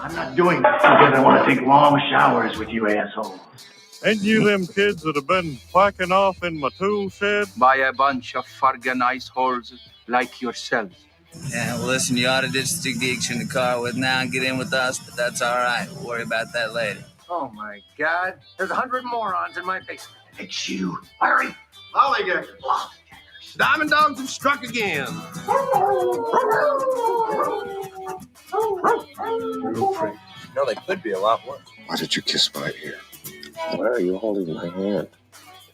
I'm not doing this because I want to take long showers with you assholes. Ain't you them kids that have been quacking off in my tool shed? By a bunch of fargan ice holes like yourselves. Yeah, well, listen, you ought to ditch the geeks in the car with now and get in with us, but that's all right. We'll worry about that later. Oh, my God. There's 100 morons in my basement. It's you. Hurry. Lollygaggers. Diamond dogs have struck again. Real pretty. No, they could be a lot worse. Why did you kiss my ear? Why are you holding my hand?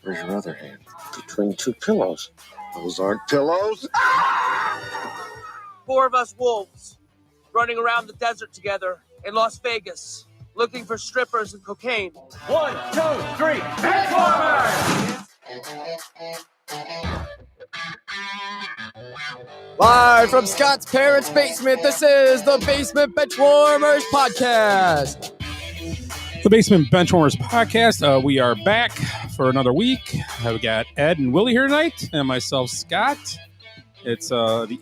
Where's your other hand? Between two pillows. Those aren't pillows. 4 of us wolves running around the desert together in Las Vegas, looking for strippers and cocaine. 1, 2, 3. Benchwarmers! Live from Scott's parents' basement, this is the Basement Benchwarmers Podcast. The Basement Benchwarmers Podcast. We are back for another week. We got Ed and Willie here tonight, and myself, Scott. It's the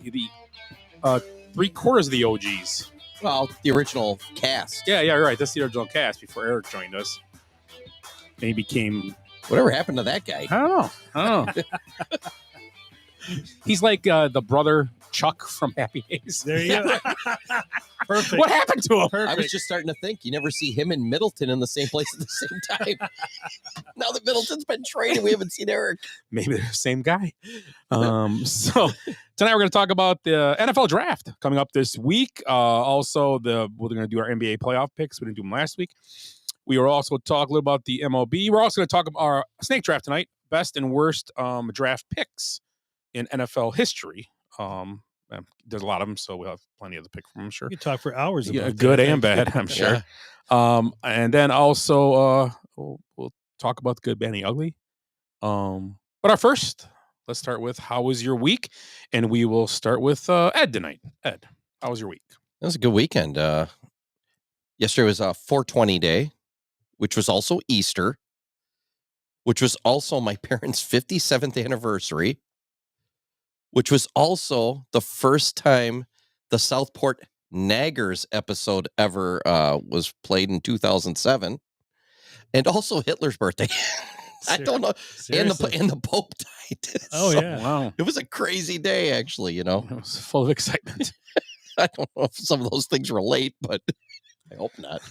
3/4 of the OGs. Well, the original cast. Yeah, right. That's the original cast before Eric joined us. And he became... Whatever happened to that guy? I don't know. He's like the brother Chuck from Happy Days. There you go. Perfect. What happened to him? I was just starting to think, you never see him and Middleton in the same place at the same time. Now that Middleton's been traded, we haven't seen Eric. Maybe they're the same guy. So tonight we're going to talk about the NFL draft coming up this week. Also, we're going to do our NBA playoff picks. We didn't do them last week. We will also talk a little about the MLB. We're also going to talk about our snake draft tonight, best and worst draft picks in NFL history. There's a lot of them, so we'll have plenty of the pick from, I'm sure. You can talk for hours about good and bad, I'm sure. Yeah. And then also we'll talk about the good, bad, and the ugly. But let's start with how was your week? And we will start with Ed tonight. Ed, how was your week? It was a good weekend. Yesterday was a 420 day, which was also Easter, which was also my parents' 57th anniversary, which was also the first time the Southport Naggers episode ever was played in 2007, and also Hitler's birthday. I don't know. Seriously? And the Pope died. Oh, So, yeah. Wow. It was a crazy day, actually, you know. It was full of excitement. I don't know if some of those things relate, but I hope not.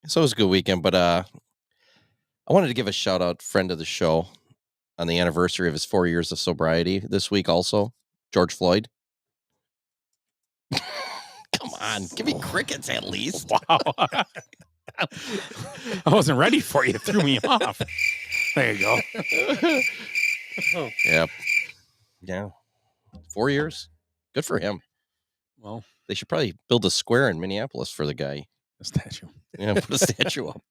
So it was a good weekend, but I wanted to give a shout out, friend of the show, on the anniversary of his 4 years of sobriety this week also, George Floyd. Come on, give me crickets at least. Wow. I wasn't ready for you. It threw me off. There you go. Yep. Yeah. 4 years. Good for him. Well, they should probably build a square in Minneapolis for the guy. A statue. Yeah, put a statue up.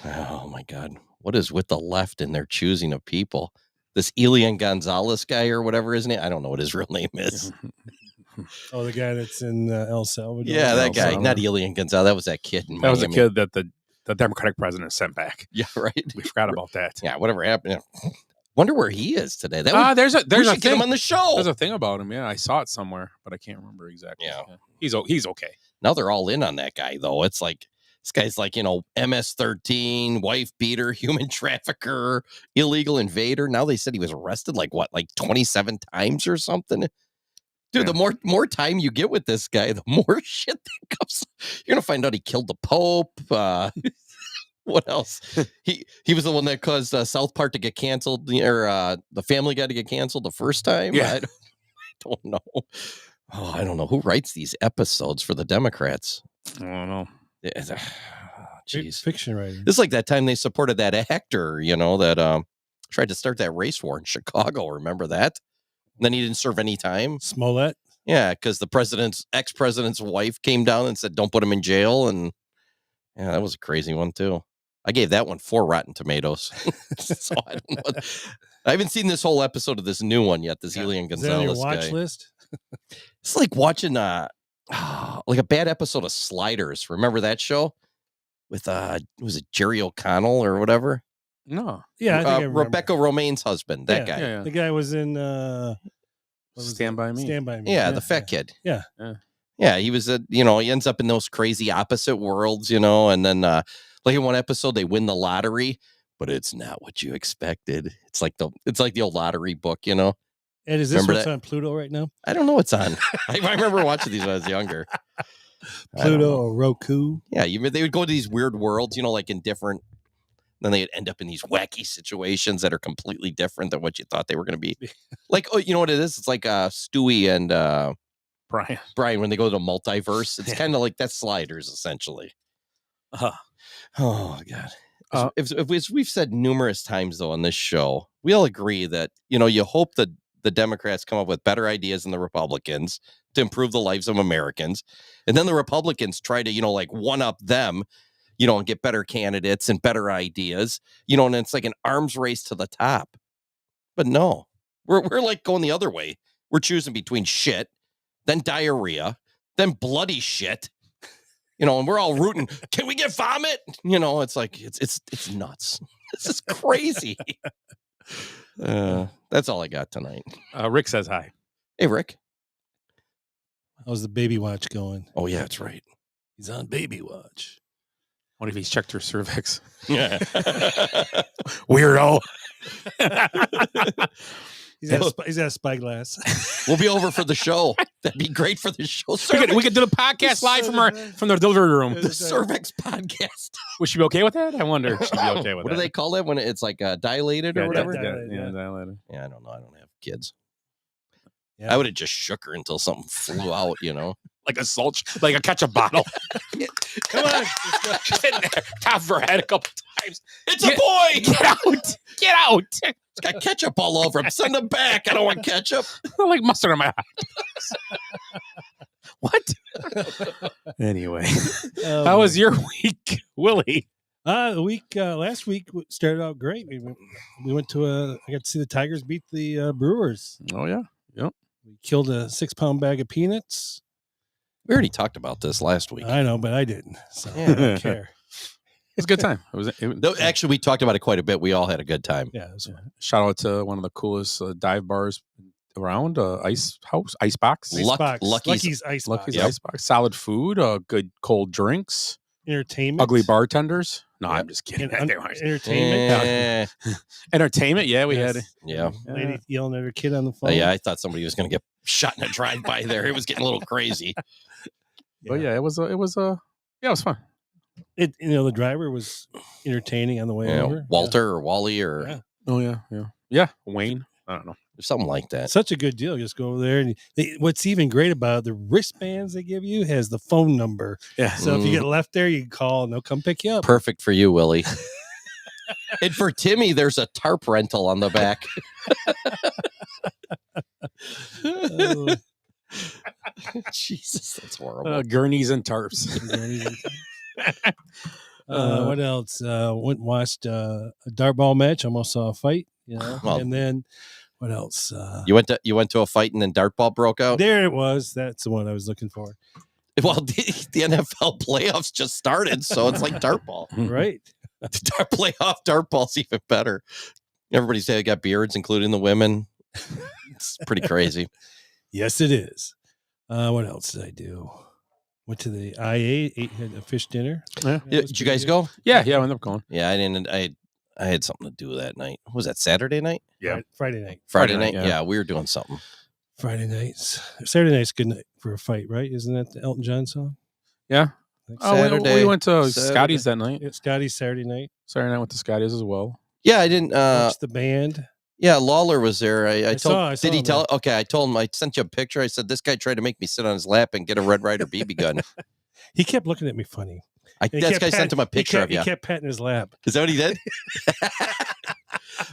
Oh, my God. What is with the left in their choosing of people? This Elian Gonzalez guy or whatever his name? I don't know what his real name is. Oh, the guy that's in El Salvador. Yeah, that guy. Not Elian Gonzalez. That was that kid in Miami. That was a kid that the Democratic president sent back. Yeah, right. We forgot about that. Yeah, whatever happened. Wonder where he is today. There's a get him on the show. There's a thing about him. Yeah, I saw it somewhere, but I can't remember exactly. Yeah. He's okay. Now they're all in on that guy, though. It's like, this guy's like, MS-13, wife beater, human trafficker, illegal invader. Now they said he was arrested like 27 times or something. Dude, the more time you get with this guy, the more shit that comes. You're going to find out he killed the Pope. What else? He was the one that caused South Park to get canceled, or the Family Guy to get canceled the first time. Yeah. I don't know. Oh, I don't know. Who writes these episodes for the Democrats? I don't know. Jeez. Fiction writing. This is like that time they supported that actor, that tried to start that race war in Chicago. Remember that? And then he didn't serve any time. Smollett? Yeah, because the ex-president's wife came down and said, don't put him in jail. And yeah, that was a crazy one, too. I gave that one 4 Rotten Tomatoes. So I don't know. I haven't seen this whole episode of this new one yet, this Elian Gonzalez guy. Is that on your watch list? It's like watching like a bad episode of Sliders. Remember that show? With, was it Jerry O'Connell or whatever? No. Yeah, I think I remember. Rebecca Romaine's husband, that guy. Yeah. The guy was in Stand By Me. Stand By Me. Yeah, the fat kid. Yeah. Yeah, he was he ends up in those crazy opposite worlds, and then like in one episode they win the lottery, but it's not what you expected. It's like the old lottery book, And is this Remember what's that? on Pluto right now? I don't know what's on. I remember watching these when I was younger. I don't Pluto know. or Roku? Yeah, they would go to these weird worlds, like in different. Then they'd end up in these wacky situations that are completely different than what you thought they were going to be. Like, you know what it is? It's like Stewie and Brian when they go to the multiverse. It's kind of like that Sliders, essentially. Oh God! As we've said numerous times though on this show, we all agree that you hope that the Democrats come up with better ideas than the Republicans to improve the lives of Americans, and then the Republicans try to like one up them. And get better candidates and better ideas, and it's like an arms race to the top. But no, we're like going the other way. We're choosing between shit, then diarrhea, then bloody shit, and we're all rooting. Can we get vomit? It's like, it's nuts. This is crazy. That's all I got tonight. Rick says hi. Hey, Rick. How's the baby watch going? Oh, yeah, that's right. He's on baby watch. What if he's checked her cervix? Yeah. Weirdo. He's got a spyglass. We'll be over for the show. That'd be great for the show. We could do the podcast live from the delivery room. The cervix podcast. Would she be okay with that? I wonder if she'd be okay with What that. do they call that when it's like dilated or whatever? Dilated. Yeah, I don't know. I don't have kids. Yeah. I would have just shook her until something flew out, Like a ketchup bottle. Come on. Just in there, top of her head a couple times. It's a boy! Get out! Get out! It's got ketchup all over him. Send him back. I don't want ketchup. I like mustard on my eyes. What? Anyway, how was your week, Willie? The week last week started out great. We went to I got to see the Tigers beat the Brewers. Oh yeah, yep. We killed a 6-pound bag of peanuts. We already talked about this last week. I know, but I didn't. So I don't care. It was a good time. Actually, we talked about it quite a bit. We all had a good time. Yeah. It was Shout out to one of the coolest dive bars around. Ice box. Lucky's Ice Box. Lucky's Ice Box. Solid food. Good cold drinks. Entertainment. Ugly bartenders. No, I'm just kidding. Entertainment. Entertainment. Yeah, we had. Yeah. Lady yelling at her kid on the phone. Yeah, I thought somebody was going to get shot in a drive-by there. It was getting a little crazy. But yeah, it was fun. The driver was entertaining on the way over. Walter or Wally or Yeah. Oh yeah. Wayne. I don't know. something like that. Such a good deal. Just go over there, and what's even great about it, the wristbands they give you has the phone number. Yeah. So if you get left there, you can call and they'll come pick you up. Perfect for you, Willie. And for Timmy, there's a tarp rental on the back. Jesus, that's horrible. Gurneys and tarps. What else? Went and watched a dartball match. Almost saw a fight. Well, and then what else? You went to a fight and then dartball broke out. There it was. That's the one I was looking for. Well, the NFL playoffs just started, so it's like dartball, right? Dartball's even better. Everybody's got beards, including the women. It's pretty crazy. Yes, it is. What else did I do? Went to the IA, had a fish dinner. Yeah. Did you guys go? Yeah, I ended up going. Yeah, I didn't. I had something to do that night. Was that Saturday night? Yeah, Friday night. Friday night. Yeah, we were doing something. Friday nights. Saturday night's good night for a fight, right? Isn't that the Elton John song? Yeah. Saturday, we went to Saturday. Scotty's that night. Yeah, Scotty's Saturday night. Saturday night went to Scotty's as well. Yeah, I didn't. Watch the band. Yeah, Lawler was there. I told. saw Did he him, tell? man. Okay, I told him. I sent you a picture. I said this guy tried to make me sit on his lap and get a Red Ryder BB gun. He kept looking at me funny. This guy sent him a picture of you. He kept patting his lap. Is that what he did?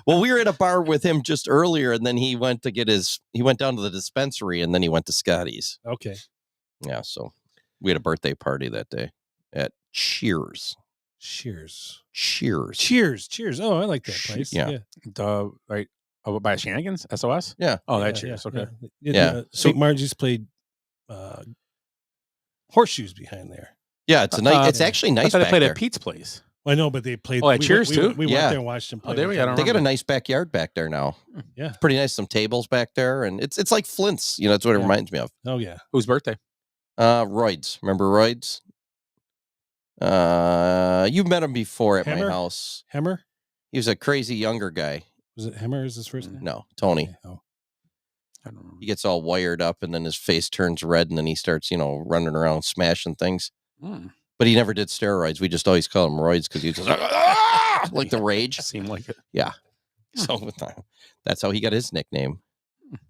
Well, we were at a bar with him just earlier, and then he went to he went down to the dispensary, and then he went to Scotty's. Okay. Yeah, so we had a birthday party that day at Cheers. Cheers. Oh, I like that place. Yeah. Right by Shenanigans, SOS. Yeah. Oh, that Cheers. Okay. Yeah. St. Margie's played horseshoes behind there. Yeah, it's a nice. It's actually nice. I thought they back played there. at Pete's place. Well, I know, but they played. Oh, at Cheers, we, too? We Yeah. went there and watched them play. there we go. I don't They got a remember. nice backyard back there now. Yeah. It's pretty nice. Some tables back there, and it's like Flint's. You know, that's what it Yeah. reminds me of. Oh, yeah. Whose birthday? Royds. Remember Royds? You've met him before at Hammer? my house. Hemmer? He was a crazy younger guy. Was it Hemmer? Is his first name? No, Tony. Okay. Oh. I don't remember. He gets all wired up, and then his face turns red, and then he starts, running around smashing things. Mm. But he never did steroids. We just always call him Royds because he was just like the rage. Seemed like it. Yeah. So that's how he got his nickname.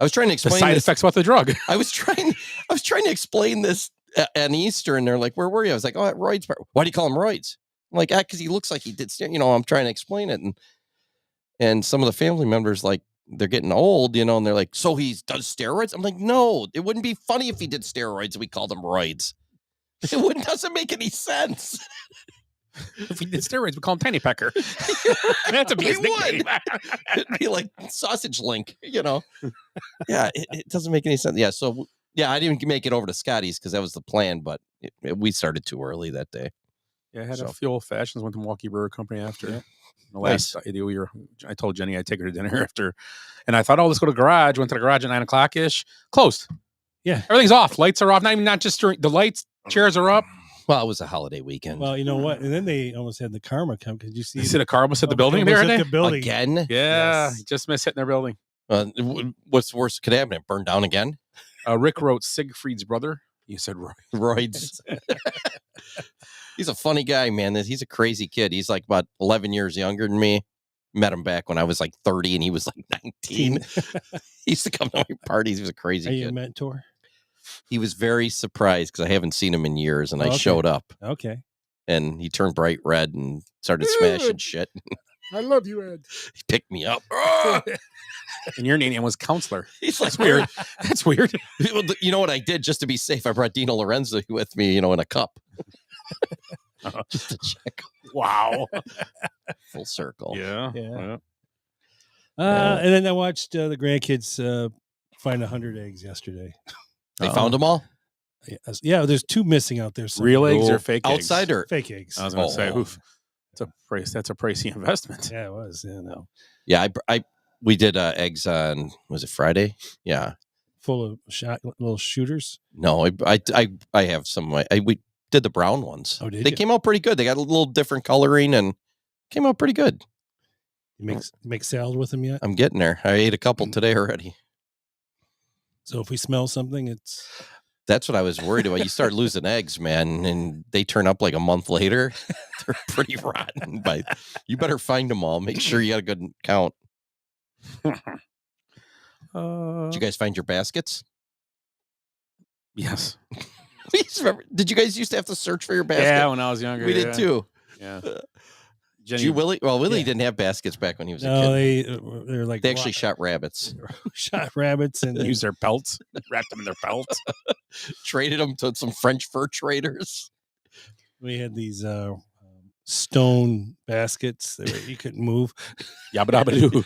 I was trying to The explain side this. effects about the drug. I was trying to explain this at Easter, and they're like, "Where were you?" I was like, "Oh, at Royds." Why do you call him Royds? I'm like, because he looks like he did. I'm trying to explain it, and some of the family members like they're getting old, and they're like, "So he does steroids?" I'm like, "No, it wouldn't be funny if he did steroids and we called him Royds. It doesn't make any sense." If we did steroids, we call him Tiny Pecker. That's a big nickname. It'd be like Sausage Link, Yeah, it doesn't make any sense. Yeah, so I didn't make it over to Scotty's because that was the plan, but we started too early that day. Yeah, I had So. a few old fashions. Went to Milwaukee Brewer Company after. Yeah. The last idea I told Jenny I'd take her to dinner after, and I thought, let's go to the garage. Went to the garage at 9 o'clock ish. Closed. Yeah. Everything's off. Lights are off. Not just during the lights. Chairs are up. Well, it was a holiday weekend. Well, you know what? And then they almost had the karma come because you see. You see the car almost hit the building almost there. hit the building. Again? Yeah, Yes. just missed hitting their building. What's worse could happen? It burned down again? Rick wrote Siegfried's brother. You said Roy. Roids. He's a funny guy, man. He's a crazy kid. He's like about 11 years younger than me. Met him back when I was like 30 and he was like 19. He used to come to my parties. He was a crazy Are you a kid. mentor? He was very surprised because I haven't seen him in years, and I Okay. showed up, Okay. and he turned bright red and started smashing shit. I love you, Ed. He picked me up. And your name was Counselor. He's like, That's weird. That's weird. Well, you know what I did just to be safe? I brought Dino Lorenzo with me, in a cup. Just to check. Wow. Full circle. Yeah. Yeah. And then I watched the grandkids find 100 eggs yesterday. They found them all? Yeah, there's 2 missing out there. somewhere. Real eggs or fake eggs? Outside or? Fake eggs. I was going to say, Oh. oof. That's a pricey investment. Yeah, it was. Yeah, no. Yeah, we did eggs on, was it Friday? Yeah. Full of little shooters. No, I have some. We did the brown ones. Oh, did they you? came out pretty good. They got a little different coloring and came out pretty good. You make salad with them yet? I'm getting there. I ate a couple today already. So if we smell something, That's what I was worried about. You start losing eggs, man, and they turn up like a month later. They're pretty rotten. But you better find them all. Make sure you got a good count. Did you guys find your baskets? Yes. Did you guys used to have to search for your basket? Yeah, when I was younger. We did too. Yeah. Did you, Willie? Well, Willie didn't have baskets back when he was a no, kid. they're like They actually shot rabbits. shot rabbits and Use their pelts, wrapped them in their pelts. Traded them to some French fur traders. we had these stone baskets that you couldn't move. Yabba dabba doo.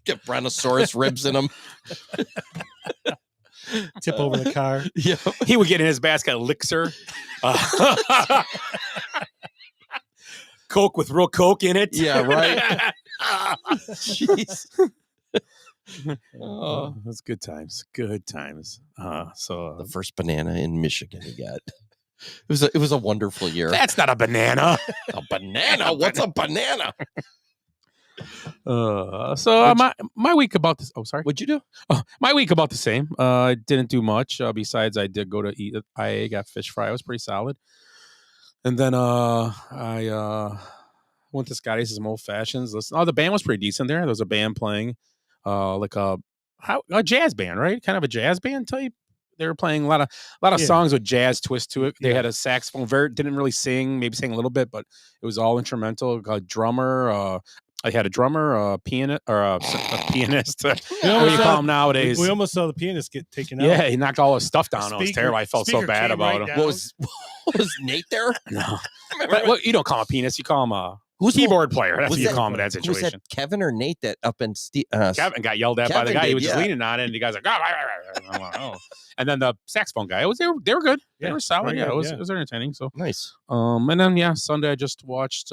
Get brontosaurus ribs in them. Tip over the car. Yeah. He would get in his basket elixir. Coke with real Coke in it. Yeah, right. Jeez. Oh, that's good times. Good times. The first banana in Michigan he got. It was a wonderful year. That's not a banana. A banana? What's a banana? My week about this. Oh, sorry. What'd you do? Oh, my week about the same. I didn't do much. Besides, I did go to eat at IA. Got fish fry. It was pretty solid. And then I went to Scotty's, some old fashions. Listen, the band was pretty decent there. There was a band playing, like a jazz band, right? Kind of a jazz band type. They were playing a lot of songs with jazz twist to it. They had a saxophone. Didn't really sing, maybe sang a little bit, but it was all instrumental. A drummer. I had a drummer, a pianist, or a pianist. What do you call them nowadays? We almost saw the pianist get taken out. Yeah, he knocked all his stuff down. It was terrible. I felt so speaker bad came about right him. down. Was Nate there? No, but, well, you don't call him a pianist. You call him a Who's keyboard player. That's was what you that- call him in that Was situation. that Kevin or Nate that up in Kevin got yelled at by the Kevin guy. He did, was just yeah. leaning on it, and the guy's like, I'm like, oh. And then the saxophone guy, they were good. They Yeah, were solid. very Yeah, good, it was entertaining. So Nice. and then Sunday I just watched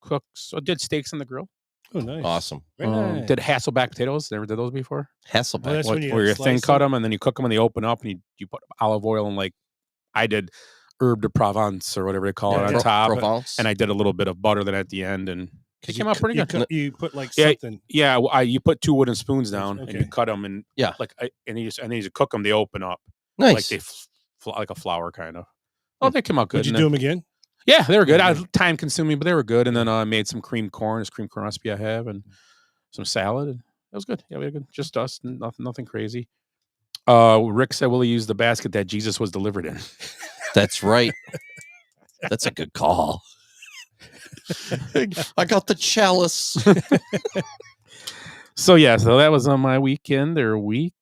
cooks. I did steaks on the grill. Oh, nice. Awesome. Very nice. Did Hasselback potatoes. Never did those before. Hasselback. Well, that's when you Where you thin slice cut them. them and then you cook them and they open up and you put olive oil and like I did herb de Provence or whatever they call it on top. Provence. And I did a little bit of butter then at the end and it came out pretty good. You put like Yeah, something. Yeah, you put 2 wooden spoons down and you Okay. cut them and Yeah. and then you cook them. They open up Nice. like they like a flower kind of. Oh, they came out good. Did you And do then- them again? Yeah, they were good. I was time consuming, but they were good. And then I made some cream corn, this cream corn recipe I have, and some salad. And it was good. Yeah, we had good. Just us, nothing crazy. Rick said, "Will he use the basket that Jesus was delivered in?" That's right. That's a good call. I got the chalice. So that was on my weekend or week.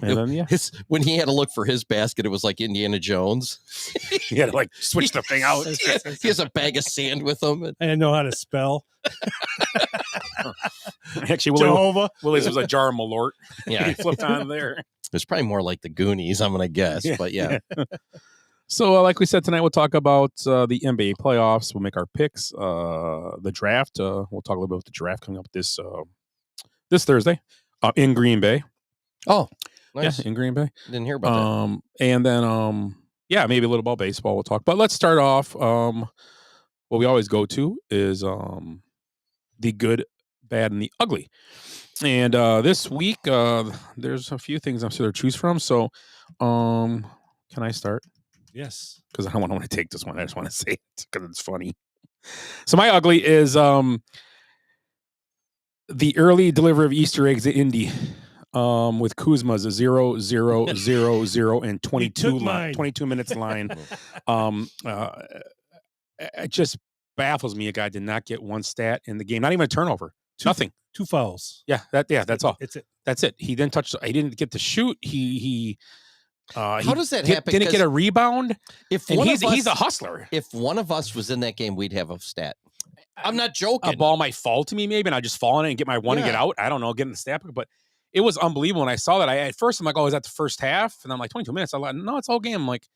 And then When he had to look for his basket, it was like Indiana Jones. he had to like switch the thing out. He has a bag of sand with him. I didn't know how to spell. Actually, Jehovah. Willie's was a jar of Malort. Yeah. He flipped on there. It's probably more like the Goonies, I'm gonna guess. Yeah. But yeah. So, like we said tonight, we'll talk about the NBA playoffs. We'll make our picks. The draft. We'll talk a little bit about the draft coming up this Thursday in Green Bay. Oh, nice. Yeah, in Green Bay. Didn't hear about that. And then maybe a little about baseball. We'll talk. But let's start off. What we always go to is the good, bad, and the ugly. And this week, there's a few things I'm sure to choose from. So, can I start? Yes. Because I don't want to take this one. I just want to say it because it's funny. So my ugly is the early delivery of Easter eggs at Indy with Kuzma's a 0, 0, 0, 0, and 22 minutes line. It just baffles me. A guy did not get one stat in the game, not even a turnover. Nothing. 2 fouls. That's all. It's it. That's it. He didn't touch. He didn't get to shoot. How does that happen? Didn't get a rebound. If And one he's of us, a hustler. If one of us was in that game, we'd have a stat. I'm not joking. A ball might fall to me, maybe, and I just fall in it and get my one and get Yeah. out. I don't know, get in the stat book, but it was unbelievable when I saw that. At first, I'm like, oh, is that the first half? And I'm like, 22 minutes. I'm like, no, it's all game. I'm like,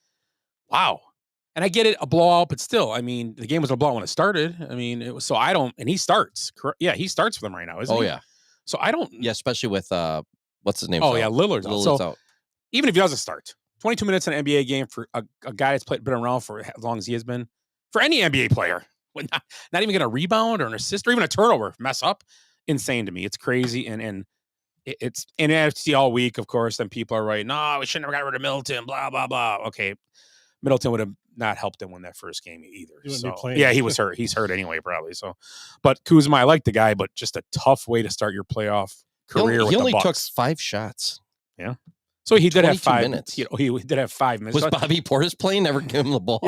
wow. And I get it, a blowout, but still, I mean, the game was a blowout when it started. I mean, it was so I don't, and he starts. Yeah, he starts for them right now, isn't he? Oh yeah. So I don't. Yeah, especially with what's his name? Oh yeah, Lillard's out. Lillard's So out. even if he doesn't start, 22 minutes in an NBA game for a guy that's been around for as long as he has been, for any NBA player, not even get a rebound or an assist or even a turnover, mess up, insane to me. It's crazy, and it's in NFC all week, of course. Then people are right. No, we shouldn't have got rid of Middleton. Blah blah blah. Okay, Middleton would have not helped them win that first game either. He wouldn't be So, playing. yeah, he was hurt. He's hurt anyway, probably. So, but Kuzma, I like the guy, but just a tough way to start your playoff career. He with only the took Bucks. 5 shots. So he did have 22 5 minutes. minutes. He did have 5 minutes. Was So- Bobby Portis playing? Never give him the ball.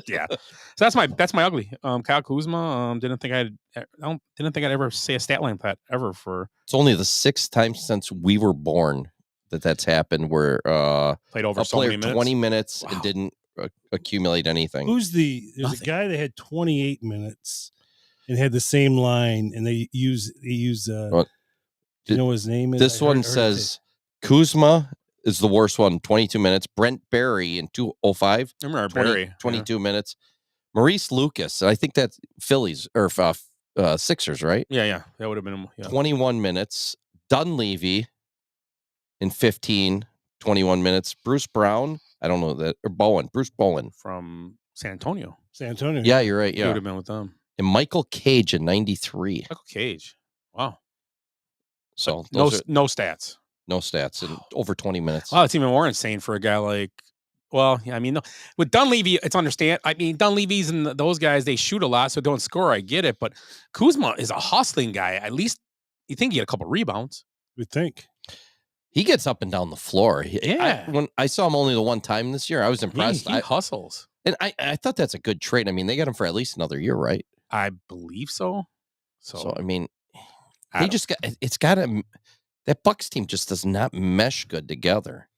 yeah. So that's my ugly. Kyle Kuzma. Didn't think I'd ever say a stat line like that ever for It's only the 6th time since we were born that's happened where played over a so player many minutes. 20 mintes Wow. and didn't accumulate anything. There's a guy that had 28 minutes and had the same line, and they use What? you know what his name is? This I one heard says Kuzma is the worst one, 22 minutes. Brent Berry in 205, I remember 20 Barry. 22 minutes. Maurice Lucas, I think that's Phillies or Sixers, right? Yeah. That would have been 21 minutes. Dunleavy in 15, 21 minutes. Bruce Brown, I don't know that, or Bowen, Bruce Bowen. from San Antonio. San Antonio. Yeah, you're right. He would Yeah. have been with them. And Michael Cage in 93. Michael Cage. Wow. So No those are no stats. no stats in over 20 minutes. Oh, it's even more insane for a guy like. Well, yeah, I mean, no, with Dunleavy, it's understand. I mean, Dunleavy's and those guys, they shoot a lot, so don't score. I get it, but Kuzma is a hustling guy. At least you think he had a couple rebounds. You'd think. He gets up and down the floor. Yeah. When I saw him only the one time this year, I was impressed. He hustles. And I thought that's a good trade. I mean, they got him for at least another year, right? I believe so. So I mean, I they don't- just got it's got to that Bucks team just does not mesh good together.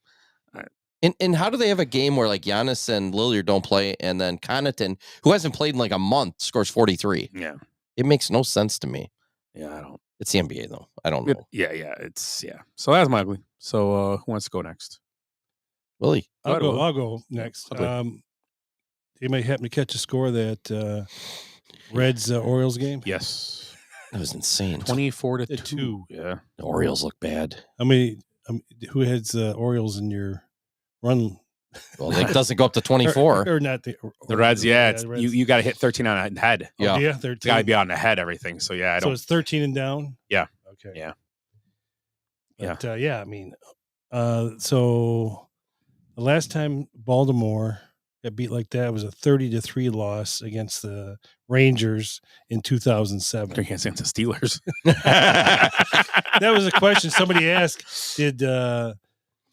And how do they have a game where like Giannis and Lillard don't play, and then Connaughton, who hasn't played in like a month, scores 43? Yeah. It makes no sense to me. Yeah, I don't. It's the NBA though. I don't know. Yeah. So that's my ugly. So who wants to go next? Willie. I'll go next. You may happen to catch a score of that Reds Orioles game. Yes. That was insane. 24-2. Yeah. The Orioles look bad. I mean, who has Orioles in your run? Well, it doesn't go up to 24. or not the Reds. Yeah, the it's, you got to hit 13 on the head. Yeah. Oh, yeah, 13. It's got to be on the head. Everything. So yeah, So it's 13 and down. Yeah. Okay. Yeah. But, I mean, so the last time Baltimore got beat like that was a 30-3 loss against the Rangers in 2007. Against the Steelers. That was a question somebody asked. Did the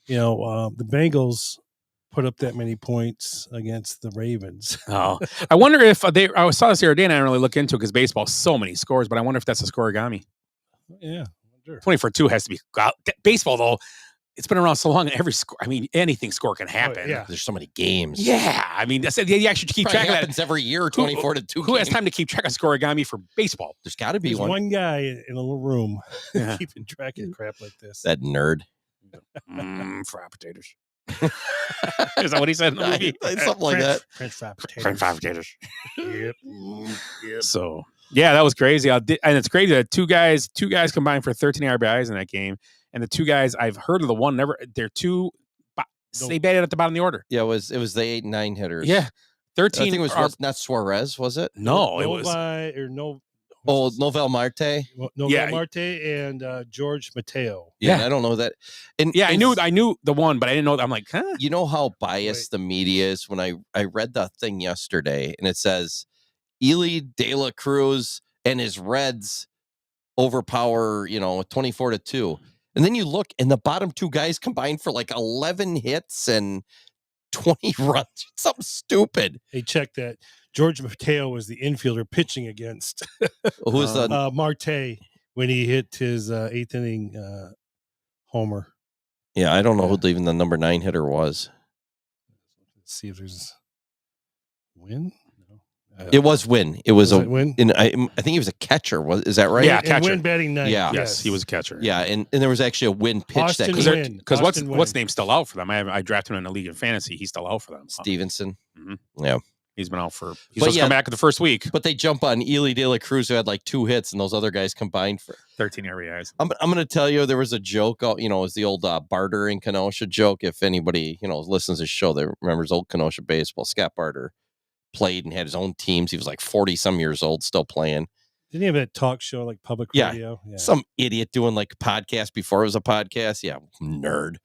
Bengals put up that many points against the Ravens? Oh, I wonder if I saw this the other day and I didn't really look into it because baseball so many scores, but I wonder if that's a scoregami. Yeah, sure. 24-2 has to be baseball though. It's been around so long. Every score, I mean, anything score can happen. yeah. There's so many games. Yeah, I mean, you actually keep track of that. Happens every year. 24-2. Who has time to keep track of scorigami for baseball? There's got to be There's one guy in a little room keeping track of crap like this. That nerd. Fried potatoes. Is that what he said in the movie? Something like that. French fried potatoes. French fried potatoes. Yep. So yeah, that was crazy. And it's crazy that two guys combined for 13 RBIs in that game. And the two guys, I've heard of the one, they're two. They batted at the bottom of the order. Yeah, it was the 8 and 9 hitters. Yeah, 13. I think it was not Suarez, was it? No, it was. Novel Marte. Novel Marte and George Mateo. Yeah, I don't know that. And yeah, I knew the one, but I didn't know. I'm like, huh? You know how biased the media is when I read the thing yesterday, and it says Ely De La Cruz and his Reds overpower 24-2. And then you look, and the bottom two guys combined for like 11 hits and 20 runs. Something stupid. Hey, check that. George Mateo was the infielder pitching against who's the Marte when he hit his 8th inning homer. Yeah, I don't know who even the number 9 hitter was. Let's see if there's Win. It was Win. It was a Win. And I think he was a catcher. Is that right? Yeah, catcher. Win batting 9. Yeah. Yes, he was a catcher. Yeah, and there was actually a Win pitch because what's name's still out for them. I drafted him in a league in fantasy. He's still out for them. Stevenson. Mm-hmm. Yeah. He's been out for. He's supposed to come back in the first week. But they jump on Ely De La Cruz, who had like 2 hits, and those other guys combined for 13 RBIs. I'm going to tell you, there was a joke. It was the old Barter in Kenosha joke. If anybody listens to the show, that remembers old Kenosha baseball. Scott Barter played and had his own teams. He was like 40 some years old, still playing. Didn't he have that talk show like public radio? Yeah. Some idiot doing like a podcast before it was a podcast. Yeah, nerd.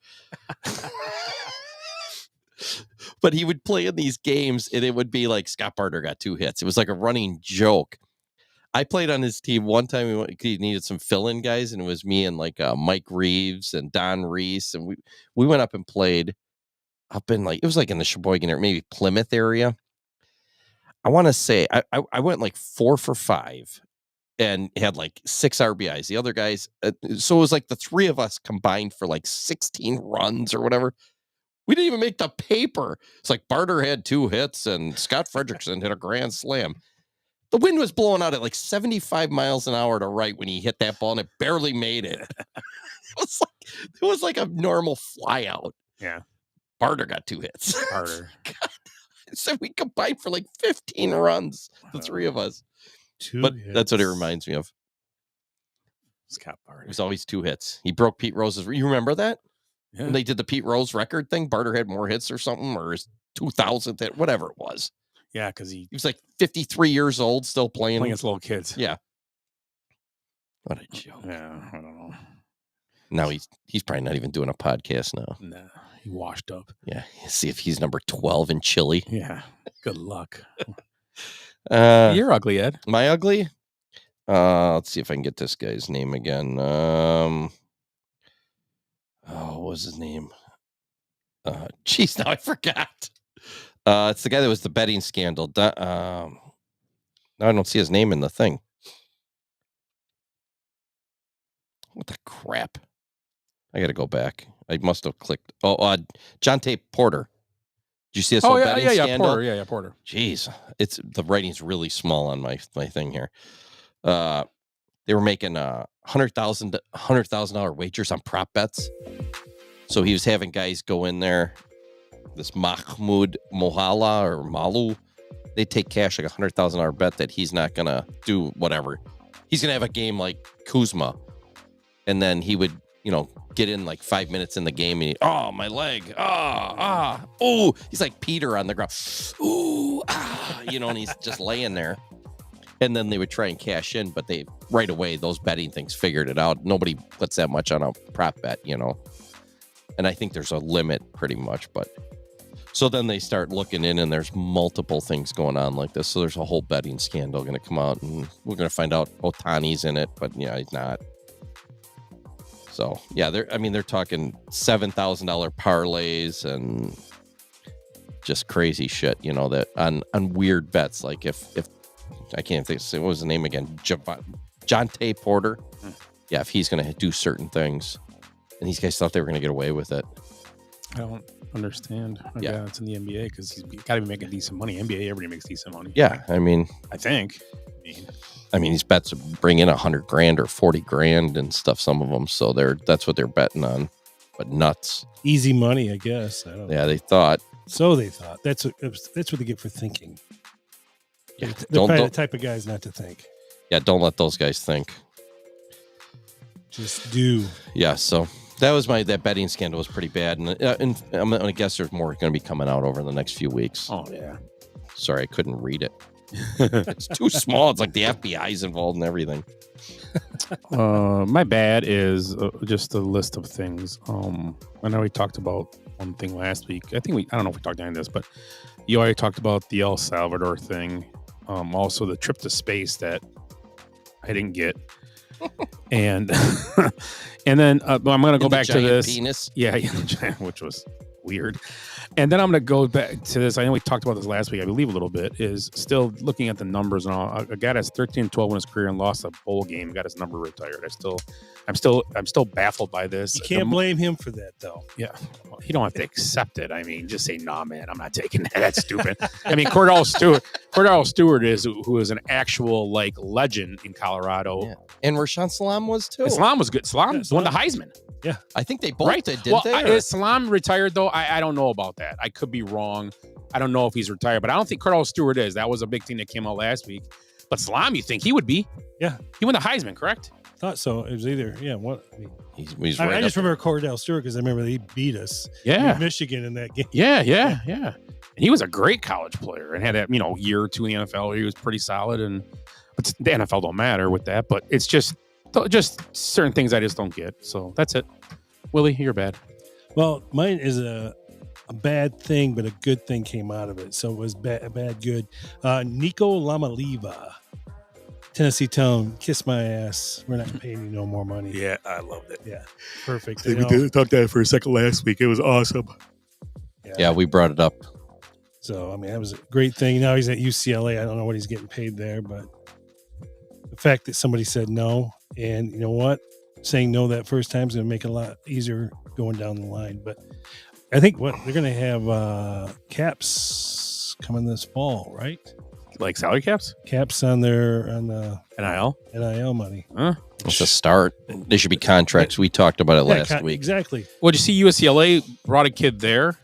But he would play in these games, and it would be like Scott Barter got 2 hits. It was like a running joke. I played on his team one time. He needed some fill-in guys, and it was me and like Mike Reeves and Don Reese, and we went up and played up in it was like in the Sheboygan area, maybe Plymouth area. I want to say I went like 4 for 5 and had like 6 RBIs. The other guys, so it was like the 3 of us combined for like 16 runs or whatever. We didn't even make the paper. It's like Barter had 2 hits and Scott Fredrickson hit a grand slam. The wind was blowing out at like 75 miles an hour to right when he hit that ball, and it barely made it. It was like a normal fly out. Yeah. Barter got 2 hits. Barter. So we combined for like 15 runs, the 3 of us. 2 but hits. That's what it reminds me of. Scott Barter. It was always 2 hits. He broke Pete Rose's. You remember that? Yeah. When they did the Pete Rose record thing, Barter had more hits or something, or his 2000th hit, whatever it was. Yeah, because he was like 53 years old, still playing against little kids. Yeah. What a joke. Yeah, I don't know. Now he's probably not even doing a podcast now. Nah, he washed up. Yeah. See if he's number 12 in Chile. Yeah. Good luck. You're ugly, Ed. Am I ugly? Let's see if I can get this guy's name again. What was his name? Geez, now I forgot. It's the guy that was the betting scandal. Now I don't see his name in the thing. What the crap? I got to go back. I must have clicked. Oh, John T. Porter. Did you see this whole betting scandal? Porter. Porter. Jeez, the writing's really small on my thing here. They were making $100,000 wagers on prop bets. So he was having guys go in there. This Mahmoud Mohala or Malu, they take cash like $100,000 bet that he's not gonna do whatever. He's gonna have a game like Kuzma, and then he would, get in like 5 minutes in the game and my leg, he's like Peter on the ground, and he's just laying there. And then they would try and cash in, but they right away those betting things figured it out. Nobody puts that much on a prop bet, And I think there's a limit pretty much, but so then they start looking in and there's multiple things going on like this. So there's a whole betting scandal going to come out and we're going to find out Otani's in it, but he's not. So yeah, they're talking $7,000 parlays and just crazy shit, that on weird bets. Like if I can't think, what was the name again? John T. Porter. Yeah, if he's going to do certain things. And these guys thought they were going to get away with it. I don't understand. Yeah, it's in the NBA because he's got to be making decent money. NBA, everybody makes decent money. Yeah, I think. These bets bring in $100,000 or $40,000 and stuff. Some of them, so that's what they're betting on. But nuts, easy money, I guess. I don't know. Yeah, they thought. So they thought that's what they get for thinking. Yeah, they're probably the type of guys not to think. Yeah, don't let those guys think. Just do. Yeah, so that was that betting scandal was pretty bad, and I'm gonna guess there's more going to be coming out over the next few weeks. Oh yeah. Sorry, I couldn't read it. It's too small. It's like the FBI's involved in everything. My bad is just a list of things. I know we talked about one thing last week. I don't know if we talked about this, but you already talked about the El Salvador thing. Also the trip to space that I didn't get. And then I'm going to go back to this. Penis. Yeah, which was weird. And then I'm going to go back to this. I know we talked about this last week, I believe a little bit, is still looking at the numbers and all. A guy that's 13-12 in his career and lost a bowl game, got his number retired. I'm still baffled by this. You can't blame him for that, though. Yeah. Well, you don't have to accept it. Just say, nah, man, I'm not taking that. That's stupid. Cordell Stewart who is an actual legend in Colorado. Yeah. And Rashaan Salam was too. Salam was good. Salam won the Heisman. Yeah. I think they both did, didn't they? Is Salam retired, though? I don't know about that. I could be wrong. I don't know if he's retired, but I don't think Cordell Stewart is. That was a big thing that came out last week. But Salam, you think he would be? Yeah. He won the Heisman, correct? Thought so. It was either, what? He's I just remember Cordell Stewart because I remember they beat us. Yeah. Michigan in that game. Yeah. And he was a great college player and had a year or two in the NFL where he was pretty solid. But the NFL don't matter with that. But it's just certain things I just don't get. So that's it. Willie, you're bad. Well, mine is a bad thing, but a good thing came out of it. So it was bad good. Nico Lamaliva, Tennessee Tone, kiss my ass. We're not paying you no more money. Yeah, I loved it. Yeah, perfect. We did talk that for a second last week. It was awesome. Yeah, we brought it up. So, that was a great thing. Now he's at UCLA. I don't know what he's getting paid there, but the fact that somebody said no, and you know what? Saying no that first time is going to make it a lot easier going down the line. But I think they're going to have caps coming this fall, right? Like salary caps? Caps on the NIL money. Huh? It's a start. There should be contracts. We talked about it last week. Exactly. Well, did you see UCLA brought a kid there?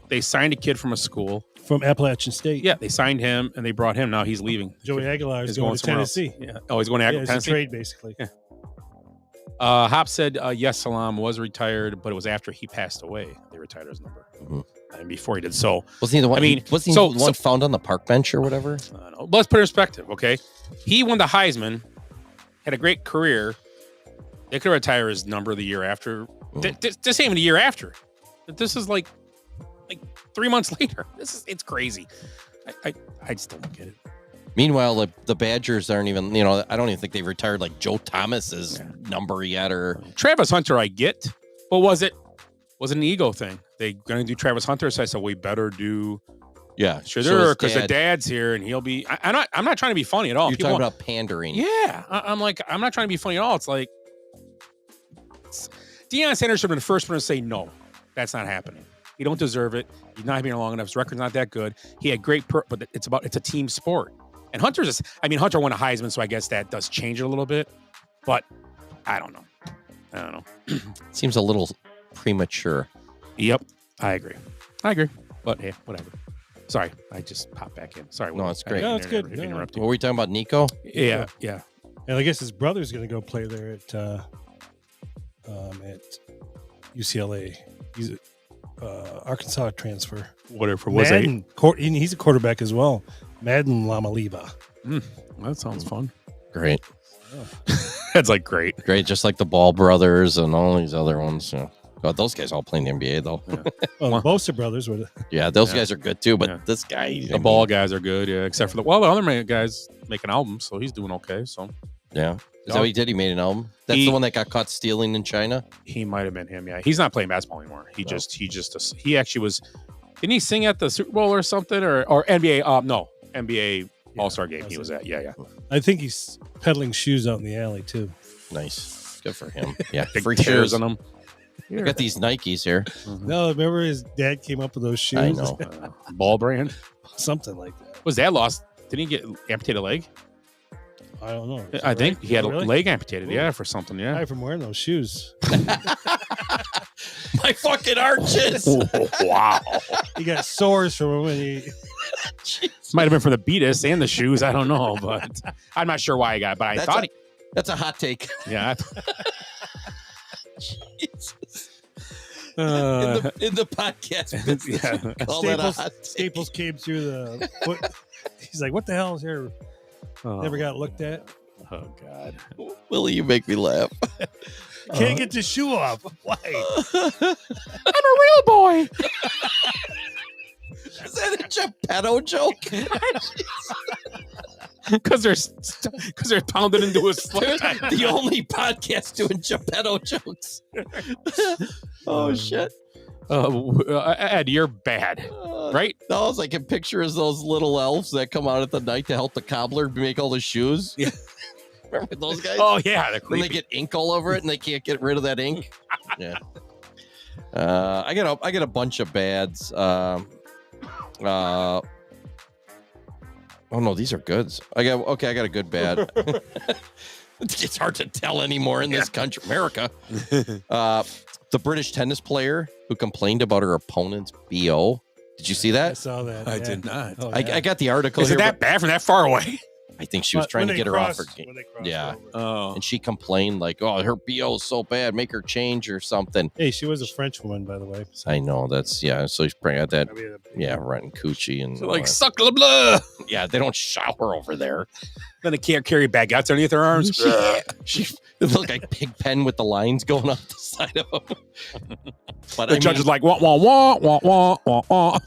They signed a kid from a school. From Appalachian State. Yeah, they signed him and they brought him. Now he's leaving. Joey Aguilar is going to Tennessee. Yeah. Oh, he's going to Tennessee? It's a trade, basically. Yeah. Hop said, yes, Salam was retired, but it was after he passed away. They retired his number. Mm-hmm. And before he did. So, wasn't he the one? Wasn't he the one found on the park bench or whatever? I don't know. Let's put it in perspective, okay? He won the Heisman, had a great career. They could retire his number the year after. This ain't even the year after. This is like 3 months later. It's crazy. I just don't get it. Meanwhile, the Badgers aren't even, I don't even think they've retired like Joe Thomas's number yet. Or Travis Hunter, I get, but was it an ego thing? They going to do Travis Hunter, so I said we better do. Yeah, sure, because the dad's here and he'll be. I'm not trying to be funny at all. You're talking about pandering. Yeah, I'm not trying to be funny at all. It's like Deion Sanders should have been the first one to say, no, that's not happening. He don't deserve it. He's not been here long enough. His record's not that good. He had great, but it's a team sport. And Hunter won a Heisman, so I guess that does change it a little bit. But I don't know. Seems a little premature. Yep, I agree. But hey, whatever. Sorry, I just popped back in. Sorry. No, it's great. No, it's good. What were we talking about, Nico? Yeah. And I guess his brother's going to go play there at UCLA. He's Arkansas transfer. Whatever. He's a quarterback as well. Madden Lamaliba. That sounds fun. Great. That's like great. Great, just like the Ball brothers and all these other ones. Yeah. God, those guys all play in the NBA, though. Yeah. Well, the Bosa brothers would. Yeah, those guys are good, too. But this guy... The Ball guys are good, yeah. Except for the other guy's making albums, so he's doing okay, so... Yeah. Is that what he did? He made an album? That's the one that got caught stealing in China? He might have been him, yeah. He's not playing basketball anymore. He actually was... Didn't he sing at the Super Bowl or something? Or NBA... NBA All-Star game he was at. Yeah. I think he's peddling shoes out in the alley, too. Nice. Good for him. Yeah. Big free tears shoes on him. I got these Nikes here. Mm-hmm. No, remember his dad came up with those shoes? I know. Ball brand? Something like that. Was dad lost? Didn't he get amputated a leg? I don't know. I think he had a leg amputated, for something, yeah. From wearing those shoes. My fucking arches. Wow. He got sores from him when he... Might have been from the Beatus and the shoes. I don't know, but I'm not sure why he got it, but That's a hot take. Yeah. Jesus. In the podcast, Staples came through the foot. He's like, "What the hell is here?" Never got looked at. Oh God, Willie, you make me laugh. Can't get the shoe off. Why? I'm a real boy. Is that a Geppetto joke? Because they're pounded into his foot. The only podcast doing Geppetto jokes. Oh shit! Ed, you're bad, right? No, I can picture as those little elves that come out at the night to help the cobbler make all the shoes. Yeah. Remember those guys? Oh yeah, they're when they get ink all over it and they can't get rid of that ink. Yeah. I got a bunch of bads. Oh no, these are goods. I got a good bad. It's hard to tell anymore in this country, America. The British tennis player who complained about her opponent's BO. Did you see that? I saw that. I did not. Oh, I got the article. Is it that bad from that far away? I think she was trying to get her off her game. Yeah. Over. And she complained her BO is so bad, make her change or something. Hey, she was a French woman, by the way. I know so she's bringing out that running coochie and suck la blah. Yeah, they don't shower over there. Then they can't carry baguettes underneath their arms. She looked like Pigpen with the lines going up the side of them. But the judge is like, wah, wah, wah, wah, wah, wah, wah.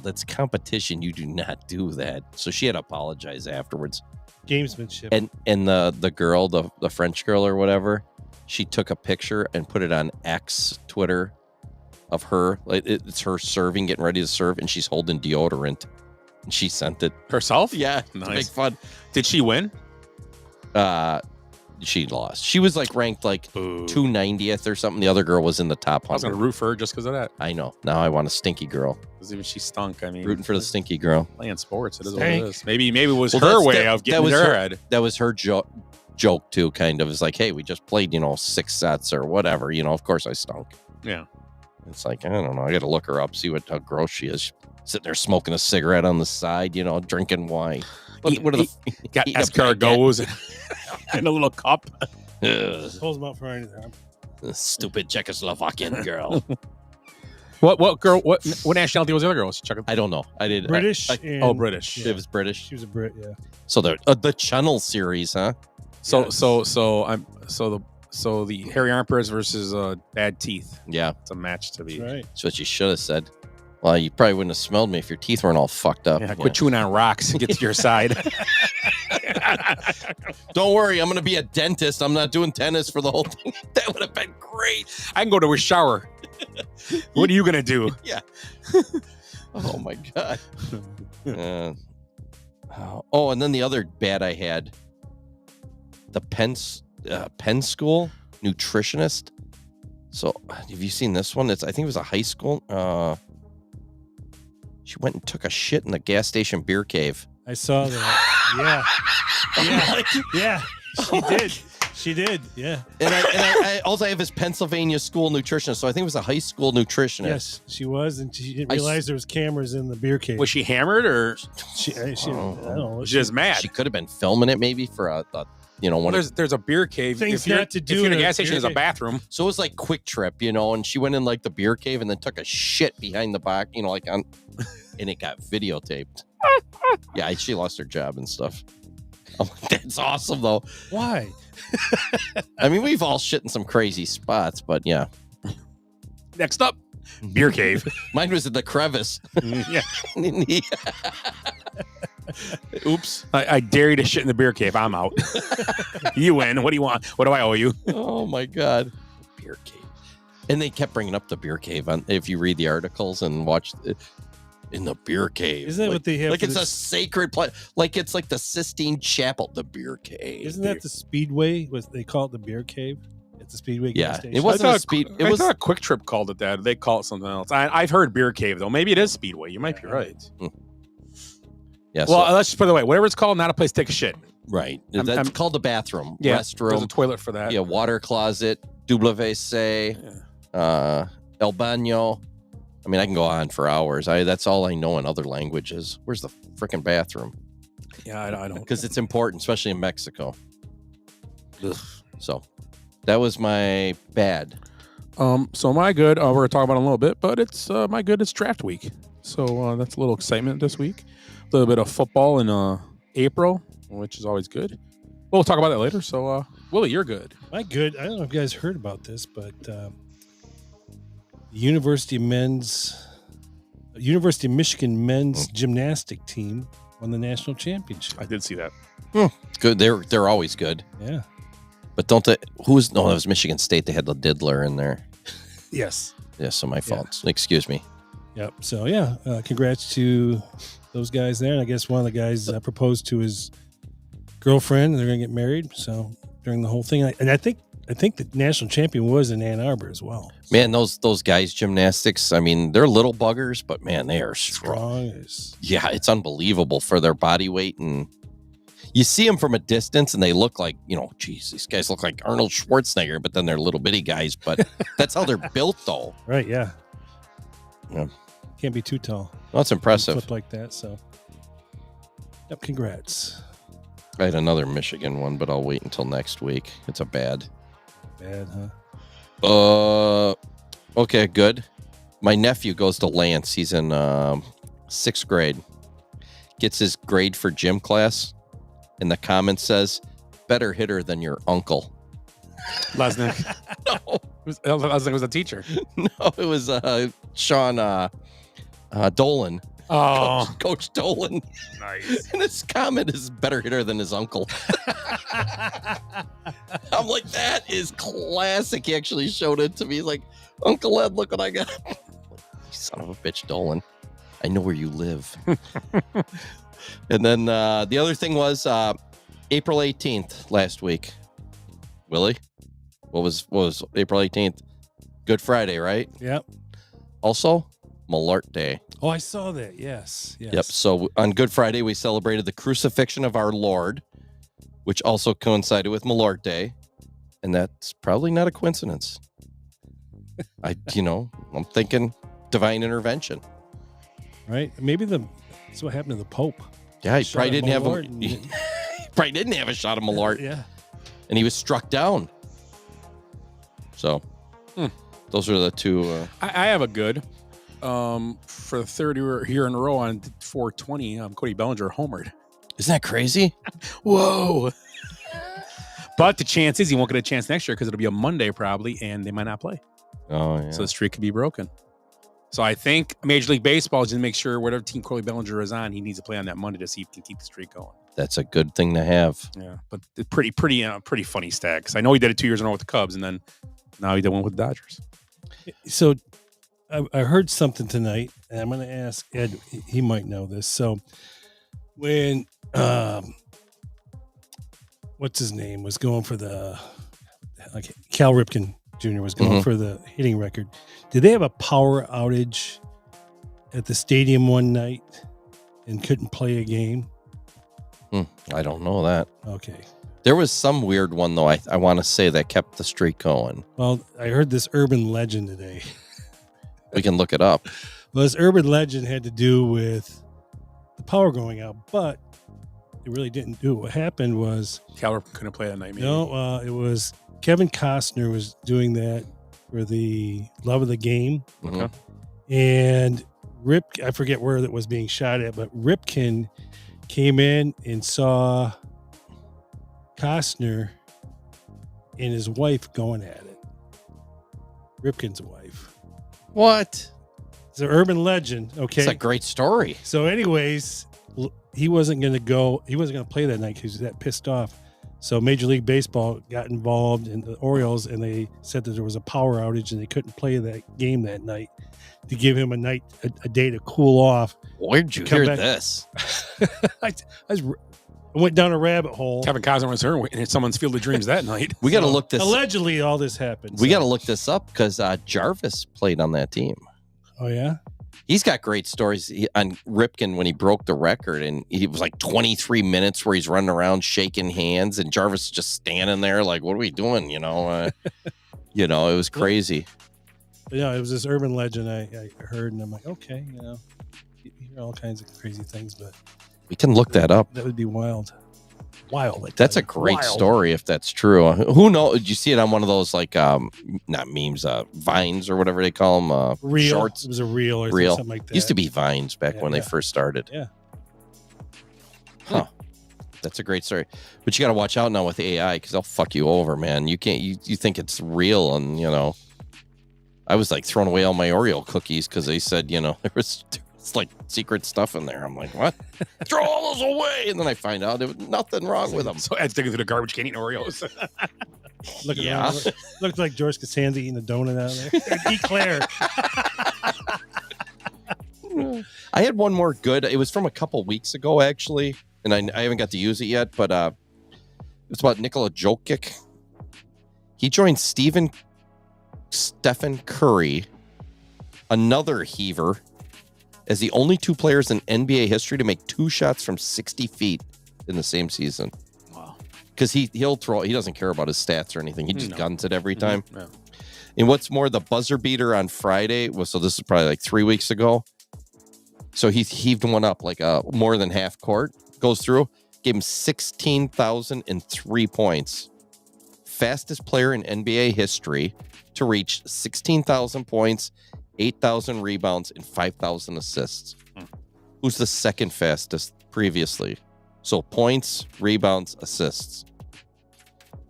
That's competition. You do not do that. So she had to apologize afterwards. Gamesmanship. And the girl, the French girl or whatever, she took a picture and put it on X Twitter of her. It's her serving, getting ready to serve, and she's holding deodorant. And she sent it herself. Yeah, nice. To make fun. Did she win? She lost. She was ranked 290th or something. The other girl was in the top 100. I was gonna root for her just because of that. I know. Now I want a stinky girl. Because even she stunk. I mean, rooting for the stinky girl. Playing sports, it is what it is. Maybe it was her of getting her head. That was her joke too. Kind of. It's like, hey, we just played 6 sets or whatever. Of course I stunk. Yeah. It's like, I don't know. I got to look her up, see how gross she is. Sitting there smoking a cigarette on the side, drinking wine. Got escargots in a little cup. Pulls them out for anything. Stupid Czechoslovakian girl. What girl? What nationality was the other girl? I don't know. I did British. British. Yeah. It was British. She was a Brit. Yeah. So the Channel series, huh? So the hairy armpits versus bad teeth. Yeah, it's a match to be. Right. That's what you should have said. Well, you probably wouldn't have smelled me if your teeth weren't all fucked up. Yeah, quit chewing on rocks and get to your side. Don't worry, I'm going to be a dentist. I'm not doing tennis for the whole thing. That would have been great. I can go to a shower. What are you going to do? Yeah. Oh, my God. And then the other bad I had, the Penn School nutritionist So, have you seen this one? I think it was a high school. She went and took a shit in the gas station beer cave. I saw that. Yeah. She did. She did. Yeah. And I also have his Pennsylvania school nutritionist. So I think it was a high school nutritionist. Yes, she was, and she didn't realize there was cameras in the beer cave. Was she hammered or She I don't know. she's just mad? She could have been filming it maybe for a there's a beer cave. Things If you're not to do if you're in a in a gas station, beer there's a cave. bathroom. So it was like Quick Trip, and she went in like the beer cave and then took a shit behind the back, like on, and it got videotaped. Yeah, she lost her job and stuff. I'm like, that's awesome though. Why? I mean, we've all shit in some crazy spots, but yeah. Next up, beer cave. Mine was in the crevice. Yeah. Oops. I dare you to shit in the beer cave. I'm out. You win. What do you want? What do I owe you? Oh my God. Beer cave. And they kept bringing up the beer cave if you read the articles and watch in the beer cave. Isn't that what they have? Like for it's a sacred place. Like it's like the Sistine Chapel, the beer cave. Isn't that the Speedway? They call it the beer cave? It's the Speedway gas station. It wasn't a speed. It was I thought Quick Trip called it that. They call it something else. I've heard beer cave though. Maybe it is Speedway. You might be right. Yeah. Well, let's just put it away. Whatever it's called, not a place to take a shit. Right. That's called the bathroom. Yeah, Restroom. there's a toilet for that. Yeah. Water closet. WC. El baño. I mean, I can go on for hours. That's all I know in other languages. Where's the freaking bathroom? Yeah, I don't. Because it's important, especially in Mexico. Ugh. So that was my bad. So my good, we're gonna talk about it in a little bit, but it's my good. It's draft week, so that's a little excitement this week. A little bit of football in April, which is always good. We'll talk about that later. So Willie, you're good. My good. I don't know if you guys heard about this, but the University of Michigan men's gymnastic team won the national championship. I did see that. Good. They're always good. Yeah. But don't they? That was Michigan State. They had the diddler in there. Yes. Yeah. So my fault. Excuse me. Yep. So yeah, congrats to those guys there. And I guess one of the guys proposed to his girlfriend, and they're going to get married. So during the whole thing, and I think the national champion was in Ann Arbor as well. Man, those guys gymnastics. I mean, they're little buggers, but man, they are strong. Yeah, it's unbelievable for their body weight, and you see them from a distance, and they look like, geez, these guys look like Arnold Schwarzenegger, but then they're little bitty guys. But that's how they're built, though. Right? Yeah. Yeah. Can't be too tall. Well, that's impressive. Flip like that. So, yep. Congrats. I had another Michigan one, but I'll wait until next week. It's a bad. Bad, huh? Okay, good. My nephew goes to Lance. He's in 6th grade. Gets his grade for gym class. And the comment says, better hitter than your uncle. Lesnick. No. Lesnick was a teacher. No, it was Sean Dolan. Oh. Coach Dolan. Nice. And his comment is better hitter than his uncle. I'm like, that is classic. He actually showed it to me. He's like, Uncle Ed, look what I got. You son of a bitch, Dolan. I know where you live. And then the other thing was April 18th last week. Willie, what was April 18th? Good Friday, right? Yep. Also, Malart Day. Oh, I saw that. Yes. Yep. So on Good Friday, we celebrated the crucifixion of our Lord, which also coincided with Malart Day. And that's probably not a coincidence. I'm thinking divine intervention. Right? Maybe that's what happened to the Pope. Yeah, he Shot probably at didn't have Malart he probably didn't have a shot of Malart. Yeah. And he was struck down. So those are the two. I have a good. For the third year in a row on 420, Cody Bellinger homered. Isn't that crazy? Whoa. But the chance is he won't get a chance next year because it'll be a Monday probably, and they might not play. Oh, yeah. So the streak could be broken. So I think Major League Baseball is going to make sure whatever team Cody Bellinger is on, he needs to play on that Monday to see if he can keep the streak going. That's a good thing to have. Yeah, but it's pretty funny stat because I know he did it 2 years in a row with the Cubs, and then now he did one with the Dodgers. So I heard something tonight, and I'm going to ask Ed. He might know this. So when what's his name was going for the Cal Ripken Jr. was going for the hitting record. Did they have a power outage at the stadium one night and couldn't play a game? I don't know that. Okay. There was some weird one, though, I want to say, that kept the streak going. Well, I heard this urban legend today. We can look it up. Well, this urban legend had to do with the power going out, but it really didn't do it. What happened was... Keller couldn't play that night, maybe. No, it was Kevin Costner was doing that for the Love of the Game. Okay. And I forget where that was being shot at, but Ripken came in and saw Costner and his wife going at it. Ripken's wife. What? It's an urban legend. Okay. It's a great story. So anyways, he wasn't going to go. He wasn't going to play that night because he was that pissed off. So Major League Baseball got involved in the Orioles, and they said that there was a power outage and they couldn't play that game that night to give him a day to cool off. Where'd you hear this? I went down a rabbit hole. Kevin Costner was here in someone's Field of Dreams that night. We got to look this. Allegedly, all this happened. We got to look this up because Jarvis played on that team. Oh yeah. He's got great stories on Ripken when he broke the record, and he was like 23 minutes where he's running around shaking hands, and Jarvis is just standing there like, "What are we doing?" It was crazy. Yeah, it was this urban legend I heard, and I'm like, okay, you hear all kinds of crazy things, but we can look that up. That would be wild. That's a great story if that's true. Who knows? Did you see it on one of those not memes, vines or whatever they call them? Reel. Shorts. It was a reel or Reel. something like that. Used to be vines back when they first started. Yeah. Huh. That's a great story. But you got to watch out now with AI because they'll fuck you over, man. You can't. You think it's real, and I was like throwing away all my Oreo cookies because they said there was. It's like secret stuff in there. I'm like, what? Throw all those away. And then I find out there was nothing wrong with them. So Ed's digging through the garbage can eating Oreos. Looked like George Costanza eating a donut out there. Eclair. I had one more good. It was from a couple weeks ago, actually. And I haven't got to use it yet, but it's about Nikola Jokic. He joined Stephen Curry, another heaver, as the only two players in NBA history to make 2 shots from 60 feet in the same season. Wow. Because he'll throw, he doesn't care about his stats or anything. He just guns it every time. Yeah. And what's more, the buzzer beater on Friday was, so this is probably like 3 weeks ago. So he heaved one up like more than half court, goes through, gave him 16,003 points. Fastest player in NBA history to reach 16,000 points, 8,000 rebounds, and 5,000 assists. Who's the second fastest previously? So points, rebounds, assists.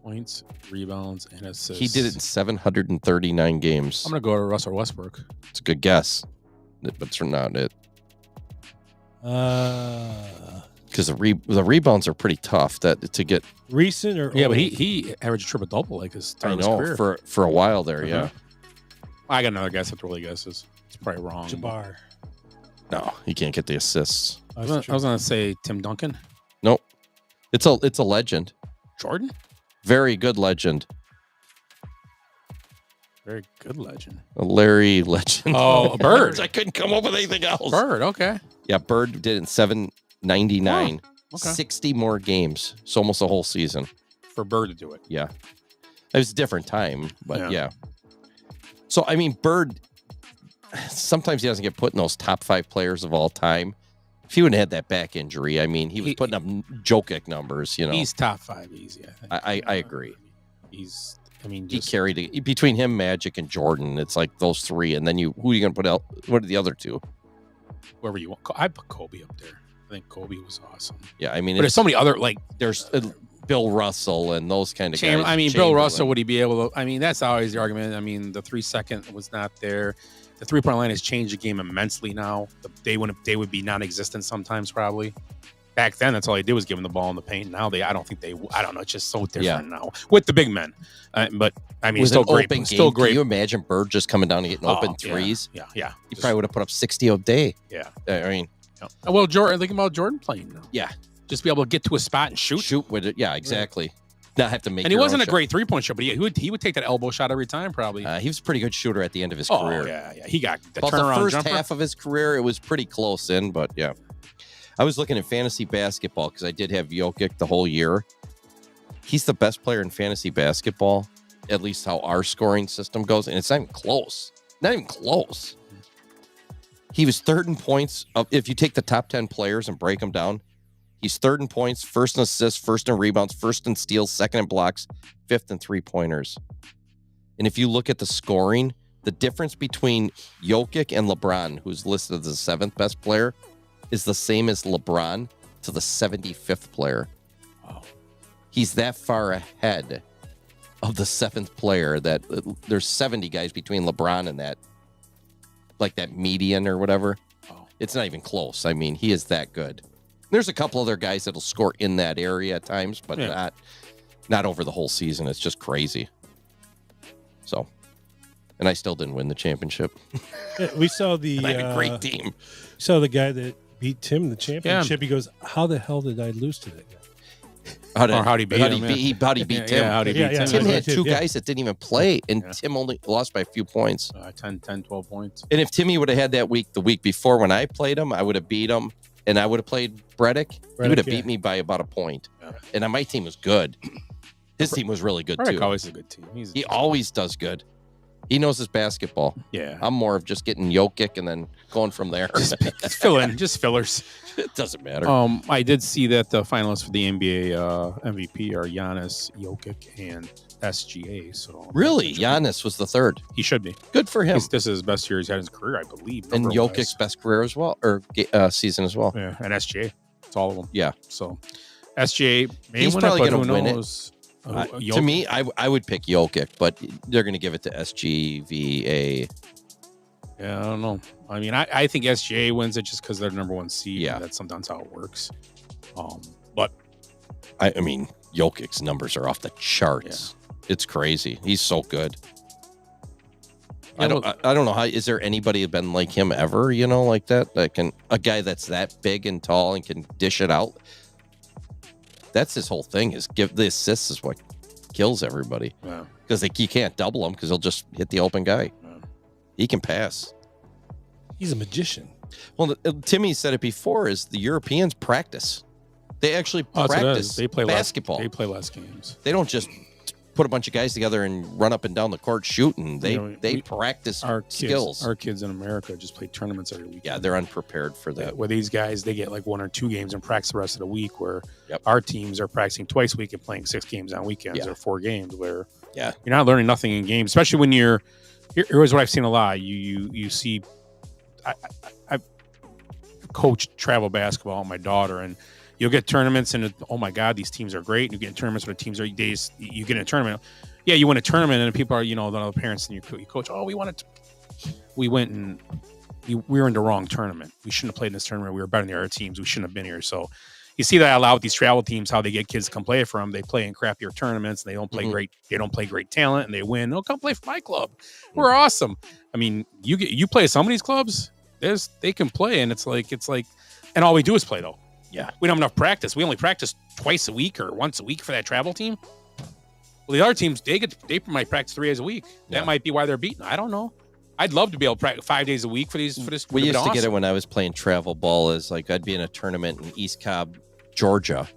Points, rebounds, and assists. He did it in 739 games. I'm going to go to Russell Westbrook. It's a good guess, but it's not it. Because the rebounds are pretty tough to get. Recent or yeah, but he averaged a triple double like his time of his career. for a while there. Yeah, I got another guess. I have to really guesses. It's probably wrong. Jabbar. No, he can't get the assists. I was gonna say Tim Duncan. Nope. It's a legend. Jordan. Very good legend. Very good legend. A Larry legend. Oh, Bird. I couldn't come up with anything else. Bird. Okay. Yeah, Bird did it in 799. Oh, okay. 60 more games. So almost a whole season. For Bird to do it. Yeah. It was a different time, but yeah. So, I mean, Bird, sometimes he doesn't get put in those top 5 players of all time. If he wouldn't have had that back injury, I mean, he was putting up Jokic numbers, He's top 5 easy, I think. I agree. He carried it. Between him, Magic, and Jordan, it's like those 3, and then who are you going to put out? What are the other 2? Whoever you want. I put Kobe up there. I think Kobe was awesome. Yeah, I mean, but there's so many other, there's Bill Russell and those kind of guys. I mean, Bill Russell, would he be able to? I mean, that's always the argument. I mean, the 3-second was not there. The 3-point line has changed the game immensely now. They would be non-existent sometimes, probably. Back then, that's all they did was give them the ball in the paint. Now I don't know. It's just so different now with the big men. But I mean, with still great. Open Still game, great. Can you imagine Bird just coming down and getting open threes? Yeah. He probably would have put up 60 a day. Yeah. I mean, well, Jordan. Thinking about Jordan playing now. Yeah. Just be able to get to a spot and shoot. Shoot with it. Yeah, exactly. not have to make. And he your wasn't own a shot. great 3-point shot, but he would take that elbow shot every time, probably. He was a pretty good shooter at the end of his career. Yeah. He got the About turnaround the first jumper. half of his career, it was pretty close in, but yeah. I was looking at fantasy basketball because I did have Jokic the whole year. He's the best player in fantasy basketball, at least how our scoring system goes, and it's not even close. Not even close. He was third in points. If you take the top 10 players and break them down, he's third in points, first in assists, first in rebounds, first in steals, second in blocks, fifth in 3-pointers. And if you look at the scoring, the difference between Jokic and LeBron, who's listed as the 7th best player, is the same as LeBron to the 75th player. Wow. He's that far ahead of the 7th player that there's 70 guys between LeBron and that, like that median or whatever. Oh. It's not even close. I mean, he is that good. There's a couple other guys that'll score in that area at times, but not over the whole season. It's just crazy. So, and I still didn't win the championship. We saw the I had a great team. Saw the guy that beat Tim in the championship. He goes, "How the hell did I lose to that guy?" How'd he beat him? How'd he beat Tim? How'd he beat Tim? Tim had two guys that didn't even play, and Tim only lost by a few points. 10, 12 points. And if Timmy would have had that week the week before when I played him, I would have beat him, and I would have played Bredick. He would have beat me by about a point. Yeah. And my team was good. His team was really good, Bredick too. always a good team. He always does good. He knows his basketball. Yeah. I'm more of just getting Jokic and then going from there. Just fill in, just fillers. It doesn't matter. I did see that the finalists for the NBA MVP are Giannis, Jokic, and SGA. So really? Giannis was the third. He should be. Good for him. This is his best year he's had in his career, I believe. And Jokic's best career as well, or season as well. Yeah, and SGA. It's all of them. Yeah. So SGA may he's win probably it, but going to who win knows? it. To me, I would pick Jokic, but they're going to give it to SGVA. Yeah, I don't know. I mean, I think SGA wins it just because they're number one seed. Yeah, that's sometimes how it works. But I mean, Jokic's numbers are off the charts. Yeah. It's crazy. He's so good. Yeah, I don't know how. Is there anybody been like him ever? You know, like that a guy that's that big and tall and can dish it out. That's his whole thing. Is give the assists is what kills everybody. Because you can't double him because he'll just hit the open guy. He can pass. He's a magician. Well, Timmy said it before, is the Europeans practice. They actually practice they play basketball. They play less games. They don't just put a bunch of guys together and run up and down the court shooting. They practice skills. Our kids in America just play tournaments every week. Yeah, they're unprepared for that. Where these guys, they get like 1 or 2 games and practice the rest of the week, where our teams are practicing twice a week and playing 6 games on weekends or 4 games, where you're not learning nothing in games, especially when you're here's what I've seen a lot. You see, I've coached travel basketball with my daughter, and you'll get tournaments, and oh my God, these teams are great. And you get in tournaments where the teams are days. You get in a tournament, you win a tournament, and people are the other parents and you coach. Oh, we went and we were in the wrong tournament. We shouldn't have played in this tournament. We were better than the other teams. We shouldn't have been here. So you see that a lot with these travel teams, how they get kids to come play for them. They play in crappier tournaments, and they don't play great. They don't play great talent, and they win. Oh, come play for my club. We're awesome. I mean, you play at some of these clubs. They can play, and it's like, and all we do is play though. Yeah, we don't have enough practice. We only practice twice a week or once a week for that travel team. Well, the other teams they might practice 3 days a week. That might be why they're beaten. I don't know. I'd love to be able to practice 5 days a week for this. We used to get it when I was playing travel ball. Is like I'd be in a tournament in East Cobb, Georgia,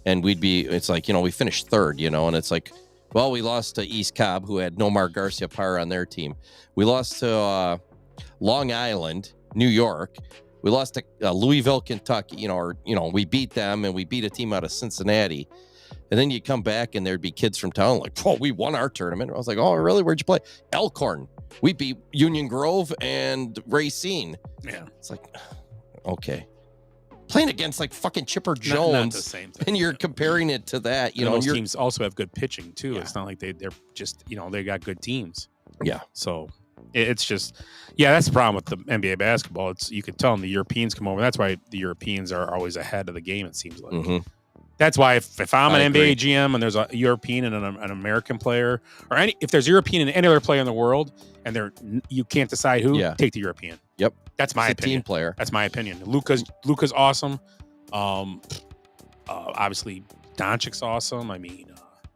and it's like we finished third, and it's like, well, we lost to East Cobb, who had Nomar Garcia Parra on their team. We lost to Long Island, New York. We lost to Louisville, Kentucky. We beat them, and we beat a team out of Cincinnati. And then you come back, and there'd be kids from town like, "Oh, we won our tournament." I was like, "Oh, really? Where'd you play?" Elkhorn. We beat Union Grove and Racine. Yeah, it's like, okay. Playing against like fucking Chipper Jones, not the same thing, and you're comparing it to that. Those teams also have good pitching too. Yeah. It's not like they're just they got good teams. Yeah. So it's just that's the problem with the NBA basketball. It's you can tell them the Europeans come over. That's why the Europeans are always ahead of the game. It seems like. Mm-hmm. That's why if I'm an NBA GM and there's a European and an American player, or if there's a European and any other player in the world, and you can't decide who, take the European. Yep. That's my opinion. Team player. That's my opinion. Luka's awesome. Obviously Doncic's awesome. I mean,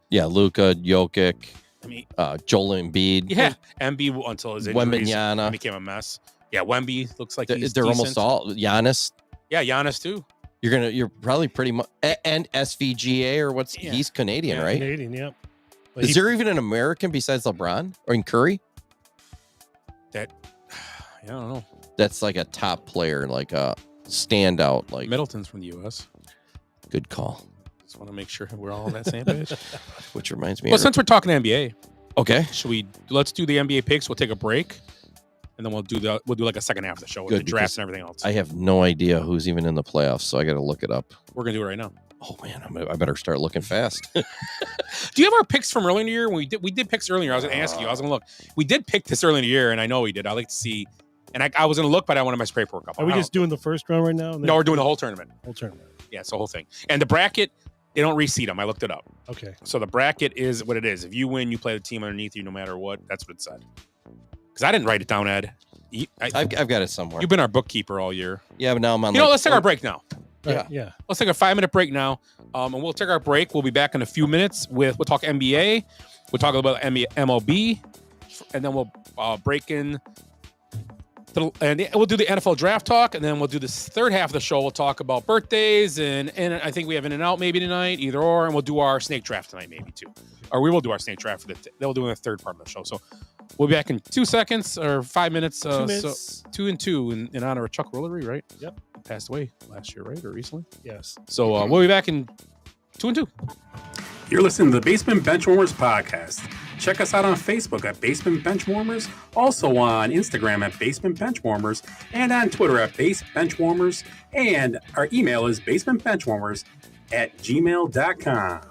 Yeah, Luka, Jokic, I mean, Joel Embiid. yeah, Embiid until his injuries Wembanyama. became a mess. Yeah, Wemby looks like he's They're decent. almost all Giannis. Yeah, Giannis too. You're probably pretty much and SVGA or what's he's Canadian, right? Canadian, yep. Is there even an American besides LeBron or in Curry? I don't know. That's like a top player, like a standout. Like Middleton's from the U.S. Good call. Just want to make sure we're all on that same page. Which reminds me. Well, since we're talking NBA, okay, let's do the NBA picks. We'll take a break, and then we'll do like a second half of the show with the drafts and everything else. I have no idea who's even in the playoffs, so I got to look it up. We're gonna do it right now. Oh man, I better start looking fast. Do you have our picks from earlier in the year? When we did picks earlier. I was gonna ask you. I was gonna look. We did pick this early in the year, and I know we did. I like to see. And I was gonna look, but I wanted my spray paperwork up. Are we just doing the first round right now? No, we're doing the whole tournament. Whole tournament. Yeah, it's the whole thing. And the bracket, they don't reseed them. I looked it up. Okay. So the bracket is what it is. If you win, you play the team underneath you, no matter what. That's what it said. Because I didn't write it down, Ed. I've got it somewhere. You've been our bookkeeper all year. Yeah, but now I'm on. Let's take our break now. Yeah. Let's take a 5-minute break now. And we'll take our break. We'll be back in a few minutes we'll talk NBA. We'll talk about MLB. And then we'll break in. And we'll do the NFL draft talk, and then we'll do this third half of the show. We'll talk about birthdays, and I think we have In and Out maybe tonight, either or, and we'll do our snake draft tonight maybe too, or we will do our snake draft for they'll do in the third part of the show. So we'll be back in 2 seconds or 5 minutes. 2 minutes. So 2 and 2 in honor of Chuck Woolery, right? Yep. He passed away last year, right, or recently? Yes. So we'll be back in 2 and 2. You're listening to the Basement Benchwarmers Podcast. Check us out on Facebook at Basement Benchwarmers, also on Instagram at Basement Benchwarmers, and on Twitter at Base Benchwarmers, and our email is basementbenchwarmers@gmail.com.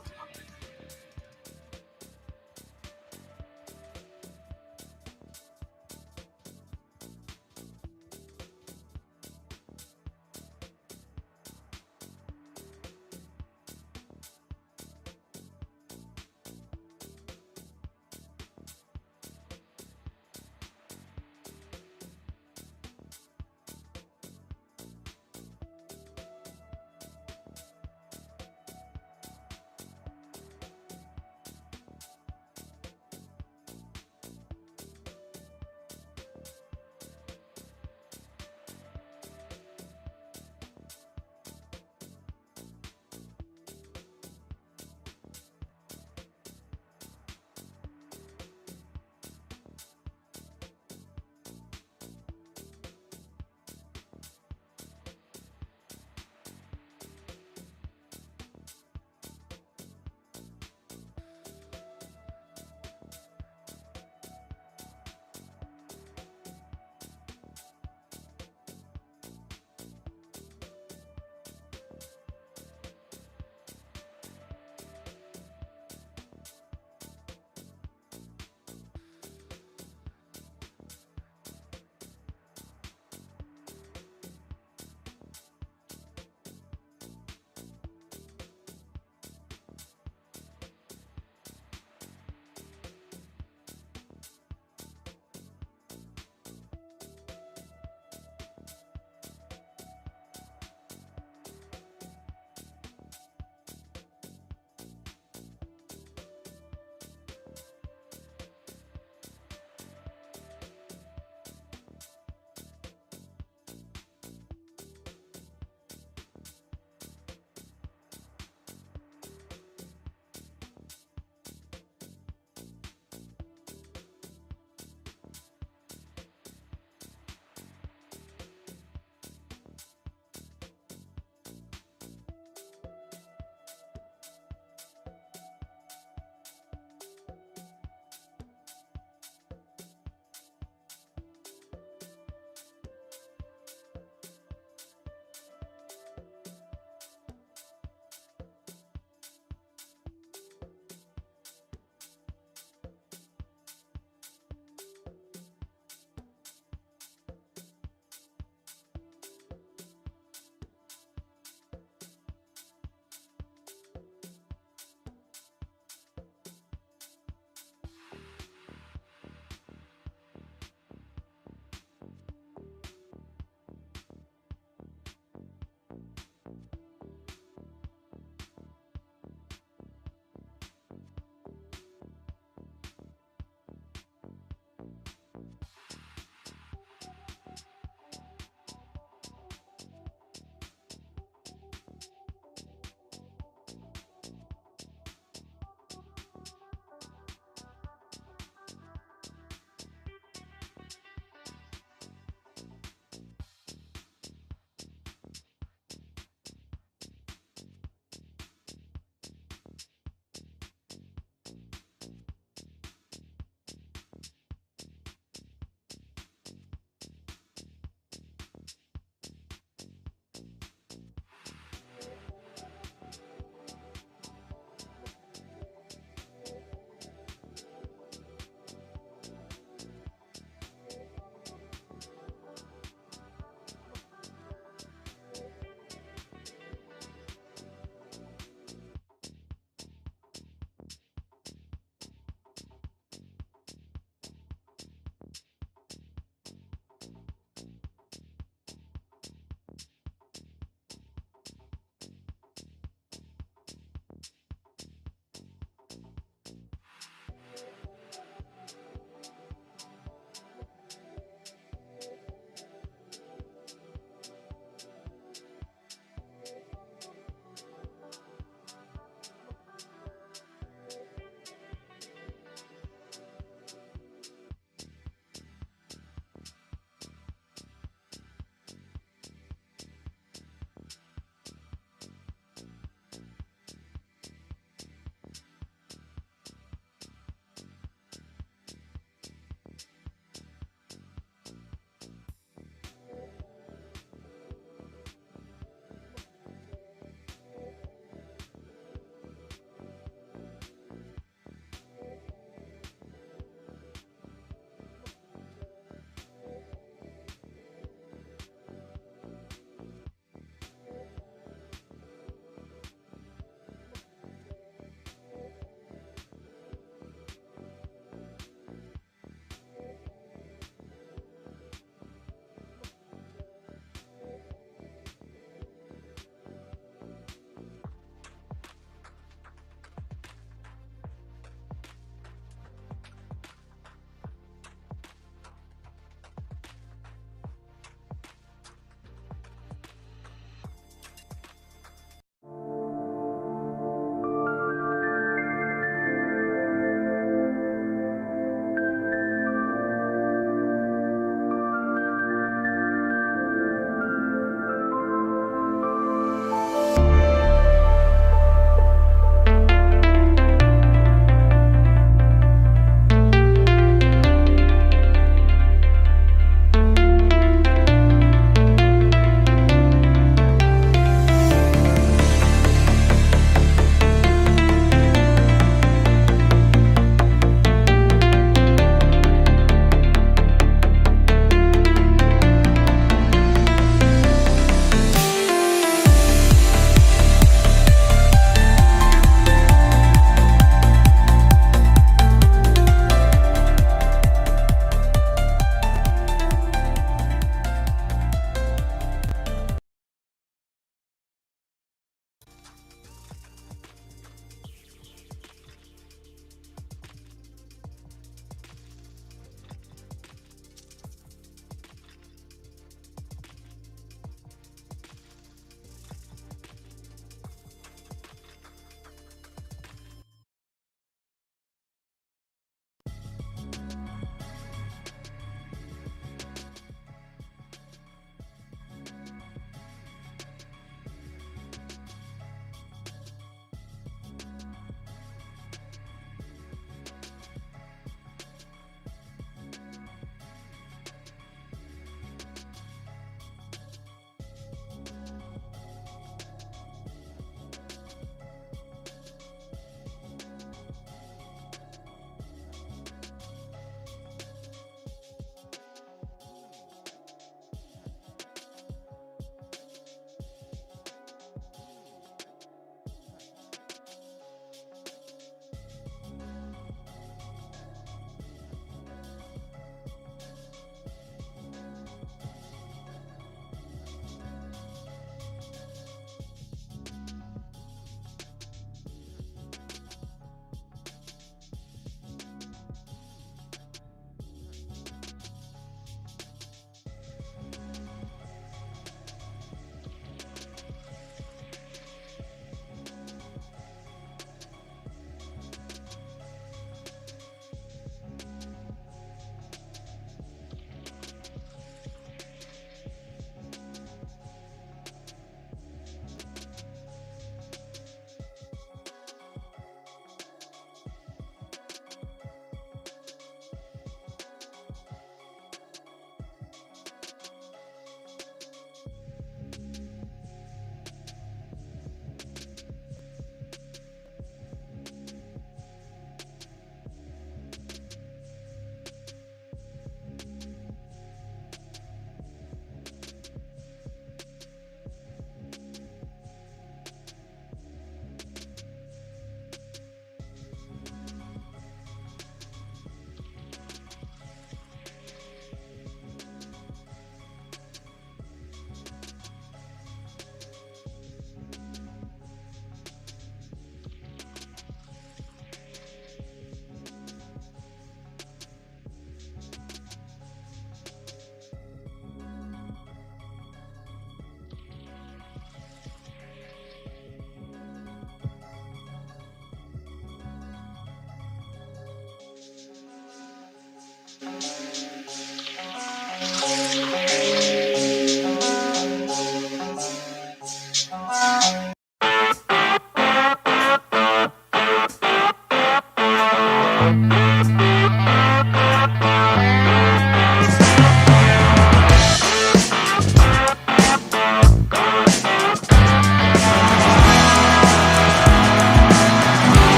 So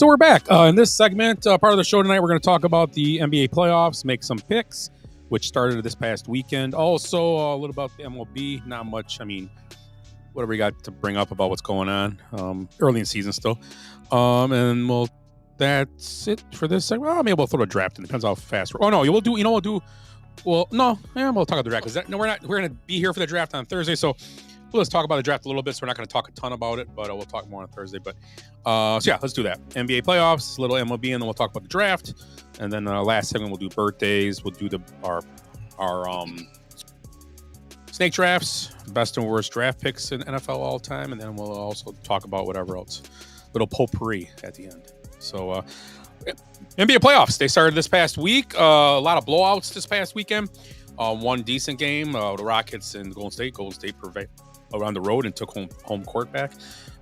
we're back. In this segment, part of the show tonight, we're going to talk about the NBA playoffs, make some picks, which started this past weekend. Also, a little about the MLB. Not much. I mean, whatever we got to bring up about what's going on early in the season still. And that's it for this segment. Well, maybe we'll throw a draft in. Depends how fast. Oh, no, we'll do. We'll do. Well, no, we'll talk about the draft because we're not. We're going to be here for the draft on Thursday. So let's talk about the draft a little bit. So we're not going to talk a ton about it, but we'll talk more on Thursday. But so yeah, let's do that. NBA playoffs, little MLB, and then we'll talk about the draft. And then last segment we'll do birthdays. We'll do our snake drafts, best and worst draft picks in NFL all time, and then we'll also talk about whatever else. Little potpourri at the end. So NBA playoffs, they started this past week. A lot of blowouts this past weekend. One decent game, the Rockets and Golden State. Golden State prevailed around the road and took home court back.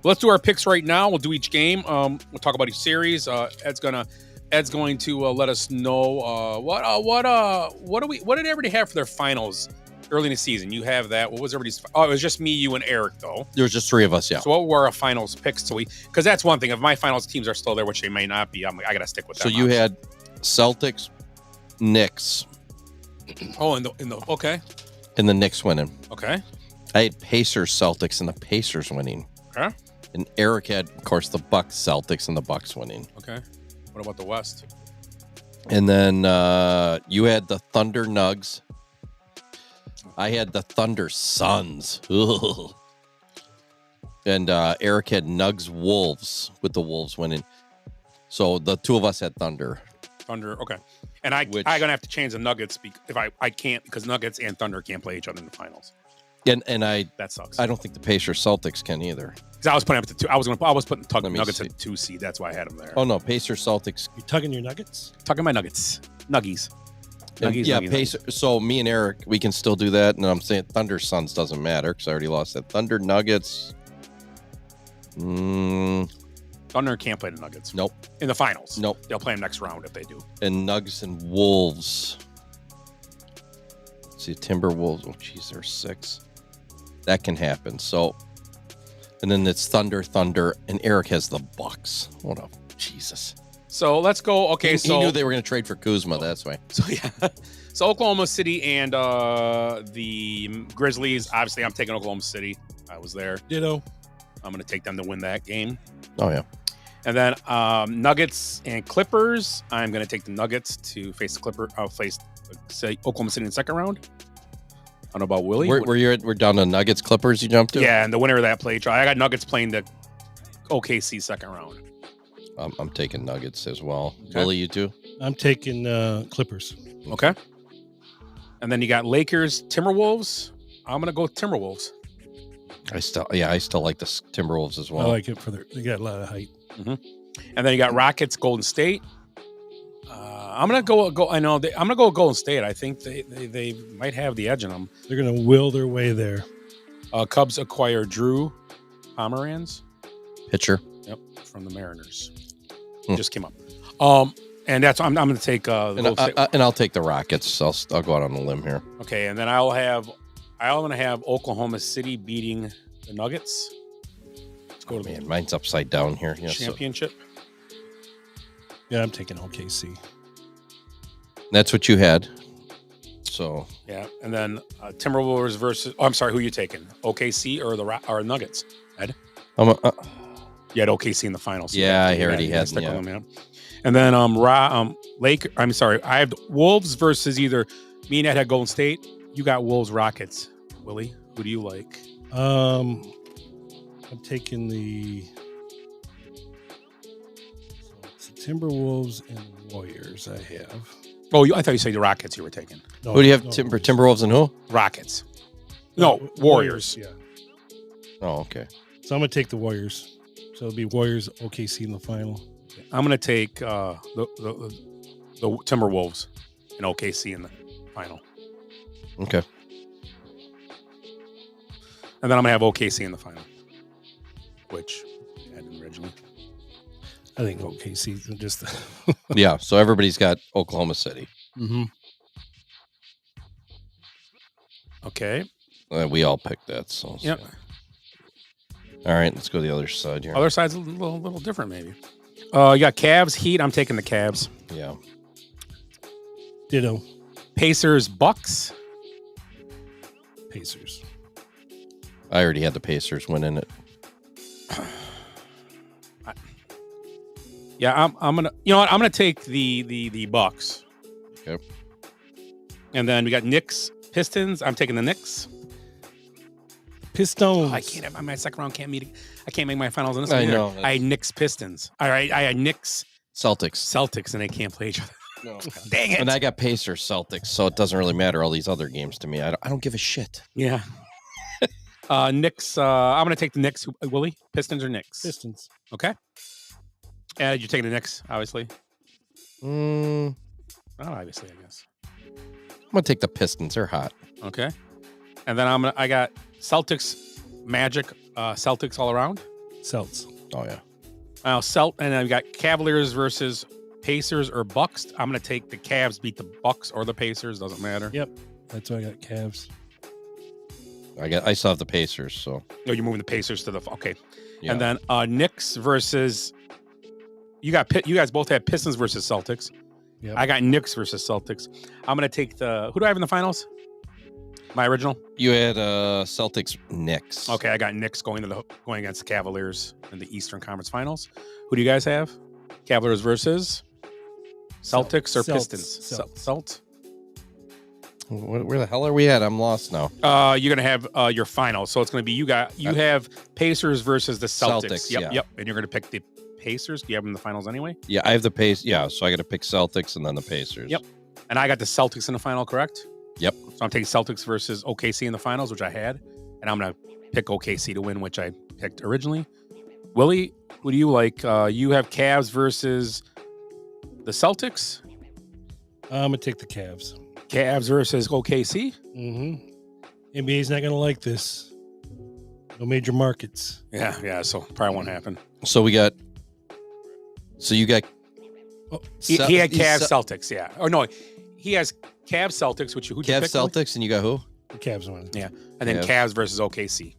But let's do our picks right now. We'll do each game. We'll talk about each series. Ed's going to let us know what did everybody have for their finals early in the season. You have that. What was everybody's? Oh, it was just me, you, and Eric though. There was just three of us. Yeah. So what were our finals picks? So because that's one thing. If my finals teams are still there, which they may not be, I got to stick with that. So you had Celtics, Knicks. Oh, in the okay. And the Knicks winning. Okay. I had Pacers, Celtics, and the Pacers winning. Okay. And Eric had, of course, the Bucks, Celtics, and the Bucks winning. Okay. What about the West? And then you had the Thunder Nugs. I had the Thunder Suns. Ugh. And Eric had Nugs Wolves with the Wolves winning. So the two of us had Thunder. Thunder, okay. And I'm going to have to change the Nuggets if I can't, because Nuggets and Thunder can't play each other in the finals. And that sucks. I don't think the Pacers Celtics can either. Because I was putting up to two. I was putting Nuggets at 2 seed. That's why I had them there. Oh no, Pacers Celtics. You tugging your Nuggets? Tugging my Nuggets. Nuggies. Pacers. So me and Eric, we can still do that. And I'm saying Thunder Suns doesn't matter because I already lost that. Thunder Nuggets. Thunder can't play the Nuggets. Nope. In the finals. Nope. They'll play them next round if they do. And Nugs and Wolves. Let's see, Timberwolves. Oh, geez, they're 6. That can happen. So, and then it's Thunder, and Eric has the Bucks. What a Jesus. So let's go. Okay, he knew they were going to trade for Kuzma. That's why. So yeah. So Oklahoma City and the Grizzlies. Obviously, I'm taking Oklahoma City. I was there. Ditto. I'm going to take them to win that game. Oh yeah. And then Nuggets and Clippers. I'm going to take the Nuggets to face say Oklahoma City in the second round. I don't know about Willie. We're down to Nuggets Clippers. You jumped to. Yeah, and the winner of that play. I got Nuggets playing the OKC second round. I'm taking Nuggets as well. Okay. Willie, you too? I'm taking Clippers. Okay. And then you got Lakers, Timberwolves. I'm gonna go with Timberwolves. I still like the Timberwolves as well. I like it they got a lot of height. Mm-hmm. And then you got Rockets, Golden State. I'm gonna go. I'm gonna go with Golden State. I think they might have the edge on them. They're gonna will their way there. Cubs acquire Drew Pomeranz, pitcher. Yep, from the Mariners. Just came up. And that's I'm going to take and I'll take the Rockets. I'll go out on a limb here. Okay, and then I'm going to have Oklahoma City beating the Nuggets. Let's go to mine's upside down here. Yeah, championship. Yeah, I'm taking OKC. That's what you had. So yeah, and then Timberwolves versus. Oh, I'm sorry, who are you taking? OKC or Nuggets? Ed. You had OKC in the finals. Yeah, I already had them. Yeah. And then I'm sorry. I have Wolves versus either me and Ed had Golden State. You got Wolves Rockets. Willie, who do you like? I'm taking the Timberwolves and Warriors. I have. Oh, I thought you said the Rockets. You were taking. No, who do you have? Timberwolves and who? Rockets. No, Warriors. Yeah. Oh, okay. So I'm gonna take the Warriors. So it'll be Warriors OKC in the final. I'm gonna take the Timberwolves and OKC in the final. Okay. And then I'm going to have OKC in the final, which I had originally. I think OKC just. Yeah, so everybody's got Oklahoma City. Mm-hmm. Okay. We all picked that. So Yep. All right, let's go to the other side here. Other side's a little different, maybe. You got Cavs, Heat. I'm taking the Cavs. Yeah. Ditto. Pacers, Bucks. Pacers. I already had the Pacers winning it. Yeah, I'm gonna. You know what? I'm gonna take the Bucks. Okay. And then we got Knicks, Pistons. I'm taking the Knicks. Pistons. I can't have my second round. Can't meet. I can't make my finals in this I one. know. I had Knicks, Pistons. All right, I had Knicks, Celtics, and they can't play each other. No. Dang it! And I got Pacers, Celtics, so it doesn't really matter all these other games to me. I don't give a shit. Yeah. Knicks. I'm gonna take the Knicks. Willie, Pistons or Knicks? Pistons. Okay. You're taking the Knicks, obviously. Oh, Obviously, I guess. I'm gonna take the Pistons. They're hot. Okay. And then I got Celtics, Magic, Celtics all around. Celts. Oh yeah. And then we got Cavaliers versus Pacers or Bucks. I'm gonna take the Cavs. Beat the Bucks or the Pacers. Doesn't matter. Yep. That's why I got Cavs. I still have the Pacers. So. Oh, you're moving the Pacers to the okay. Yeah. And then Knicks versus. You guys both had Pistons versus Celtics. Yep. I got Knicks versus Celtics. I'm gonna take who do I have in the finals? My original. You had Celtics, Knicks. Okay, I got Knicks going against the Cavaliers in the Eastern Conference Finals. Who do you guys have? Cavaliers versus Celtics or Celts. Pistons? Celts. Where the hell are we at? I'm lost now. You're gonna have your final, so it's gonna be you have Pacers versus the Celtics. Yep. And you're gonna pick the Pacers. Do you have them in the finals anyway? Yeah, I have the Pacers. Yeah, so I got to pick Celtics and then the Pacers. Yep. And I got the Celtics in the final, correct? Yep. So I'm taking Celtics versus OKC in the finals, which I had, and I'm gonna pick OKC to win, which I picked originally. Willie, what do you like? You have Cavs versus the Celtics. I'm gonna take the Cavs. Cavs versus OKC. Mm-hmm. NBA's not gonna like this. No major markets. Yeah. So probably won't happen. So we got. So you got. He had Cavs Celtics. Yeah. Or no, he has Cavs Celtics. Which who? Cavs Celtics, and you got who? The Cavs won. Yeah, and then Cavs versus OKC.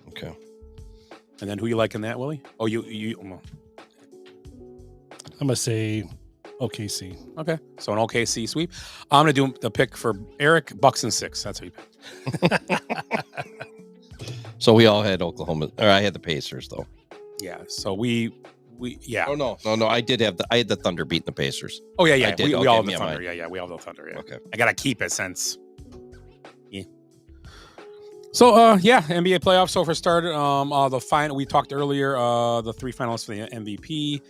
Okay. And then who you like in that, Willie? Oh, you. I'm gonna say OKC. Okay, so an OKC sweep. I'm gonna do the pick for Eric, Bucks and 6. That's what you pick. So we all had Oklahoma, or I had the Pacers though. Yeah. So we yeah. Oh no. I did have I had the Thunder beating the Pacers. Oh yeah. I did. We Okay, all have the yeah, Thunder. mine. Yeah. We all have the Thunder. Yeah. Okay. I gotta keep it since. Yeah. So NBA playoffs so far started. The final we talked earlier. The 3 finalists for the MVP,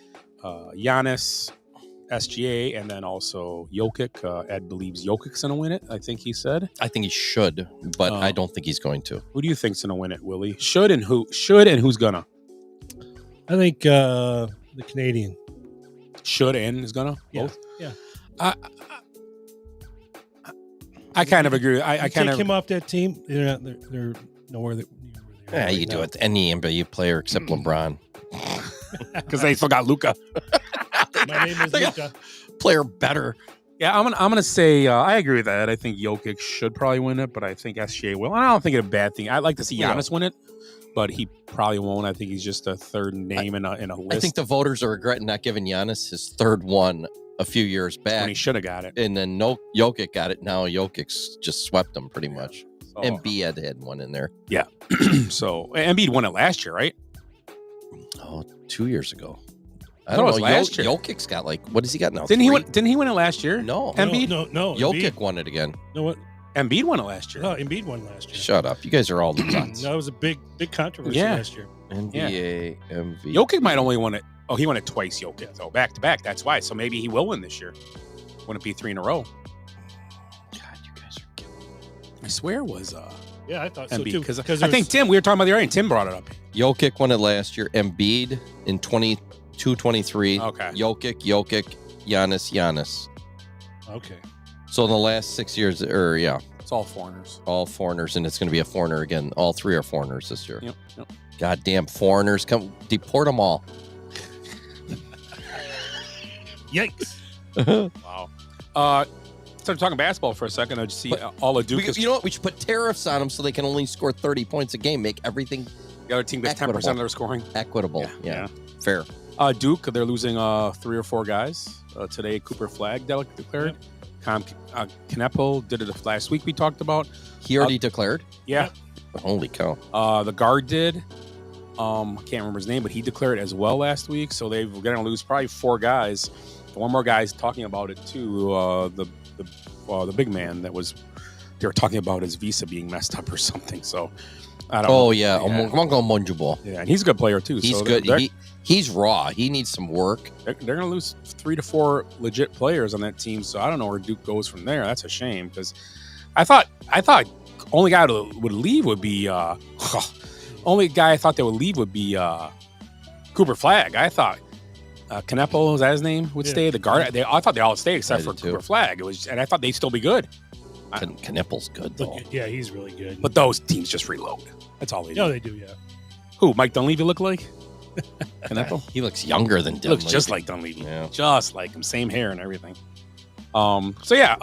Giannis, SGA, and then also Jokic. Ed believes Jokic's gonna win it. I think he said. I think he should, but I don't think he's going to. Who do you think's gonna win it, Willie? Should and who's gonna? I think the Canadian. Should and is gonna? Yeah. Both? Yeah. I kind of agree. I kind take of him off that team. They're nowhere that. Yeah, you can do it with any NBA player except LeBron. Because they still got Luka. My name is Luka. Player better. Yeah, I'm gonna say I agree with that. I think Jokic should probably win it, but I think SGA will. And I don't think it's a bad thing. I'd like to see Giannis win it, but he probably won't. I think he's just a third name in a list. I think the voters are regretting not giving Giannis his third one a few years back. When he should have got it. And then Jokic got it. Now Jokic just swept him pretty much. So, Embiid had one in there. Yeah. So Embiid won it last year, right? Oh, 2 years ago. I thought it was last year. Jokic's got what has he got now? Didn't he win it last year? No. Embiid? No. Jokic Embiid. won it again. No, what? Embiid won it last year. No, Embiid won last year. Shut up. You guys are all nuts. No, it was a big controversy last year. NBA MVP. Jokic might only won it. Oh, he won it twice, Jokic, though. Back to back. That's why. So maybe he will win this year. Wouldn't it be 3 in a row? God, you guys are killing me. I swear it was Yeah, I thought so Embiid. too. Because I think Tim, we were talking about the other, and Tim brought it up. Jokic won it last year. Embiid in 22-23. Okay. Jokic, Giannis. Okay. So in the last 6 years, It's all foreigners. All foreigners, and it's going to be a foreigner again. All three are foreigners this year. Yep. Goddamn foreigners. Come deport them all. Yikes. Wow. Started talking basketball for a second. I just see all of Duke. You know what? We should put tariffs on them so they can only score 30 points a game. Make everything the other team gets 10% of their scoring. Equitable. Yeah. Fair. Duke, they're losing 3 or 4 guys. Today, Cooper Flagg declared. Kneppel did it last week we talked about. He already declared? Yeah. Holy cow. The guard did. I can't remember his name, but he declared as well last week. So they're going to lose probably 4 guys. One more guy's talking about it too. The big man they were talking about his visa being messed up or something. So I don't know. Oh yeah. Yeah, and he's a good player too. He's so good. He's raw. He needs some work. They're going to lose 3 to 4 legit players on that team. So I don't know where Duke goes from there. That's a shame because I thought only guy that would leave would be only guy I thought they would leave would be Cooper Flagg. I thought Kneppel, was that his name? Would stay. The guard. I thought they all stay except for Cooper Flagg. And I thought they'd still be good. Kneppel's good though. Yeah, he's really good. But those teams just reload. That's all they do. No, they do. Yeah. Who? Mike Dunleavy look like? Kneppel? He looks younger than Dunleavy. Looks just like Dunleavy. Yeah. Just like him. Same hair and everything. So yeah,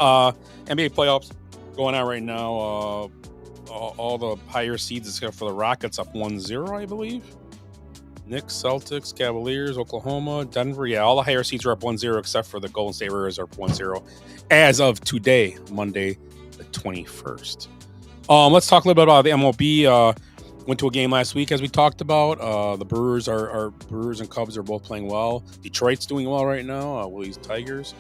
NBA playoffs going on right now. All the higher seeds except for the Rockets up 1-0, I believe. Knicks, Celtics, Cavaliers, Oklahoma, Denver. Yeah, all the higher seeds are up 1-0 except for the Golden State Warriors are up 1-0 as of today, Monday, the 21st. Let's talk a little bit about the MLB. Went to a game last week, as we talked about. The Brewers Brewers and Cubs are both playing well. Detroit's doing well right now. Willie's Tigers.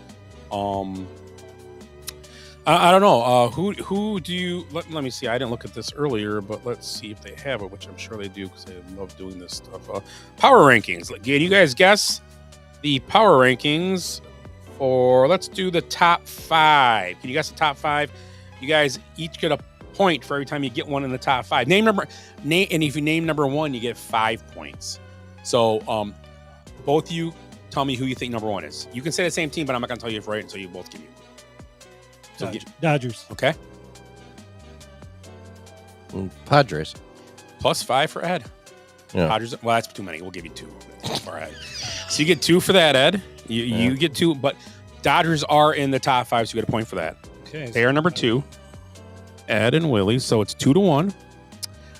I don't know. Who do you... Let me see. I didn't look at this earlier, but let's see if they have it, which I'm sure they do because they love doing this stuff. Power rankings. Can you guys guess the power rankings for... Let's do the top 5. Can you guess the top 5? You guys each get a point for every time you get one in the top 5. And if you name number 1, you get 5 points. So both of you tell me who you think number 1 is. You can say the same team, but I'm not going to tell you if right until you both give me. So Dodgers. Okay. Padres. +5 for Ed. Yeah. Padres. Well, that's too many. We'll give you 2 for Ed. So you get 2 for that, Ed. You get 2, but Dodgers are in the top 5, so you get a point for that. Okay. They are number 2. Ed and Willie. So it's 2-1.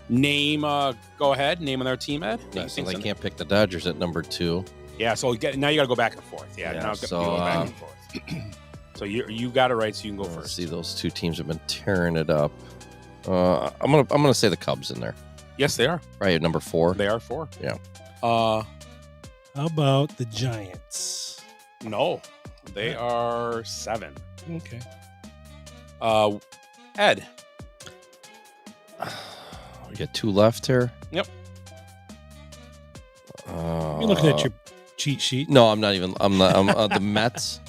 Name. Go ahead. Name of their team, Ed. Yeah, so they can't pick the Dodgers at number 2. Yeah. So now you got to go back and forth. Yeah. Now so go back and forth. So you got it right, so you can go first. See, those 2 teams have been tearing it up. I'm gonna say the Cubs in there. Yes, they are. Right at number 4. They are 4. Yeah. How about the Giants? No, they are 7. Okay. Ed. We got 2 left here. Yep. You're looking at your cheat sheet. No, I'm not even. I'm the Mets.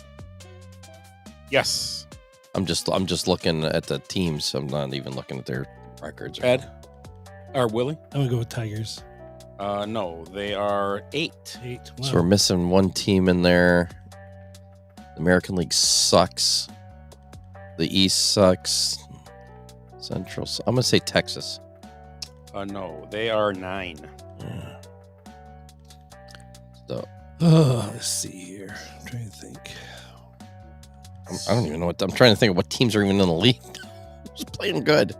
Yes. I'm just looking at the teams. I'm not even looking at their records. Ed or Willie? I'm gonna go with Tigers. No, they are 8. 8. Wow. So we're missing one team in there. The American League sucks. The East sucks. Central. I'm gonna say Texas. No, they are 9. Yeah. So. Let's see here. I'm trying to think. I don't even know what I'm trying to think of what teams are even in the league. Just playing good.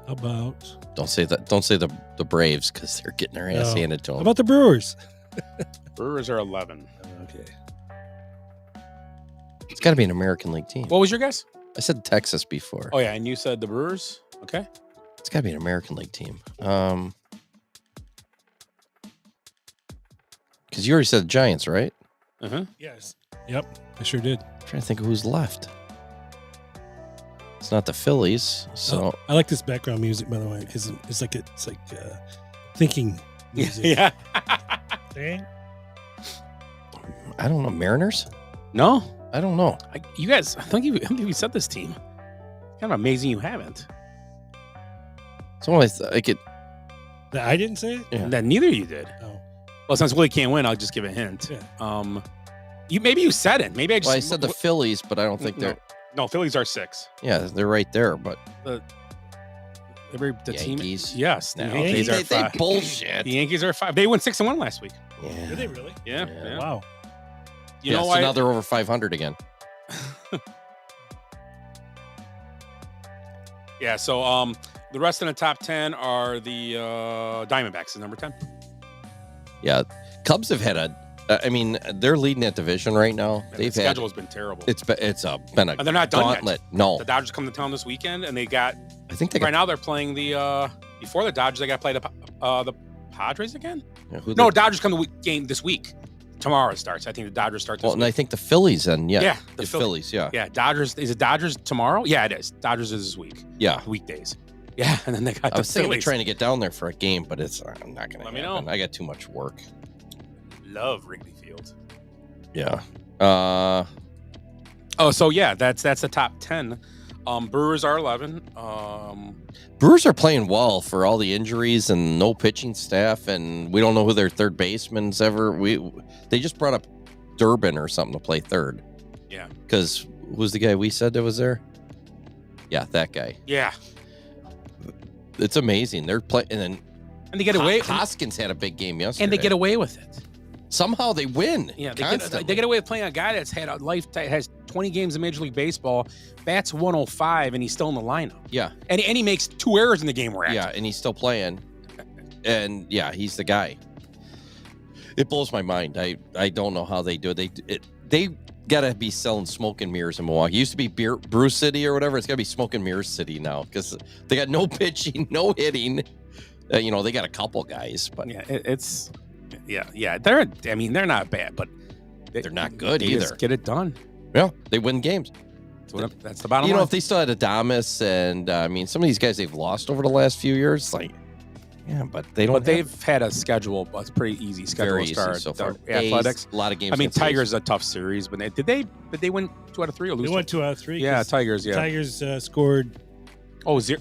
How about? Don't say that. Don't say the Braves because they're getting their ass handed to them. How about the Brewers? Brewers are 11. Okay. It's got to be an American League team. What was your guess? I said Texas before. Oh yeah, and you said the Brewers. Okay. It's got to be an American League team. Because you already said the Giants, right? Yes. Yep. I sure did. I'm trying to think of who's left. It's not the Phillies, so I like this background music, by the way, because it's like thinking music. Yeah. Dang. I don't know. Mariners? No, I don't know. You guys, I think you said this team. Kind of amazing you haven't. So I could. I didn't say it. Yeah. Then neither of you did. Oh. Well, since Willie can't win, I'll just give a hint. Yeah. Maybe you said it. Maybe I just. Well, I said the Phillies, but I don't think they're. No, Phillies are 6. Yeah, they're right there, but The Yankees. team. Yes, the No, Yankees are 5. they bullshit. The Yankees are 5. They went 6-1 last week. Yeah. Did they really? Yeah. Wow. You know so why? now they're over 500 again. Yeah. So the rest in the top 10 are the Diamondbacks, is number 10. Yeah, Cubs have had they're leading that division right now. And the schedule has been terrible. It's been a And they're not done gauntlet. yet. No, The Dodgers come to town this weekend, and they got. I think they right got. now they're playing the before the Dodgers. They got to play the Padres again. Yeah, who No, they- Dodgers come to game this week. Tomorrow it starts. I think the Dodgers start this Well, and I week. think the Phillies then. Yeah, Yeah, the the Phillies. Yeah, Yeah, Dodgers. Is it Dodgers tomorrow? Yeah, it is. Dodgers is this week. yeah. Weekdays. Yeah, and then they got I the was thinking of Phillies. trying to get down there for a game, but I'm not going to. Let me happen. know. I got too much work. Love Wrigley Field. Yeah. Oh, so yeah, that's the top 10. Brewers are 11. Brewers are playing well for all the injuries and no pitching staff, and we don't know who their third baseman's ever. They just brought up Durbin or something to play third. Yeah. Because who's the guy we said that was there? Yeah, that guy. Yeah. It's amazing. They're playing, and then And they get away. Hoskins had a big game yesterday, And they get away with it. Somehow they win. Yeah, constantly. they get away with playing a guy that's had a has 20 games in Major League Baseball, bats 105, and he's still in the lineup. Yeah, And he makes 2 errors in the game we're at. yeah, and he's still playing, and yeah, he's the guy. It blows my mind. I don't know how they do it. They gotta be selling smoke and mirrors in Milwaukee. It used to be Brew City or whatever. It's gotta be smoke and mirrors city now because they got no pitching, no hitting. They got a couple guys, but Yeah, it's they're not bad, but they're not good they either. just get it done. Yeah, they win games. That's the bottom line. If they still had Adames and some of these guys they've lost over the last few years, but they don't. But they've had a schedule, but it's pretty easy schedule very to easy start. so far. The Athletics, a lot of games. I mean, against Tigers A's. is a tough series, but did they win 2 out of 3 or lose? They went 2 out of 3. Yeah, Tigers. Yeah, Tigers scored. Oh, they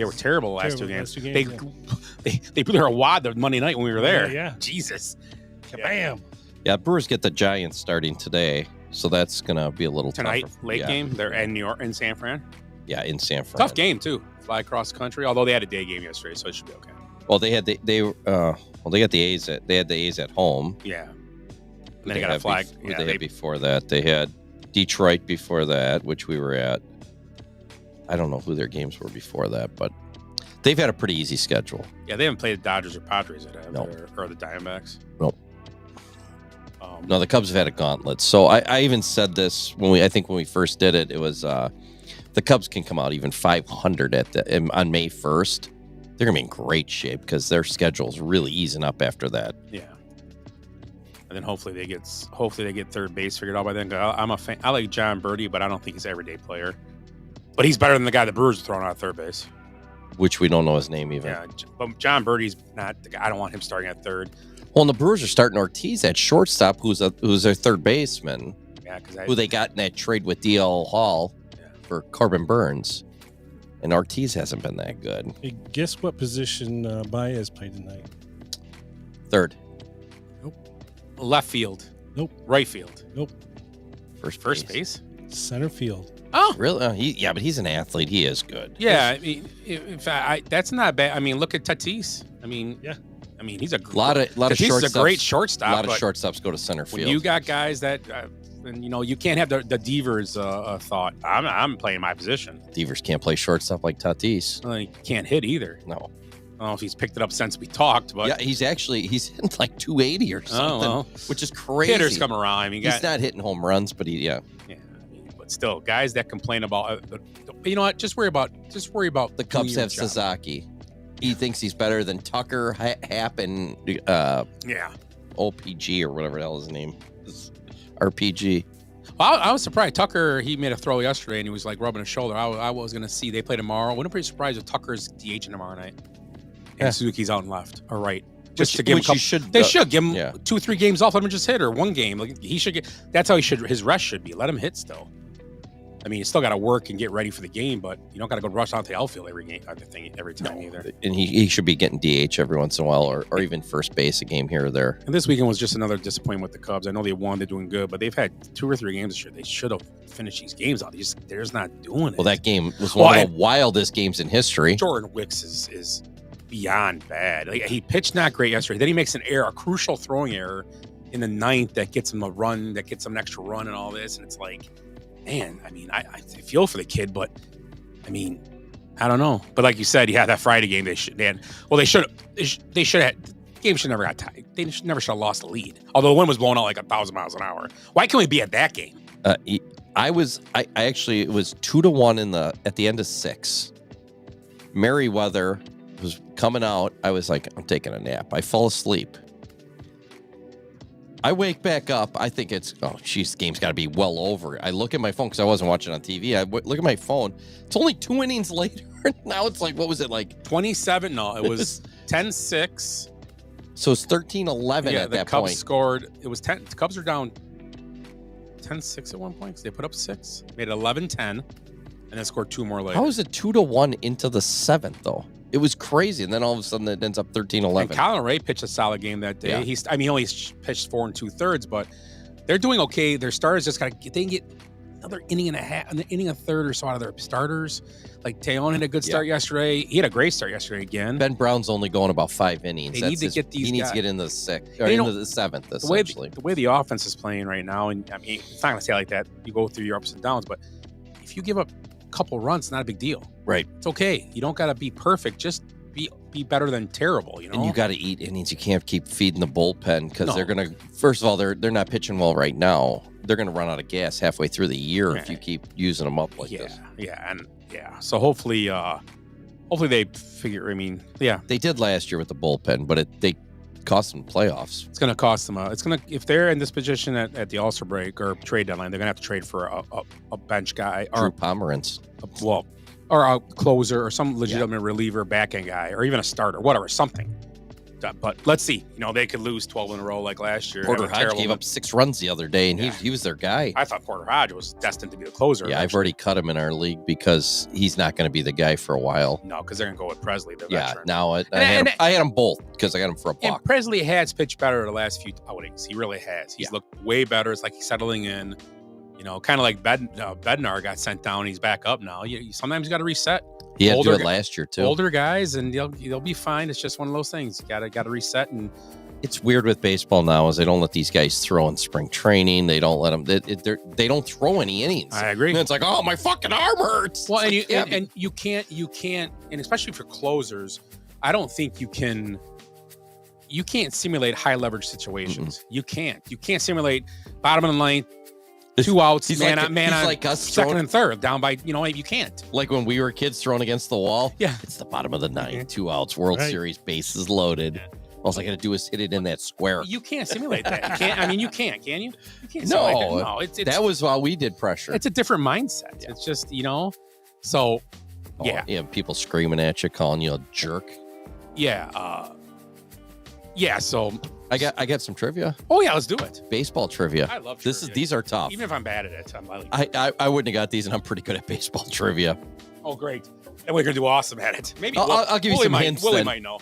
were terrible the last 2 games. Last 2 games, They blew their wad the Monday night when we were there. Yeah. Jesus. Kabam. Yeah, Brewers get the Giants starting today, so that's gonna be a little Tonight, tougher. late Yeah. game. They're in New York, in San Fran. Yeah, in San Fran. Tough game too. Fly across the country. Although they had a day game yesterday, so it should be okay. Well, they got the A's at home. Yeah. And then they got a flag. They had before that. They had Detroit before that, which we were at. I don't know who their games were before that, but they've had a pretty easy schedule. Yeah, they haven't played the Dodgers or Padres yet, No. or the Diamondbacks. Nope. No, the Cubs have had a gauntlet. So I even said this when we first did it. It was the Cubs can come out even 500 on May 1st. They're gonna be in great shape because their schedule's really easing up after that. Yeah. And then hopefully they get third base figured out by then. I'm a fan. I like John Birdie, but I don't think he's an everyday player. But he's better than the guy the Brewers are throwing out at third base. Which we don't know his name even. Yeah, but John Birdie's not the guy. I don't want him starting at third. Well, and the Brewers are starting Ortiz at shortstop, who's their third baseman, Yeah, who they got in that trade with DL Hall for Corbin Burns. And Ortiz hasn't been that good. Hey, guess what position Baez played tonight? Third. Left field. Nope. Right field. Nope. First base. Center field. Oh, really? But he's an athlete. He is good. Yeah, I mean, in fact, that's not bad. I mean, look at Tatis. I mean, yeah. I mean, he's a lot of Tatis shortstops. is a great shortstop. A lot of shortstops go to center field. When you got guys that, and you can't have the Devers thought. I'm playing my position. Devers can't play shortstop like Tatis. He can't hit either. No. I don't know if he's picked it up since we talked, but yeah, he's hitting like 280 or something, which is crazy. Hitters come around. I mean, he's not hitting home runs, but Yeah, I mean, but still, guys that complain about, you know what? Just worry about the Cubs have Sasaki. He thinks he's better than Tucker, Happ, and OPG or whatever the hell his name is. RPG. Well, I was surprised. Tucker, he made a throw yesterday and he was like rubbing his shoulder. I was going to see they play tomorrow. I wouldn't be surprised if Tucker's DH tomorrow night and Suzuki's out and left or right. Just to give him a couple, they should give him 2-3 games off. Let him just hit or one game. Like he should get. That's how his rest should be. Let him hit still. I mean, you still got to work and get ready for the game, but you don't got to go rush out the outfield every time either. And he should be getting DH every once in a while, or even first base a game here or there. And this weekend was just another disappointment with the Cubs. I know they won, they're doing good, but they've had 2 or 3 games this year. They should have finished these games out. They're just not doing it. Well, that game was one of the wildest games in history. Jordan Wicks is beyond bad. Like, he pitched not great yesterday. Then he makes an error, a crucial throwing error in the 9th that gets him a run, that gets him an extra run and all this. And it's like, man, I mean, I feel for the kid, but I mean, I don't know. But like you said, yeah, that Friday game, they should have. The game should never got tied. They never should have lost the lead. Although the wind was blowing out like 1,000 miles an hour. Why can't we be at that game? It was 2-1 at the end of 6. Merriweather was coming out. I was like, I'm taking a nap. I fall asleep. I wake back up. I think this game's got to be well over. I look at my phone because I wasn't watching on TV. I look at my phone. It's only 2 innings later. Now it's like, what was it, like 27? No, it was 10-6. So it's 13-11 at that Cubs point. Scored. It was 10. The Cubs are down 10-6 at one point because they put up 6, made it 11-10, and then scored 2 more later. How is it 2-1 into the 7th though? It was crazy, and then all of a sudden it ends up 13-11. And Colin Ray pitched a solid game that day. Yeah. He only pitched 4 2/3, but they're doing okay. Their starters just got to get another inning and a half, an inning and a third or so out of their starters. Like Teon had a good start yesterday. He had a great start yesterday again. Ben Brown's only going about 5 innings. They need to get these. He needs to get in the 6th or into the 7th. Essentially, the way the offense is playing right now, and I mean, it's not going to stay like that. You go through your ups and downs, but if you give up a couple runs, it's not a big deal. Right? It's okay. You don't got to be perfect. Just be better than terrible, you know. And you got to eat innings. You can't keep feeding the bullpen because they're gonna. First of all, they're not pitching well right now. They're gonna run out of gas halfway through the year if you keep using them up like this. So hopefully they figure. I mean, they did last year with the bullpen, but they cost them playoffs. It's gonna cost them. If they're in this position at the All-Star break or trade deadline, they're gonna have to trade for a bench guy Drew Pomeranz. Or a closer or some legitimate reliever, back-end guy, or even a starter, whatever, something. But let's see. You know, they could lose 12 in a row like last year. Porter Hodge gave up 6 runs the other day, and he was their guy. I thought Porter Hodge was destined to be the closer. Yeah, I've already cut him in our league because he's not going to be the guy for a while. No, because they're going to go with Presley, the veteran. Now I had them both because I got him for a buck. And Presley has pitched better the last few outings. He really has. He's looked way better. It's like he's settling in. You know, kind of like Bednar got sent down. He's back up now. Sometimes you got to reset. He had to do it last year too. Older guys, and they'll be fine. It's just one of those things. You got to reset. And it's weird with baseball now is they don't let these guys throw in spring training. They don't let them. They don't throw any innings. I agree. And it's like, oh, my fucking arm hurts. Well, and you can't, and especially for closers, I don't think you can. You can't simulate high leverage situations. Mm-hmm. You can't simulate bottom of the ninth. 2 outs, man on like us second and third, down by, you can't. Like when we were kids throwing against the wall. Yeah. It's the bottom of the 9th, 2 outs, World Series, bases loaded. All I got to do is hit it in that square. You can't simulate that. You can't. You can't, can you? You can't simulate that. No, it's that was while we did pressure. It's a different mindset. Yeah. It's just, so, yeah. People screaming at you, calling you a jerk. Yeah. So I got some trivia. Oh yeah, let's do it. Baseball trivia. I love trivia. These are tough. Even if I'm bad at it, I'm like, I wouldn't have got these, and I'm pretty good at baseball trivia. Oh great, and we're gonna do awesome at it. Maybe I'll give you some hints. Willie might know.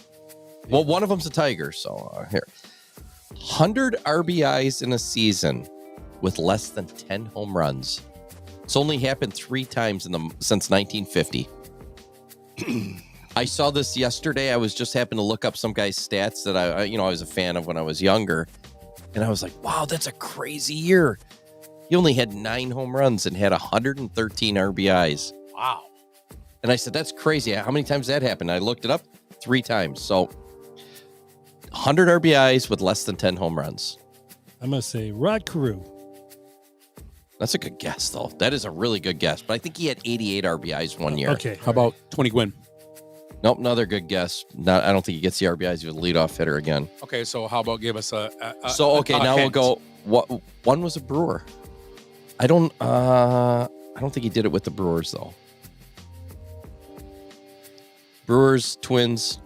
Well, one of them's a Tiger, so here. 100 RBIs in a season with less than 10 home runs. It's only happened 3 times since 1950. I saw this yesterday. I was just happened to look up some guy's stats that I was a fan of when I was younger, and I was like, wow, that's a crazy year. He only had 9 home runs and had 113 RBIs. Wow. And I said, that's crazy. How many times that happened? I looked it up 3 times. So 100 RBIs with less than 10 home runs. I'm going to say Rod Carew. That's a good guess, though. That is a really good guess. But I think he had 88 RBIs one year. Okay. How about Tony Gwynn? Nope, another good guess. I don't think he gets the RBIs with a leadoff hitter again. Okay, so how about give us a now hint. We'll go. One was a Brewer. I don't think he did it with the Brewers though. Brewers, Twins.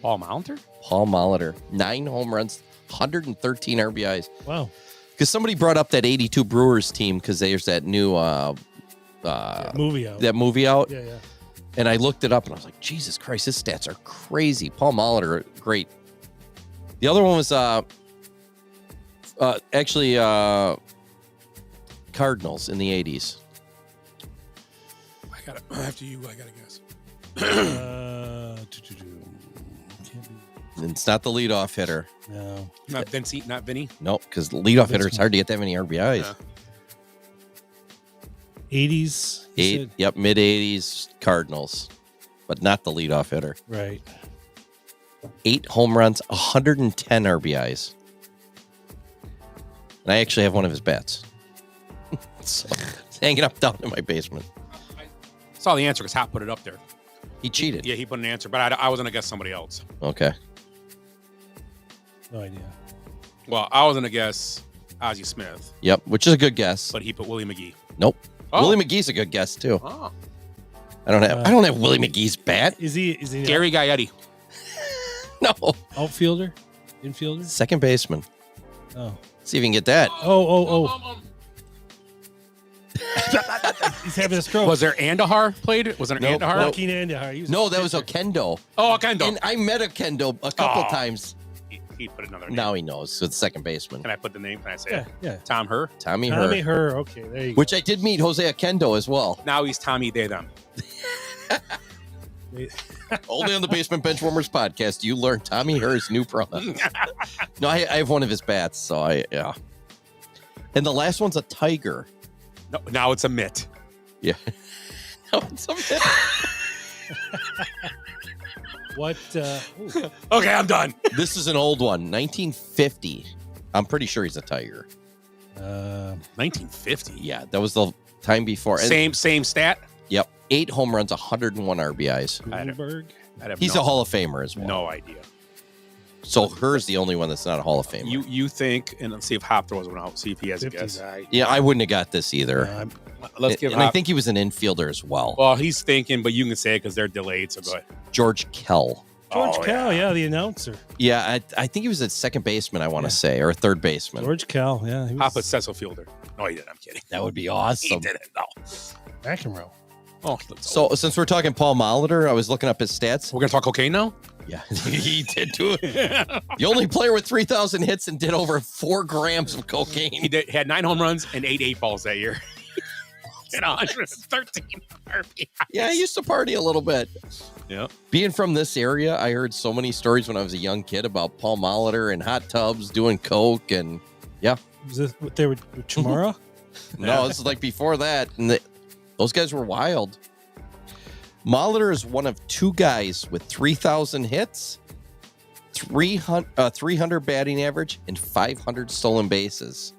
Paul Molitor. 9 home runs, 113 RBIs. Wow. Because somebody brought up that 82 Brewers team because there's that new movie out. That movie out. Yeah, yeah. And I looked it up and I was like, Jesus Christ, his stats are crazy. Paul Molitor, great. The other one was actually Cardinals in the 80s. After you, I gotta guess. It's not the leadoff hitter. No. Not Vinci, not Vinny. Nope, because the leadoff hitter, it's hard to get that many RBIs. Yeah. 80s? Yep, mid-80s Cardinals, but not the leadoff hitter. Right. 8 home runs, 110 RBIs. And I actually have one of his bats. So, it's hanging up down in my basement. I saw the answer because Hop put it up there. He cheated. Yeah, he put an answer, but I was going to guess somebody else. Okay. No idea. Well, I was going to guess Ozzie Smith. Yep, which is a good guess. But he put Willie McGee. Nope. Oh. Willie McGee's a good guess too. Oh. I don't have Willie McGee's bat. Is he Gary Gaetti? No. Outfielder? Infielder? Second baseman. Oh. See if you can get that. Oh. He's having a stroke. Was there Andahar played? Was there an Nope. Andahar? Joaquin Andahar. No, that was Okendo. Oh, Okendo. And I met Okendo a couple times. He put another name. Now he knows. So it's second baseman. Can I put the name? Can I say Yeah, it? yeah. Tom Herr. Tommy Tommy Herr. Herr. Okay, there you go. Which I did meet Jose Okendo as well. Now he's Tommy They Them. Only on the Basement Benchwarmers podcast, you learn Tommy Herr's new pronoun. No, I have one of his bats, so yeah. And the last one's a tiger. No, now it's a mitt. Yeah. No, it's a mitt. What? Okay, I'm done. This is an old one, 1950. I'm pretty sure he's a tiger. 1950. Yeah, that was the time before. Same stat. Yep, 8 home runs, 101 RBIs. Gutenberg? He's a Hall of Famer as well. No idea. So Herr's the only one that's not a Hall of Famer. You think, and let's see if Hop throws one out. See if he has a 50s, guess. right. Yeah, I wouldn't have got this either. Let's give and Hop. I think he was an infielder as well. Well, he's thinking, but you can say it because they're delayed. So go ahead. George Kell. George Kell, yeah, the announcer. Yeah, I think he was a second baseman, I want to say, or a third baseman. George Kell, yeah. He Hop was a Cecil Fielder. No, he didn't. I'm kidding. That would be awesome. He didn't. No. McEnroe. Oh, So since we're talking Paul Molitor, I was looking up his stats. We're gonna talk cocaine now. Yeah, he did do it. The only player with 3,000 hits and did over 4 grams of cocaine. He had 9 home runs and 8 balls that year. And 113 RBIs. Yeah, he used to party a little bit. Yeah. Being from this area, I heard so many stories when I was a young kid about Paul Molitor and hot tubs doing coke, and yeah. Was this what they were with Chamara? No, this is like before that, and those guys were wild. Molitor is one of 2 guys with 3,000 hits, 300 batting average, and 500 stolen bases.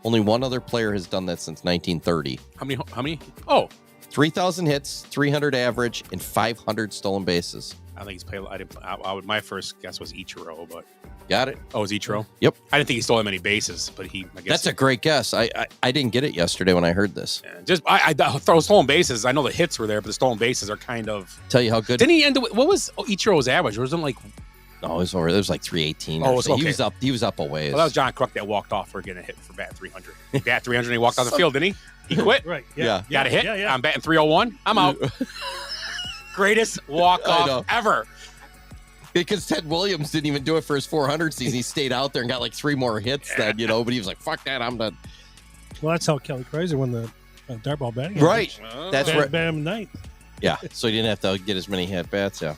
Only one other player has done that since 1930. How many? Oh, 3,000 hits, 300 average, and 500 stolen bases. I think he's played. My first guess was Ichiro, but Got it. oh, it was Ichiro. Yep. I didn't think he stole that many bases, but I guess That's a great guess. I didn't get it yesterday when I heard this. just I throw stolen bases. I know the hits were there, but the stolen bases are kind of. Tell you how good. Didn't he end with what was Ichiro's average? Wasn't it like? No, it was like 318. Oh, or it's so. okay. He was up a ways. Well, that was John Crook that walked off for getting a hit for bat 300. He bat 300 and he walked off the field, didn't he? He quit. Right. Yeah. Got a hit. Yeah. I'm batting 301. I'm out. Greatest walk I know. off ever. Because Ted Williams didn't even do it for his 400 season. He stayed out there and got like 3 more hits then, but he was like, fuck that, I'm done. Well, that's how Kelly Kreiser won the dart ball batting. Right. That's right. Bam night. Yeah. So he didn't have to get as many at bats. Yeah.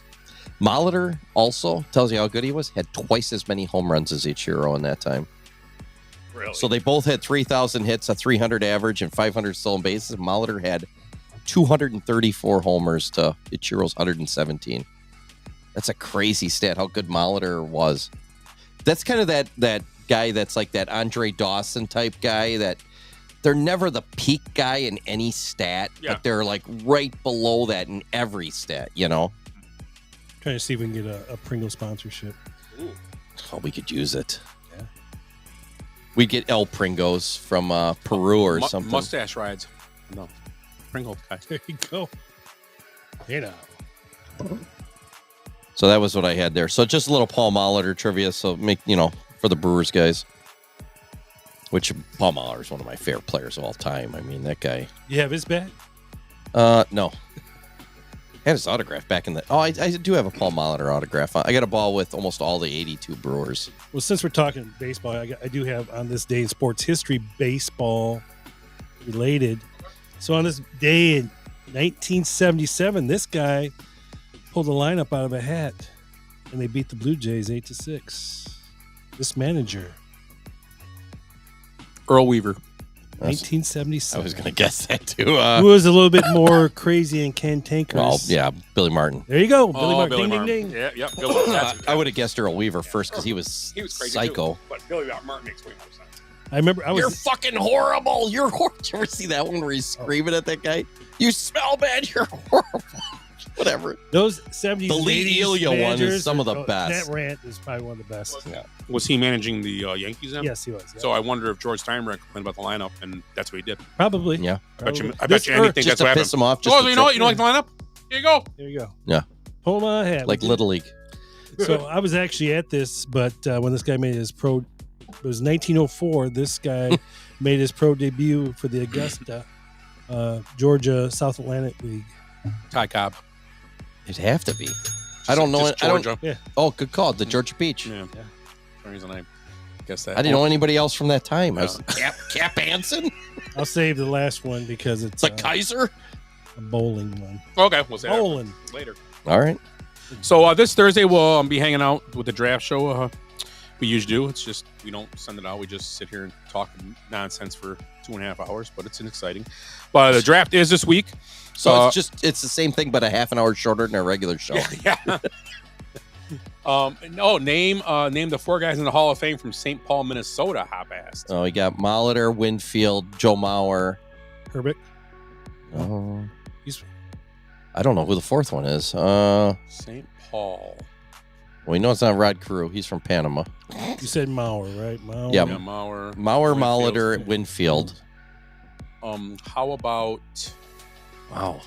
Molitor also tells you how good he was. Had twice as many home runs as Ichiro in that time. Really? So they both had 3,000 hits, a 300 average, and 500 stolen bases. Molitor had 234 homers to Ichiro's 117. That's a crazy stat, how good Molitor was. That's kind of that guy that's like that Andre Dawson type guy that they're never the peak guy in any stat, but they're like right below that in every stat, Trying to see if we can get a Pringle sponsorship. Ooh. Oh, we could use it. Yeah. We'd get El Pringos from Peru or something. Mustache rides. No. Pringle guys. There you go. So that was what I had there. So just a little Paul Molitor trivia. So for the Brewers guys. Which Paul Mahler is one of my favorite players of all time. I mean, that guy. You have his bat? No. I had his autograph back in the. Oh, I do have a Paul Mahler autograph. I got a ball with almost all the 82 Brewers. Well, since we're talking baseball, I do have on this day in sports history baseball related. So on this day in 1977, this guy pulled a lineup out of a hat, and they beat the Blue Jays 8-6. This manager, Earl Weaver. 1977. I was going to guess that too. Who was a little bit more crazy and cantankerous? Well, yeah, Billy Martin. There you go, Billy Martin. Billy Ding, Martin. ding, ding. Yeah, yep. Good one. I would have guessed Earl Weaver first because he was crazy psycho. too, but Billy Martin makes way more sense. I remember You're fucking horrible. You're horrible. Did you ever see that one where he's screaming at that guy? You smell bad. You're horrible. Whatever. Those 70s. The Lee Elia one is some of the best. That rant is probably one of the best. Yeah. Was he managing the Yankees then? Yes, he was. Yeah. So I wonder if George Steinbrenner complained about the lineup, and that's what he did. Probably. Yeah. I bet you Just anything just that's what to piss happened. him off. Just Oh, to you know what? trick You don't like the lineup? Here you go. There you go. Yeah. Pull my hat. Like Little League. So I was actually at this, but when this guy made his pro, it was 1904. This guy made his pro debut for the Augusta, Georgia South Atlantic League. Ty Cobb. It'd have to be. I don't know. Just I don't. Georgia. Yeah. Oh, good call. The Georgia Peach. Yeah. For some reason I guess that. I didn't know anybody else from that time. No. I was Cap Hansen. I'll save the last one because it's It's like Kaiser. a bowling one. Okay, we'll say Bowling. that later. All right. So this Thursday we'll be hanging out with the draft show. We usually do. It's just we don't send it out. We just sit here and talk nonsense for 2.5 hours. But it's exciting. But the draft is this week. So it's the same thing, but a half an hour shorter than our regular show. Yeah. Name the 4 guys in the Hall of Fame from St. Paul, Minnesota. Hop asked. Oh, we got Molitor, Winfield, Joe Mauer. Herbeck. Oh, He's I don't know who the 4th one is. St. Paul. Well, we know it's not Rod Carew. He's from Panama. You said Mauer, right? Mauer. Yeah. Mauer. Mauer, Winfield. Molitor, Winfield. How about Wow.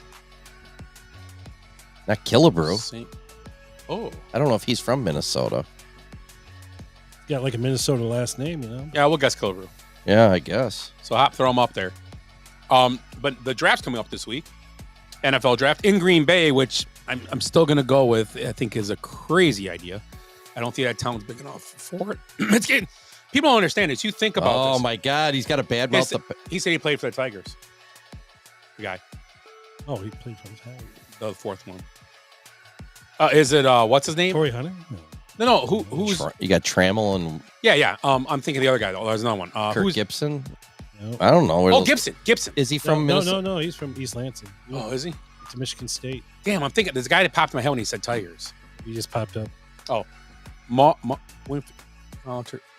Not Killebrew. Oh. I don't know if he's from Minnesota. Got like a Minnesota last name, you know? Yeah, we'll guess Killebrew. Yeah, I guess. So Hop, throw him up there. But the draft's coming up this week. NFL draft in Green Bay, which I'm still going to go with. I think is a crazy idea. I don't think that town's big enough for it. It's getting, people don't understand it. You think about Oh this. my God, he's got a bad mouth. He said he played for the Tigers. The guy, Oh, he played for the Tigers. the 4th one. Is it what's his name? Torrey Hunter? No. No, who's? You got Trammell and Yeah. I'm thinking the other guy though. There's another one. Kirk Who's Gibson. No. I don't know. Oh, Gibson. Is he from Minnesota? No. He's from East Lansing. Oh, is he? To Michigan State. Damn, I'm thinking there's a guy that popped in my head when he said Tigers. He just popped up. Oh,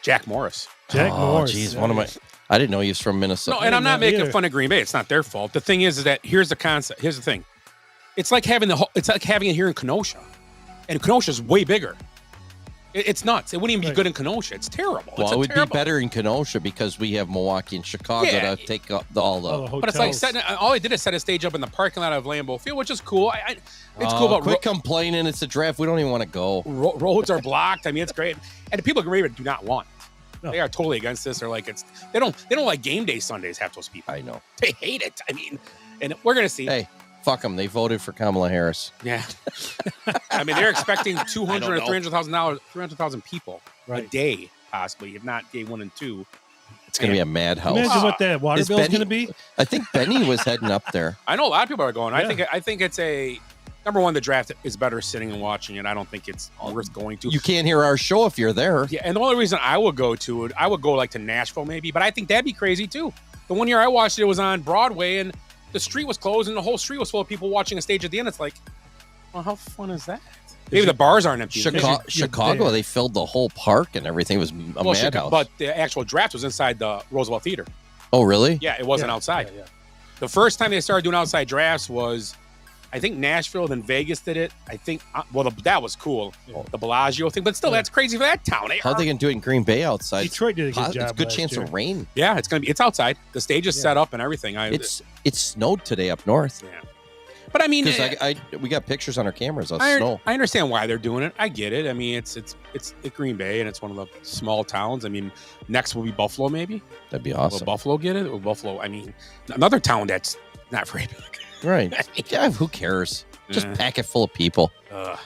Jack Morris. Jack Morris. Jeez, yeah. one of my. I didn't know he was from Minnesota. No, and I'm not making either. fun of Green Bay. It's not their fault. The thing is that here's the concept. Here's the thing. It's like having it here in Kenosha, and Kenosha's way bigger. It's nuts. It wouldn't even be good in Kenosha. It's terrible. Well, It's it would terrible. be better in Kenosha because we have Milwaukee and Chicago Yeah. to take up all the. hotels. But it's like setting. All I did is set a stage up in the parking lot of Lambeau Field, which is cool. It's cool, but quit complaining. It's a draft. We don't even want to go. Roads are blocked. I mean, it's great, and the people in Green Bay do not want it. No. They are totally against this. They're like they don't like game day Sundays. Half those people. I know. They hate it. I mean, and we're gonna see. Hey, fuck them. They voted for Kamala Harris. Yeah. I mean, they're expecting 200 I or don't know. 300,000 people a Right. day, possibly, if not day 1 and 2. It's going to be a madhouse. Imagine what that water Is bill's Benny- going to be. I think Benny was heading up there. I know a lot of people are going. Yeah. I think it's a number one. The draft is better sitting and watching it. I don't think it's worth going to. You can't hear our show if you're there. Yeah, and the only reason I would go to it, I would go like to Nashville maybe, but I think that'd be crazy too. The one year I watched it was on Broadway and the street was closed and the whole street was full of people watching a stage at the end. It's like, well, how fun is that? Maybe the bars aren't empty. Chicago, they filled the whole park and everything. It was a madhouse. But the actual draft was inside the Roosevelt Theater. Oh, really? Yeah, it wasn't outside. Yeah. The first time they started doing outside drafts was, I think Nashville, then Vegas did it. I think, that was cool. Yeah. The Bellagio thing, but still, that's crazy for that town. How are they going to do it in Green Bay outside? Detroit did a good job. It's a good last chance year. of rain. Yeah, it's outside. The stage is set up and everything. It snowed today up north. Yeah. But I mean, because we got pictures on our cameras of snow. I understand why they're doing it. I get it. I mean, it's Green Bay, and it's one of the small towns. I mean, next will be Buffalo, maybe. That'd be awesome. Will Buffalo get it? Or Buffalo? I mean, another town that's not very big. Right? Yeah. Who cares? Just pack it full of people.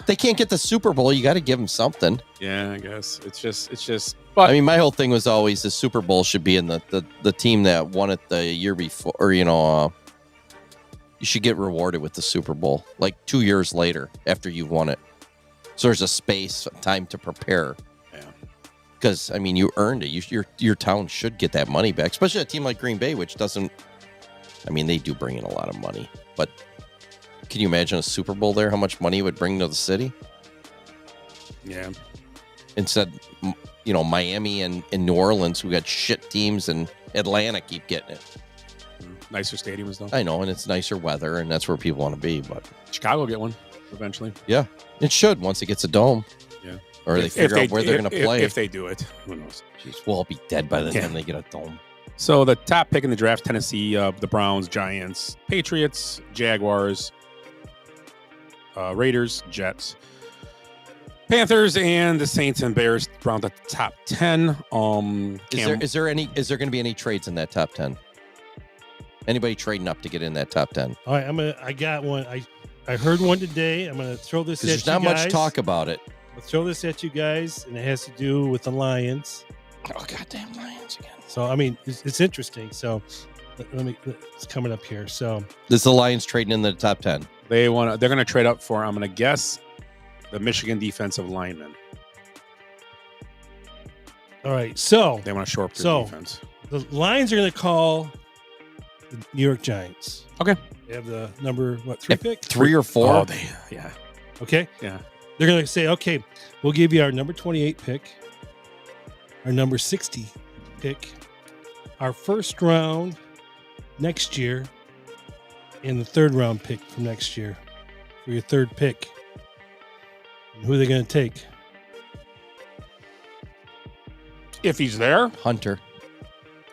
They can't get the Super Bowl. You got to give them something. Yeah, I guess it's just. But I mean, my whole thing was always the Super Bowl should be in the team that won it the year before, or you should get rewarded with the Super Bowl like 2 years later after you've won it. So there's a space, time to prepare. Yeah. Because I mean, you earned it. Your town should get that money back, especially a team like Green Bay, which doesn't. I mean, they do bring in a lot of money, but. Can you imagine a Super Bowl there? How much money it would bring to the city? Yeah. Instead, Miami and New Orleans, who got shit teams, and Atlanta keep getting it. Nicer stadiums, though. I know, and it's nicer weather, and that's where people want to be. But Chicago will get one eventually. Yeah, it should once it gets a dome. Yeah. Or they figure out where they're going to play. If they do it, who knows? Jeez, we'll all be dead by the time they get a dome. So the top pick in the draft: Tennessee, the Browns, Giants, Patriots, Jaguars. Raiders, Jets, Panthers, and the Saints and Bears around the top 10. Is there going to be any trades in that top 10? Anybody trading up to get in that top 10? All right, I got one. I heard one today. I'm gonna throw this at you guys. There's not much talk about it. I'll throw this at you guys, and it has to do with the Lions. Oh, goddamn Lions again. So I mean, it's interesting. So it's coming up here. So this is the Lions trading in the top 10. They're going to trade up for, I'm going to guess, the Michigan defensive lineman. All right, so they want to shore up their defense. The Lions are going to call the New York Giants. Okay. They have the number 3 pick? 3 or 4? Oh, yeah. Okay. Yeah. They're going to say, okay, we'll give you our number 28 pick, our number 60 pick, our first round next year, and the third round pick from next year for your third pick. And who are they going to take? If he's there, Hunter.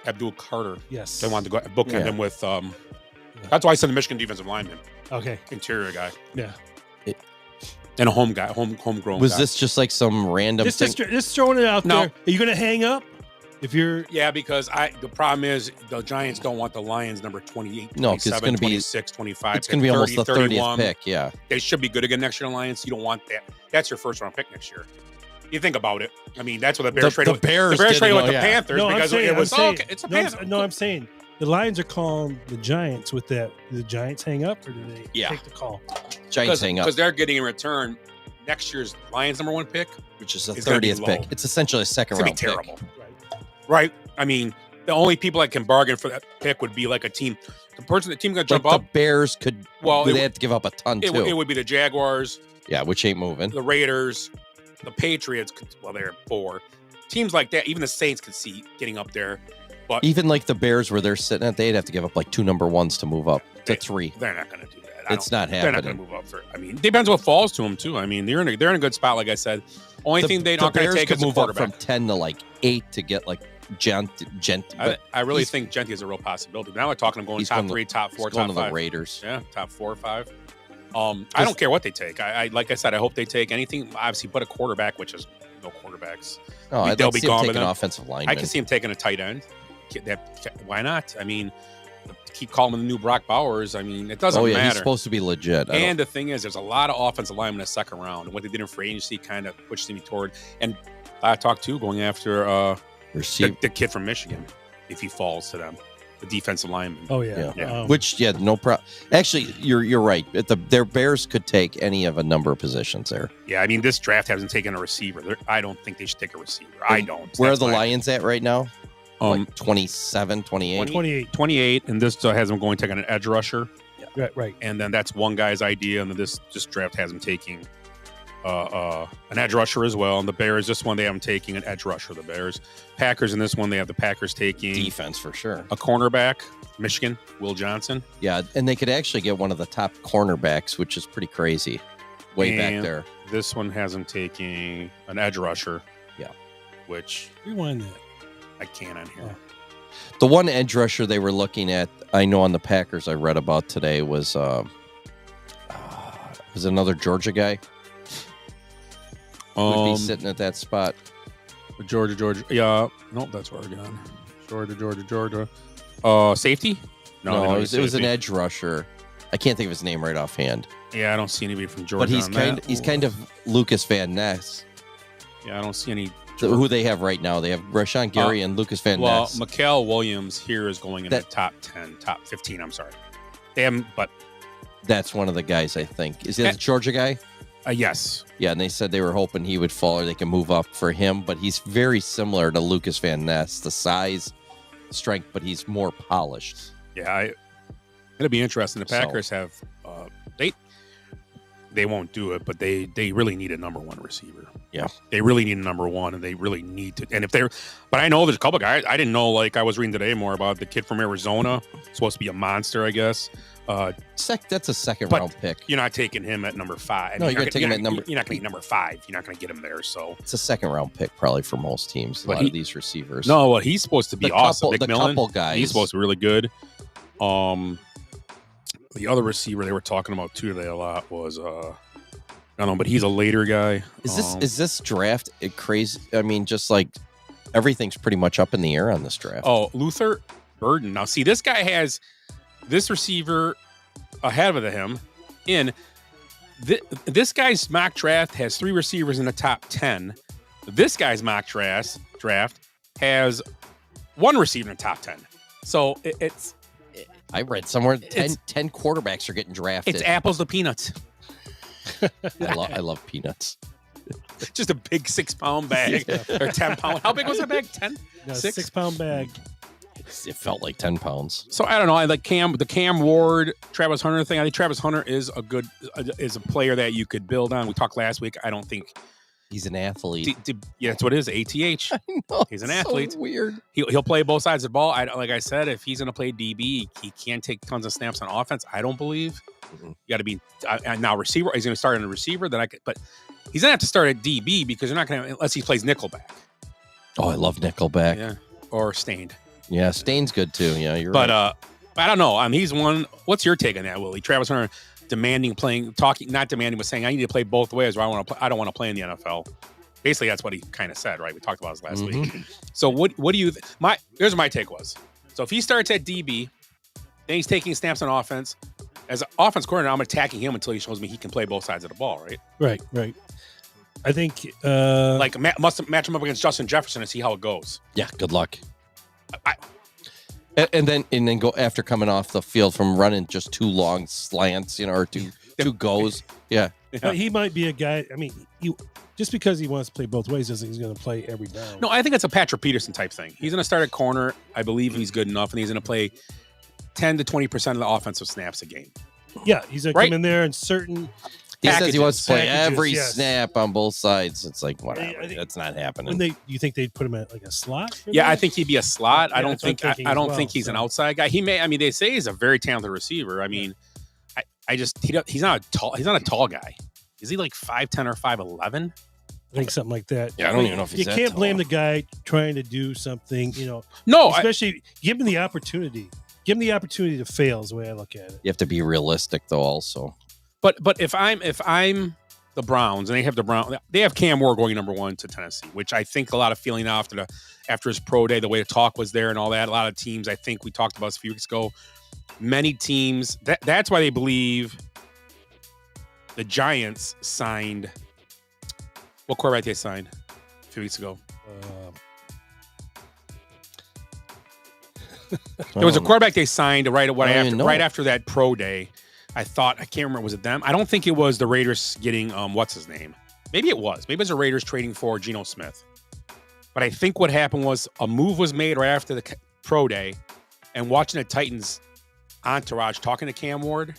Abdul Carter. Yes. They want to go bookend him with. That's why I said the Michigan defensive lineman. Okay. Interior guy. Yeah. And a home guy, homegrown. Was guy. this just like some random thing? Just throwing it out there. Are you going to hang up? If you're because the problem is the Giants don't want the Lions number 28, no, because it's going to be 26, 25. It's going to be almost the 30th pick. Yeah, they should be good again next year. Alliance, you don't want that. That's your first round pick next year. You think about it. I mean, that's what the Bears traded. The Bears traded with the Panthers because it was it's a Panther. No, I'm saying the Lions are calling the Giants with that. Do the Giants hang up or do they take the call? Giants hang up because they're getting in return next year's Lions number 1 pick, which is the 30th pick. It's essentially a second round pick. Terrible. Right. I mean, the only people that can bargain for that pick would be like a team. The team going to jump up. The Bears could. Well, they have to give up a ton too. It would be the Jaguars. Yeah, which ain't moving. The Raiders, the Patriots. They're 4 teams like that. Even the Saints could see getting up there. But even like the Bears, where they're sitting at, they'd have to give up like 2 number 1s to move up to 3. They're not going to do that. It's not happening. They're not going to move up for. I mean, it depends what falls to them too. I mean, they're in a good spot. Like I said, only thing they're not going to take is a move up quarterback. from 10 to like 8 to get like. I really think Genty is a real possibility. Now we're talking about going top 3, top 4, top 5. The Raiders. Yeah, top 4 or 5. I don't care what they take. I like I said, I hope they take anything, obviously, but a quarterback, which is no quarterbacks. Oh, they'll be gone. Take an offensive lineman. I can see him taking a tight end. Why not? I mean, keep calling him the new Brock Bowers. I mean, it doesn't matter. He's supposed to be legit. And the thing is, there's a lot of offensive linemen in the second round, and what they did in free agency kind of pushed me toward. And I talked to going after the kid from Michigan, if he falls to them, the defensive lineman. Oh yeah. Which no problem. Actually, you're right. Their Bears could take any of a number of positions there. Yeah, I mean, this draft hasn't taken a receiver. I don't think they should take a receiver. I don't. Where are the Lions at right now? Like 27, 28? 28, and this has them going taking an edge rusher. Yeah. Right. And then that's one guy's idea, and then this draft has them taking an edge rusher as well. And the Bears, this one, they have them taking an edge rusher, the Bears. Packers, in this one, they have the Packers taking... defense, for sure. A cornerback, Michigan, Will Johnson. Yeah, and they could actually get one of the top cornerbacks, which is pretty crazy. Back there. This one has them taking an edge rusher. Yeah. Which... rewind that. I can't on here. The one edge rusher they were looking at, I know on the Packers I read about today, was Was it another Georgia guy? Would be sitting at that spot. Georgia. Yeah. Nope, that's Oregon. Georgia. Safety? No, it was an edge rusher. I can't think of his name right offhand. Yeah, I don't see anybody from Georgia. But he's kind of Lucas Van Ness. Yeah, I don't see any. Who they have right now? They have Rashawn Gary and Lucas Van Ness. Well, Mikael Williams here is going in the top 10, top 15. I'm sorry. But that's one of the guys, I think. Is that the Georgia guy? Yes. Yeah, and they said they were hoping he would fall or they can move up for him, but he's very similar to Lucas Van Ness, the size, strength, but he's more polished. Yeah, it'll be interesting. The Packers have they won't do it, but they really need a number one receiver. Yeah, they really need a number one, and they really need to. And but I know there's a couple guys. I didn't know. Like I was reading today more about the kid from Arizona, supposed to be a monster, I guess. That's a second round pick. You're not taking him at number 5. No, you're going to take him at number. You're not going to get number 5. You're not going to get him there. So it's a second round pick probably for most teams. A lot of these receivers. No, well, he's supposed to be awesome. The couple guys. He's supposed to be really good. The other receiver they were talking about too today a lot was I don't know, but he's a later guy. Is this draft crazy? I mean, just like everything's pretty much up in the air on this draft. Oh, Luther Burden. Now, see, this guy has this receiver ahead of him in this guy's mock draft has 3 receivers in the top 10. This guy's mock draft has 1 receiver in the top 10. So it's. I read somewhere 10 quarterbacks are getting drafted. It's apples to peanuts. I love peanuts. Just a big 6-pound bag or 10-pound. How big was that bag? 10? No, 6-pound bag. It felt like 10 pounds. So I don't know. I like the Cam Ward, Travis Hunter thing. I think Travis Hunter is a player that you could build on. We talked last week. I don't think he's an athlete. Yeah, that's what it is. ATH. I know, he's an athlete. So weird. He'll play both sides of the ball. Like I said, if he's going to play DB, he can't take tons of snaps on offense. I don't believe. You got to be now receiver. He's going to start in a receiver. But he's going to have to start at DB because they're not going to unless he plays nickelback. Oh, I love nickelback. Yeah, or Stained. Yeah, Stain's good too. Yeah, you're right. But I don't know. He's one. What's your take on that, Willie? Travis Hunter not demanding, but saying I need to play both ways, or I don't want to play in the NFL. Basically, that's what he kind of said, right? We talked about this last week. So what do you? Here's what my take was. So if he starts at DB, then he's taking snaps on offense. As an offense coordinator, I'm attacking him until he shows me he can play both sides of the ball, right? Right. I think must match him up against Justin Jefferson and see how it goes. Yeah, good luck. And then go after coming off the field from running just 2 long slants, or two goes. Yeah. But he might be a guy. I mean, just because he wants to play both ways doesn't mean he's going to play every down. No, I think it's a Patrick Peterson type thing. He's going to start at corner. I believe he's good enough, and he's going to play 10 to 20% of the offensive snaps a game. Yeah, he's going to come in there in certain. He says he wants to play every snap on both sides. It's like, whatever. That's not happening. You think they'd put him at like a slot? Yeah, I think he'd be a slot. I don't think he's an outside guy. He may. I mean, they say he's a very talented receiver. I mean, he's not a tall guy. Is he like 5'10" or 5'11"? I think something like that. Yeah, I don't even know if he's You can't blame the guy trying to do something. No, especially give him the opportunity. Give him the opportunity to fail. Is the way I look at it. You have to be realistic, though. Also. But if I'm the Browns and they have Cam Ward going number 1 to Tennessee, which I think a lot of feeling after his pro day, the way the talk was there and all that. A lot of teams, I think we talked about this a few weeks ago. Many teams that's why they believe the Giants signed. What quarterback they signed a few weeks ago? There was a quarterback they signed right after that pro day. I can't remember, was it them? I don't think it was the Raiders getting, what's his name? Maybe it was. Maybe it was the Raiders trading for Geno Smith. But I think what happened was a move was made right after the pro day, and watching the Titans entourage talking to Cam Ward,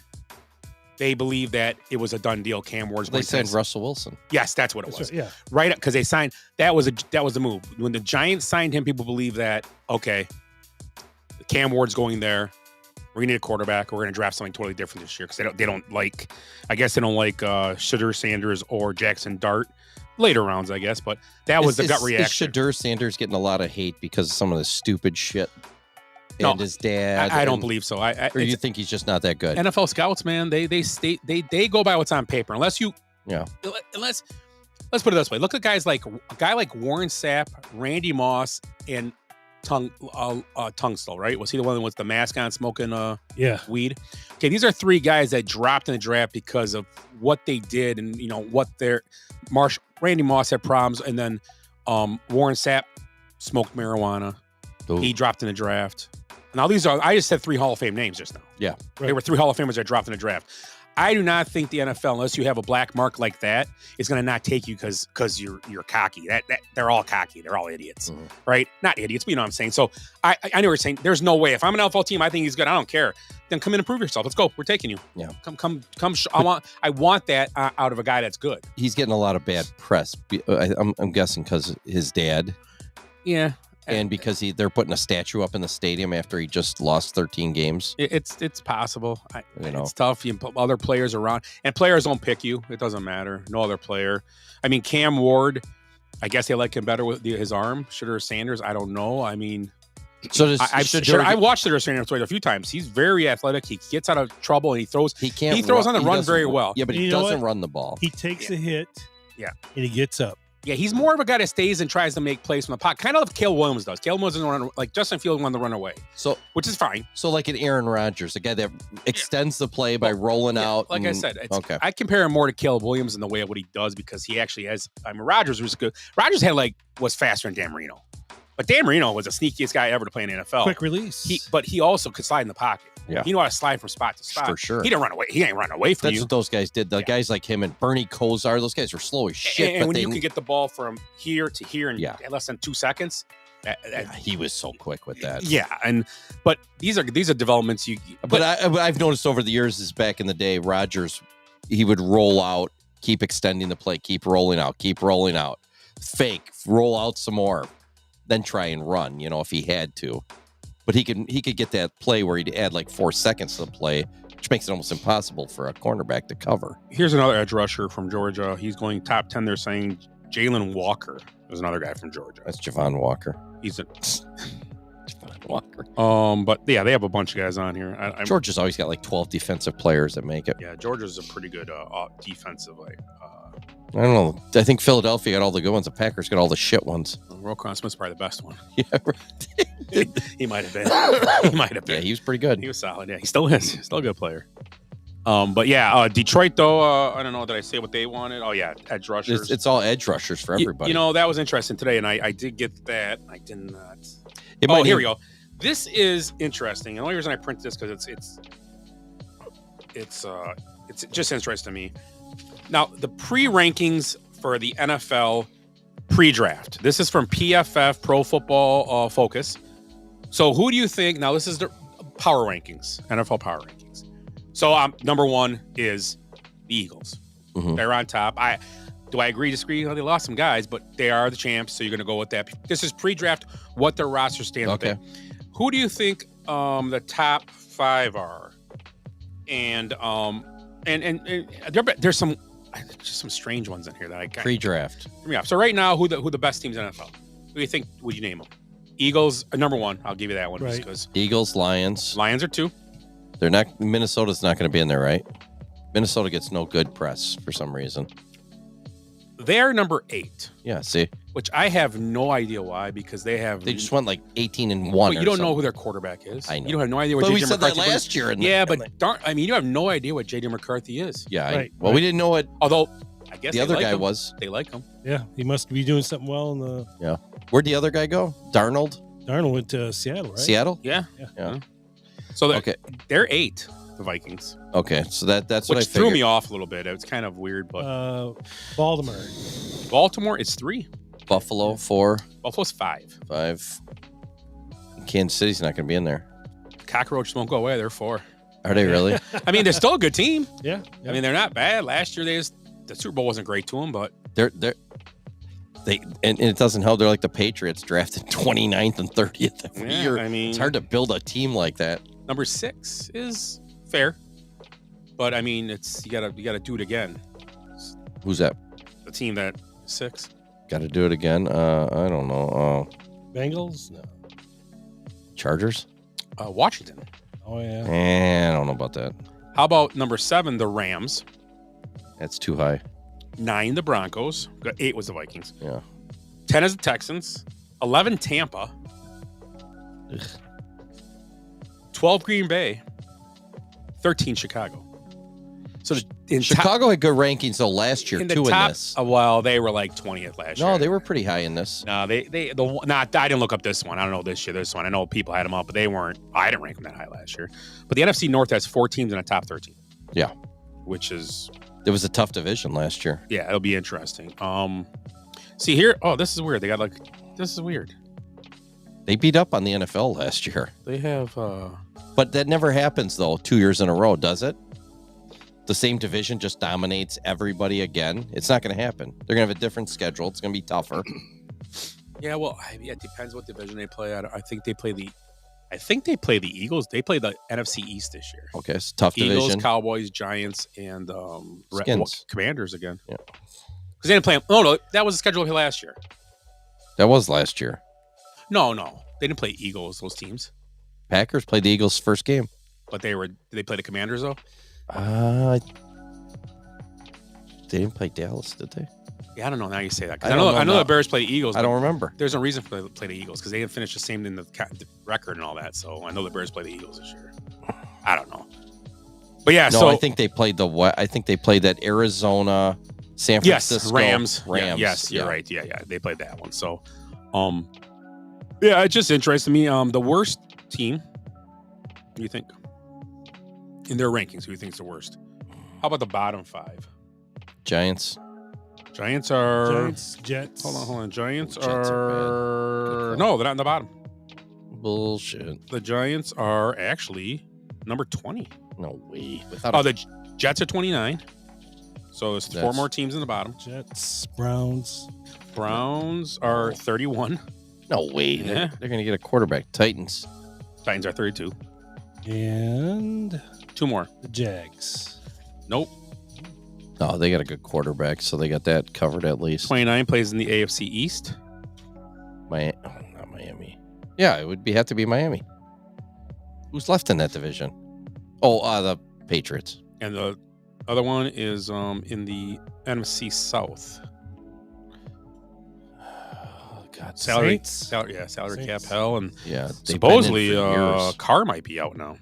they believe that it was a done deal. Cam Ward's They signed Russell Wilson. Yes, that's what it was. Right, yeah. Right, because they signed, that was the move. When the Giants signed him, people believe that, okay, Cam Ward's going there. We need a quarterback. We're going to draft something totally different this year because they don't like Shedeur Sanders or Jackson Dart later rounds, I guess. But that was the gut reaction. Shedeur Sanders getting a lot of hate because of some of the stupid shit and his dad. I don't believe so. Or you think he's just not that good? NFL scouts, man, they go by what's on paper. Unless let's put it this way. Look at guys like a guy like Warren Sapp, Randy Moss, and Tunstall, right? Was he the one that was the mask on smoking weed? Okay, these are three guys that dropped in the draft because of what they did and what their Randy Moss had problems, and then Warren Sapp smoked marijuana. Ooh. He dropped in the draft. Now I just said three Hall of Fame names just now. Yeah. They were three Hall of Famers that dropped in the draft. I do not think the NFL, unless you have a black mark like that, is going to not take you because you're cocky. That they're all cocky. They're all idiots, right? Not idiots, but you know what I'm saying. So I know what you're saying. There's no way. If I'm an NFL team, I think he's good. I don't care. Then come in and prove yourself. Let's go. We're taking you. Yeah. Come. I want that out of a guy that's good. He's getting a lot of bad press. I'm guessing because his dad. Yeah. And because they're putting a statue up in the stadium after he just lost 13 games. It's possible. It's tough. You put other players around, and players don't pick you. It doesn't matter. No other player. I mean, Cam Ward, I guess they like him better with his arm. Shedeur Sanders, I don't know. I mean, I watched Shedeur Sanders a few times. He's very athletic. He gets out of trouble and he throws. He throws on the run very well. Yeah, but he doesn't run the ball. He takes a hit. Yeah, and he gets up. Yeah, he's more of a guy that stays and tries to make plays from the pocket, kind of like Caleb Williams does. Caleb Williams doesn't run like Justin Fields wanted to run away, which is fine. So like an Aaron Rodgers, a guy that extends the play by rolling out. Like I said, I compare him more to Caleb Williams in the way of what he does because he actually has. I mean, Rodgers was good. Rodgers was faster than Dan Marino, but Dan Marino was the sneakiest guy ever to play in the NFL. Quick release, but he also could slide in the pocket. Yeah, he knew how to slide from spot to spot. For sure, he didn't run away. He ain't running away from you. That's what those guys did. The guys like him and Bernie Kosar, those guys were slow as shit. And when you can get the ball from here to here in less than 2 seconds, he was so quick with that. Yeah, but these are developments you. But I've noticed over the years, is back in the day, Rodgers, he would roll out, keep extending the play, keep rolling out, fake, roll out some more, then try and run. If he had to. But he could get that play where he'd add like 4 seconds to the play, which makes it almost impossible for a cornerback to cover. Here's another edge rusher from Georgia. He's going top 10. They're saying Jalen Walker. There's another guy from Georgia. That's Javon Walker. He's a Javon Walker. But yeah, they have a bunch of guys on here. Georgia's always got like 12 defensive players that make it. Yeah, Georgia's a pretty good defensive. I don't know. I think Philadelphia got all the good ones. The Packers got all the shit ones. Roquan Smith's probably the best one. Yeah, right. He might have been. Yeah, he was pretty good. He was solid. Yeah, he still is. He's still a good player. But yeah, Detroit though. I don't know. Did I say what they wanted? Oh yeah, edge rushers. It's all edge rushers for everybody. That was interesting today, and I did get that. I did not. Here we go. This is interesting. And the only reason I print this because it's just interesting to me. Now, the pre-rankings for the NFL pre-draft. This is from PFF, Pro Football Focus. So who do you think? Now, this is the power rankings, NFL power rankings. So number one is the Eagles. Mm-hmm. They're on top. Do I agree, disagree? Well, they lost some guys, but they are the champs, so you're going to go with that. This is pre-draft, what their roster stands with. Who do you think the top 5 are? And there's some strange ones in here that I got. Pre-draft. Yeah. So right now, who the best teams in NFL? Who do you think would you name them? Eagles, number 1. I'll give you that one. Right. Because Eagles, Lions. Lions are 2. They're not. Minnesota's not going to be in there, right? Minnesota gets no good press for some reason. They're number 8. Yeah, see? Which I have no idea why, because they just went like 18-1. But you don't know who their quarterback is. I know. You don't have no idea what J.J. McCarthy is. We said that last year. You have no idea what J.J. McCarthy is. Yeah. Right. Well, we didn't know it. Although, I guess the other guy was. They like him. Yeah, he must be doing something well in the. Yeah. Where'd the other guy go? Darnold went to Seattle, right? Seattle? Yeah. So they're 8. The Vikings. Okay, so that's what I figured. Threw me off a little bit. It's kind of weird, but Baltimore is 3. Buffalo 4. Buffalo's 5. 5. Kansas City's not going to be in there. Cockroaches won't go away. They're 4. Are they really? I mean, they're still a good team. Yeah. I mean, they're not bad. Last year, the Super Bowl wasn't great to them, but and it doesn't help. They're like the Patriots, drafted 29th and 30th every year. I mean, it's hard to build a team like that. Number 6 is fair, but I mean, you gotta do it again. Who's that? The team that 6. Got to do it again. I don't know. Bengals? No. Chargers? Washington. Oh, yeah. I don't know about that. How about number 7, the Rams? That's too high. 9, the Broncos. 8 was the Vikings. Yeah. 10 is the Texans. 11, Tampa. Ugh. 12, Green Bay. 13, Chicago. So Chicago had good rankings though last year too in this. Well, they were like 20th last year. No, they were pretty high in this. No, I didn't look up this one. I don't know this one. I know people had them up, but they weren't. I didn't rank them that high last year. But the NFC North has 4 teams in the top 13. Yeah, which is it was a tough division last year. Yeah, it'll be interesting. See here. Oh, this is weird. They got this is weird. They beat up on the NFL last year. They have, but that never happens though. 2 years in a row, does it? The same division just dominates everybody again. It's not going to happen. They're going to have a different schedule. It's going to be tougher. Yeah, well, it depends what division they play. I think they play the Eagles. They play the NFC East this year. Okay, it's a tough Eagles, division. Cowboys, Giants, and Commanders again. Yeah, because they didn't play them. Oh no, that was the schedule of last year. That was last year. No, they didn't play Eagles. Those teams. Packers played the Eagles' first game, but did they play the Commanders though? They didn't play Dallas, did they? Yeah, I don't know. Now you say that. I know the Bears play the Eagles. I don't remember. There's no reason for them to play the Eagles because they didn't finish the same in the record and all that. So I know the Bears play the Eagles this year. I don't know. But yeah, I think they played that Arizona, San Francisco, Rams. Yes, you're right. Yeah, they played that one. So, yeah, it just interests me. The worst team. What do you think? In their rankings, who do you think is the worst? How about the bottom 5? Giants. Jets. Hold on. Giants are no, they're not in the bottom. Bullshit. The Giants are actually number 20. No way. The Jets are 29. So there's 4 more teams in the bottom. Jets, Browns. Browns are 31. No way. Yeah. They're going to get a quarterback. Titans are 32. And 2 more. The Jags. Nope. No, they got a good quarterback, so they got that covered at least. 29 plays in the AFC East. Not Miami. Yeah, it would have to be Miami. Who's left in that division? Oh, the Patriots. And the other one is in the NFC South. Oh, God. Salary Saints. cap hell, and supposedly Carr might be out now.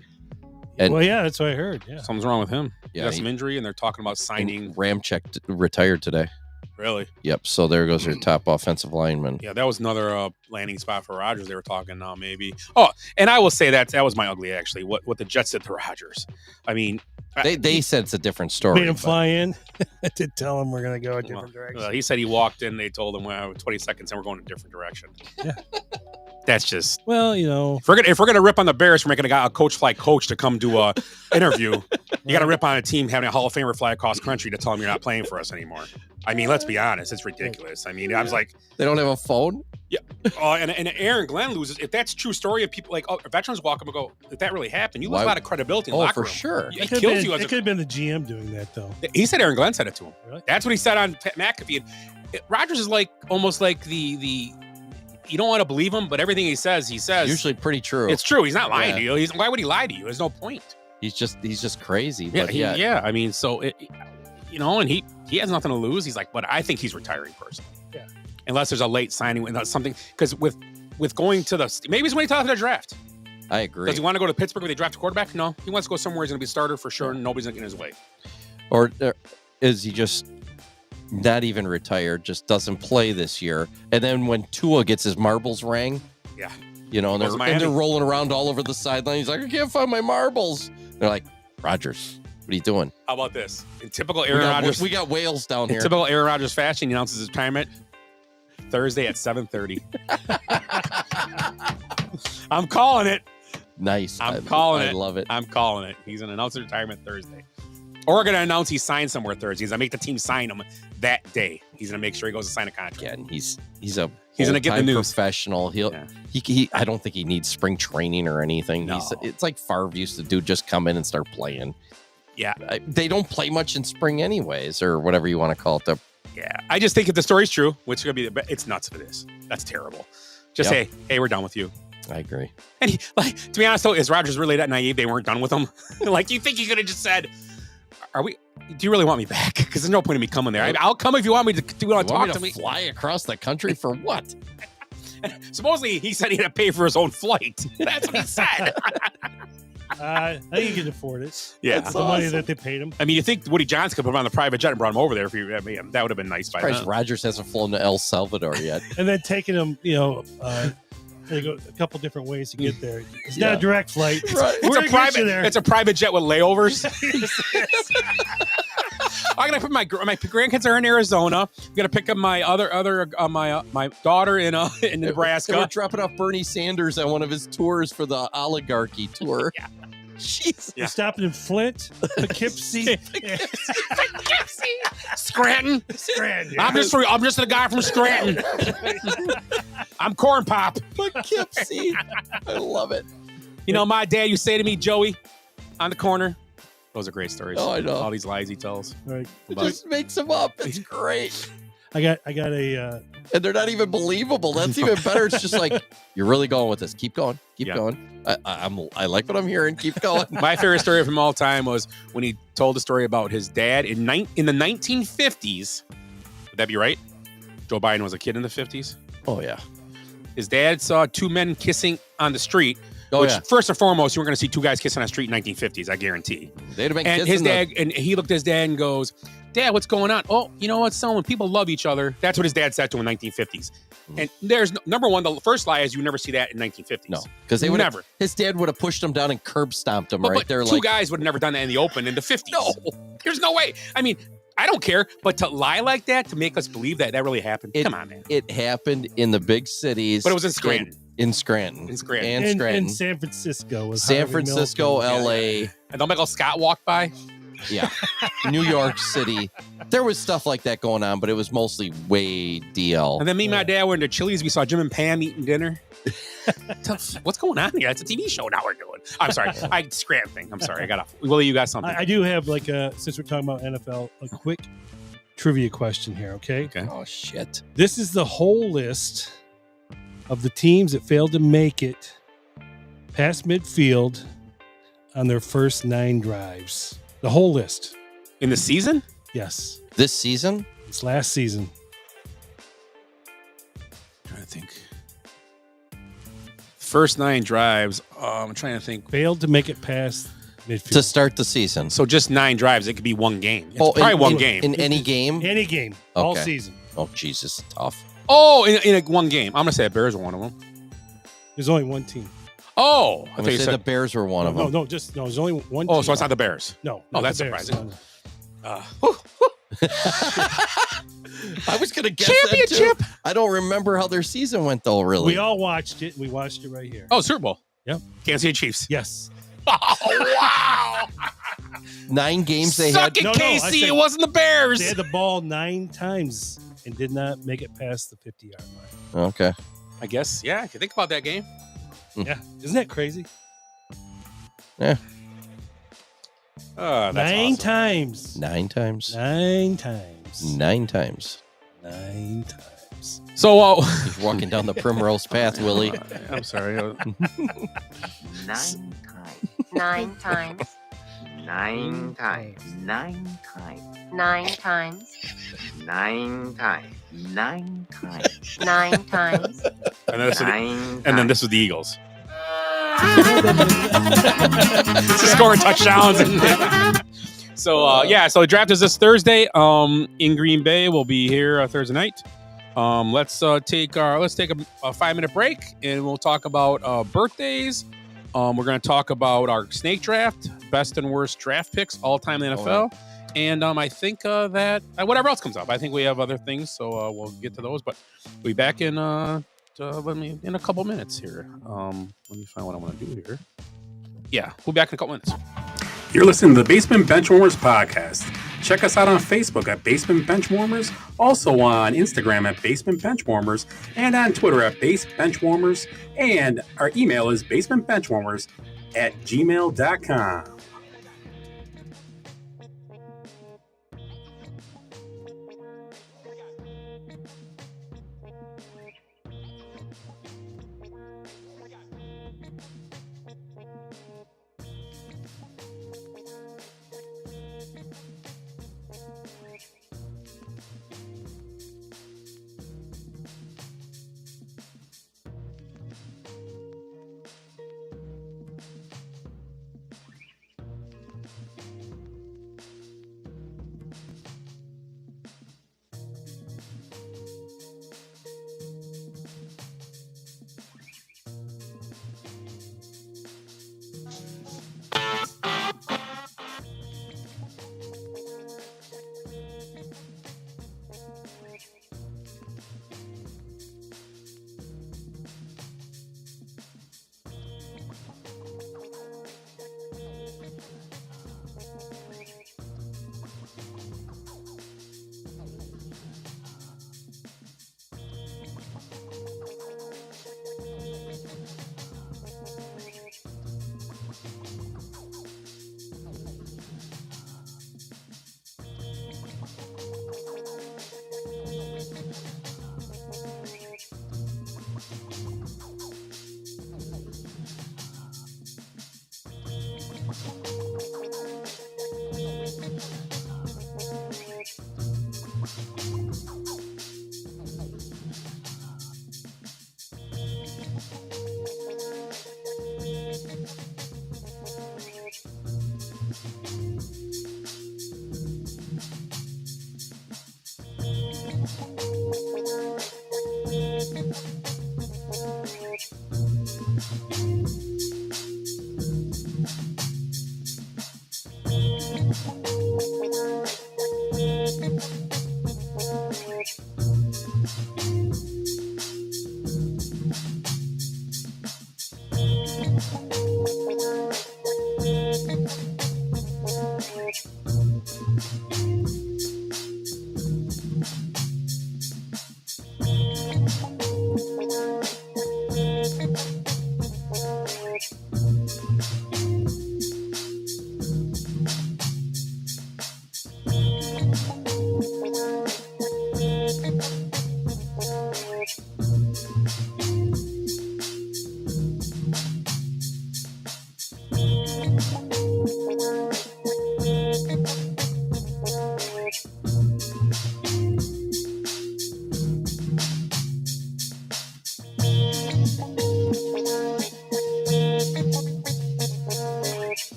And that's what I heard. Yeah, something's wrong with him. Yeah, he got some injury, and they're talking about signing. Ramczyk retired today. Really? Yep. So there goes your top offensive lineman. Yeah, that was another landing spot for Rodgers. They were talking now, maybe. Oh, and I will say that was my ugly, actually. What the Jets did to Rodgers. I mean, they said it's a different story. Made him fly in to tell him we're going to go a different direction. He said he walked in. They told him, well, 20 seconds, and we're going a different direction. Yeah. That's just if we're gonna rip on the Bears for making a coach to come do a interview, you got to rip on a team having a Hall of Famer fly across country to tell them you're not playing for us anymore. I mean, let's be honest, it's ridiculous. I mean, I was like, they don't have a phone. Yeah. And Aaron Glenn loses. If that's true story, and people veterans walk up and go, if that really happened, you lose a lot of credibility in the locker room. Sure. It kills you. It could have been the GM doing that though. He said Aaron Glenn said it to him. Really? That's what he said on Pat McAfee. Rodgers is almost like the. You don't want to believe him, but everything he says. Usually pretty true. It's true. He's not lying to you. Why would he lie to you? There's no point. He's just crazy. Yeah, but I mean, so and he has nothing to lose. He's like, but I think he's retiring personally. Yeah. Unless there's a late signing, something, because with going to maybe he's when he talks to the draft. I agree. Does he want to go to Pittsburgh where they draft a quarterback? No, he wants to go somewhere he's going to be a starter for sure, and nobody's going to get in his way. Or is he just not even retired, just doesn't play this year? And then when Tua gets his marbles rang, and they're rolling around all over the sideline. He's like, I can't find my marbles. They're like, Rodgers, what are you doing? How about this? In typical Aaron Rodgers, we got whales down here. In typical Aaron Rodgers fashion, he announces his retirement Thursday at 7:30. I'm calling it. Nice. I'm calling it. I love it. I'm calling it. He's going to announce his retirement Thursday. Or we're going to announce he signed somewhere Thursday. He's going to make the team sign him that day. He's going to make sure he goes to sign a contract. Again, he's going to get the news. Professional. He I don't think he needs spring training or anything. No. It's like Favre used to do, just come in and start playing. Yeah. They don't play much in spring anyways, or whatever you want to call it. Yeah. I just think if the story's true, which is going to be it's nuts if it is. That's terrible. Just say, hey, we're done with you. I agree. And he, like, to be honest, though, is Rodgers really that naive? They weren't done with him. Like, you think he could have just said, "Are we? Do you really want me back? Because there's no point in me coming there. I'll come if you want me to. Do you want to talk to me? Fly across the country for what? Supposedly, he said he had to pay for his own flight. That's what he said. I think he can afford it. Yeah, the money that they paid him. I mean, you think Woody Johnson could put him on the private jet and brought him over there? If you, I mean, that would have been nice. By now. Rodgers hasn't flown to El Salvador yet. And then taking him, they go a couple different ways to get there. It's not a direct flight. Right. It's a private jet with layovers. I'm gonna put my grandkids are in Arizona. I'm gonna pick up my my daughter in Nebraska. We're dropping off Bernie Sanders on one of his tours for the oligarchy tour. Yeah. Jeez. We're stopping in Flint, Poughkeepsie, Scranton. Yeah. I'm just the guy from Scranton. I'm Corn Pop. Poughkeepsie. I love it. You know, my dad used to say to me, Joey, on the corner. Those are great stories. Oh, I know. All these lies he tells. Right. It just makes them up. It's great. I got a and they're not even believable. That's even better. It's just like, you're really going with this. Keep going. Keep going. I like what I'm hearing. Keep going. My favorite story of him all time was when he told a story about his dad in the 1950s. Would that be right? Joe Biden was a kid in the 50s. Oh yeah. His dad saw two men kissing on the street. Oh, which, yeah. first and foremost, you weren't going to see two guys kissing on the street in 1950s. I guarantee. They'd have been. And his dad, and he looked at his dad and goes, "Dad, what's going on?" "Oh, you know what, son? When people love each other," that's what his dad said to him in 1950s. And there's number one, the first lie is you never see that in 1950s. No, because they would never. His dad would have pushed him down and curb stomped him right there. Two guys would have never done that in the open in the 50s. No, there's no way. I mean, I don't care, but to lie like that to make us believe that really happened. Come on, man. It happened in the big cities, but it was in Scranton. In Scranton. in Scranton. San Francisco. San Francisco, LA. And don't Michael Scott walked by. Yeah. New York City. There was stuff like that going on, but it was mostly way DL. And then me and my dad were in the Chili's. We saw Jim and Pam eating dinner. What's going on here? It's a TV show now we're doing. I'm sorry. Scranton thing. I'm sorry. I got off. Willie, you got something? I do have since we're talking about NFL, a quick trivia question here, okay? Oh, shit. This is the whole list of the teams that failed to make it past midfield on their first 9 drives. The whole list. In the season? Yes. This season? It's last season. I'm trying to think. First 9 drives. I'm trying to think. Failed to make it past midfield. To start the season. So just 9 drives. It could be one game. It's probably one game. In any game? Any game. All season. Oh, Jesus. Tough. Oh, in one game. I'm going to say the Bears are one of them. There's only one team. Oh. I'm going to say the Bears were one of them. No, there's only one team. Oh, so it's not the Bears. No. Oh, that's surprising. No. I was going to guess Championship. That too. I don't remember how their season went, though, really. We all watched it. We watched it right here. Oh, Super Bowl. Yep. Kansas City Chiefs. Yes. Oh, wow. 9 games they Suck had. it, KC. It wasn't the Bears. They had the ball 9 times and did not make it past the 50-yard line. Okay. I guess, yeah, if you think about that game. Yeah. Isn't that crazy? Yeah. That's 9 awesome. times. 9 times. 9 times. 9 times. 9 times. So he's walking down the primrose path, Willie. I'm sorry. 9 times. 9 times. 9 times. 9 times. 9 times. 9 times. 9 times. 9 times. And then this was the Eagles. Scoring touchdowns. So so the draft is this Thursday. In Green Bay. We'll be here Thursday night. Let's take a 5-minute break and we'll talk about birthdays. We're going to talk about our snake draft, best and worst draft picks all time in the NFL. And I think that whatever else comes up, I think we have other things, so we'll get to those. But we'll be back in a couple minutes here. Let me find what I want to do here. Yeah, we'll be back in a couple minutes. You're listening to the Basement Benchwarmers Podcast. Check us out on Facebook at Basement Benchwarmers, also on Instagram at Basement Benchwarmers, and on Twitter at Base Benchwarmers. And our email is basementbenchwarmers@gmail.com.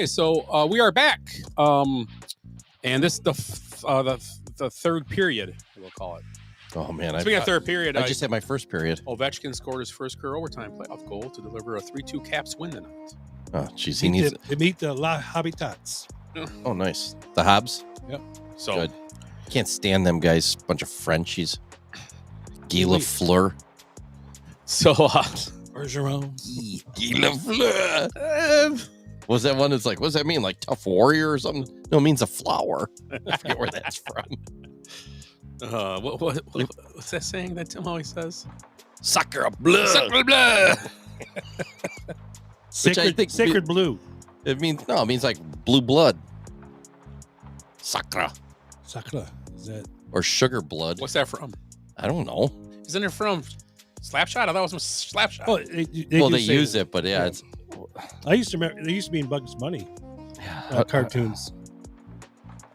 Okay, so we are back, and this is the third period. We'll call it. Oh man, Speaking of third period, I just had my first period. Ovechkin scored his first career overtime playoff goal to deliver a 3-2 Caps win tonight. Oh, jeez, he needs. They meet the La Habitats. Oh, nice. The Hobbs. Yep. So Good. Can't stand them guys. Bunch of Frenchies. Guy Lafleur. So, Bergeron. Guy Lafleur. Was that one that's like, what does that mean? Like tough warrior or something? No, it means a flower. I forget where that's from. what's that saying that Tim always says? Sacre bleu. Sacre bleu. Sacred blue. It means like blue blood. Sacre. Sacre. Is that or sugar blood? What's that from? I don't know. Isn't it from Slapshot? I thought it was from Slapshot. Oh, they use it, but yeah, it's. I used to remember. They used to be in Bugs Bunny cartoons.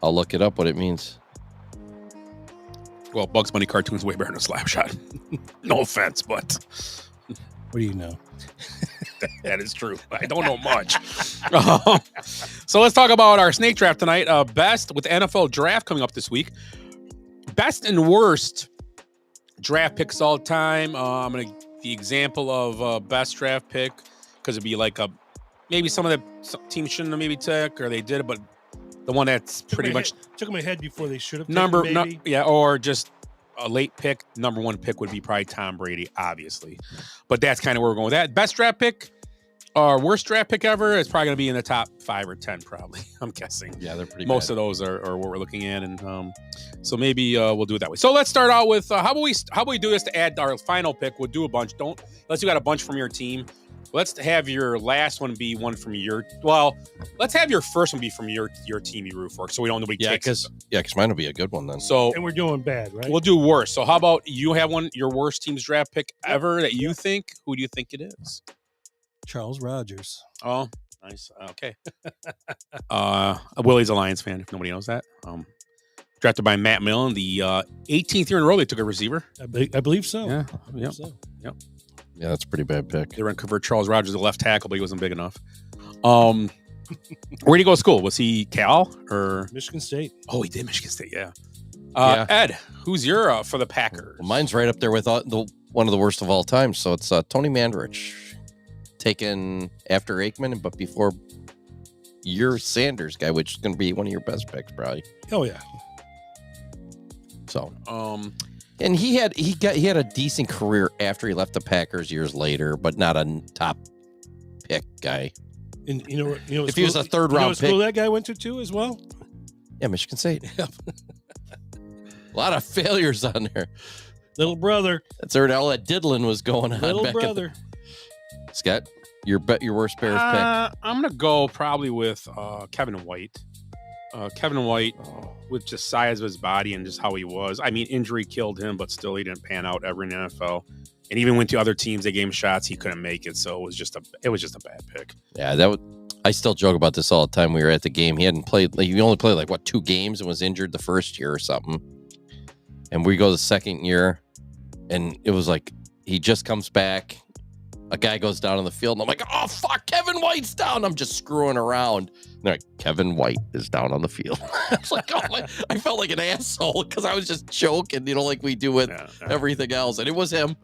I'll look it up. What it means. Well, Bugs Bunny cartoons way better than Slapshot. No offense, but what do you know? That is true. I don't know much. So let's talk about our snake draft tonight. Best with the NFL draft coming up this week. Best and worst draft picks all time. I'm going to the example of best draft pick because it'd be like maybe some of the teams shouldn't have maybe took or they did it, but the one that's pretty much took them ahead before they should have. Or just a late pick. Number one pick would be probably Tom Brady, obviously, but that's kind of where we're going with that. Best draft pick or worst draft pick ever is probably going to be in the top 5 or 10, probably. I'm guessing. Yeah, they're pretty. Most bad. of those are what we're looking at, and so maybe we'll do it that way. So let's start out with how about we do this to add our final pick? We'll do a bunch. Unless you got a bunch from your team. Let's have your last one be one from your. Well, let's have your first one be from your team you root for, so we don't nobody takes. Because mine will be a good one then. So and we're doing bad, right? We'll do worse. So how about you have your worst team's draft pick ever that you think? Who do you think it is? Charles Rogers. Oh, nice. Okay. Willie's a Lions fan. If nobody knows that. Drafted by Matt Millen, the 18th year in a row they took a receiver. I believe so. Yeah. Yep. So. Yep. Yeah, that's a pretty bad pick. They were going to convert Charles Rogers to left tackle, but he wasn't big enough. Where did he go to school? Was he Cal or Michigan State? Oh, he did Michigan State. Yeah. Ed, who's your for the Packers? Well, mine's right up there with one of the worst of all time. So it's Tony Mandarich, taken after Aikman, but before your Sanders guy, which is going to be one of your best picks, probably. Oh yeah. So, and he had a decent career after he left the Packers years later, but not a top pick guy. And you know if he was a third round pick, school that guy went to too as well. Yeah, Michigan State. A lot of failures on there. Little brother. That's where all that diddling was going on. Little brother. Scott, your worst Bears pick. I'm gonna go probably with Kevin White. Kevin White, with just size of his body and just how he was. I mean, injury killed him, but still he didn't pan out ever in the NFL. And even went to other teams, they gave him shots, he couldn't make it. So it was just a bad pick. Yeah, I still joke about this all the time. We were at the game. He hadn't played. He only played 2 games and was injured the first year or something. And we go the second year, and it was like he just comes back. A guy goes down on the field, and I'm like, oh, fuck, Kevin White's down. I'm just screwing around. And they're like, Kevin White is down on the field. I was like, I felt like an asshole because I was just joking, like we do with everything else. And it was him.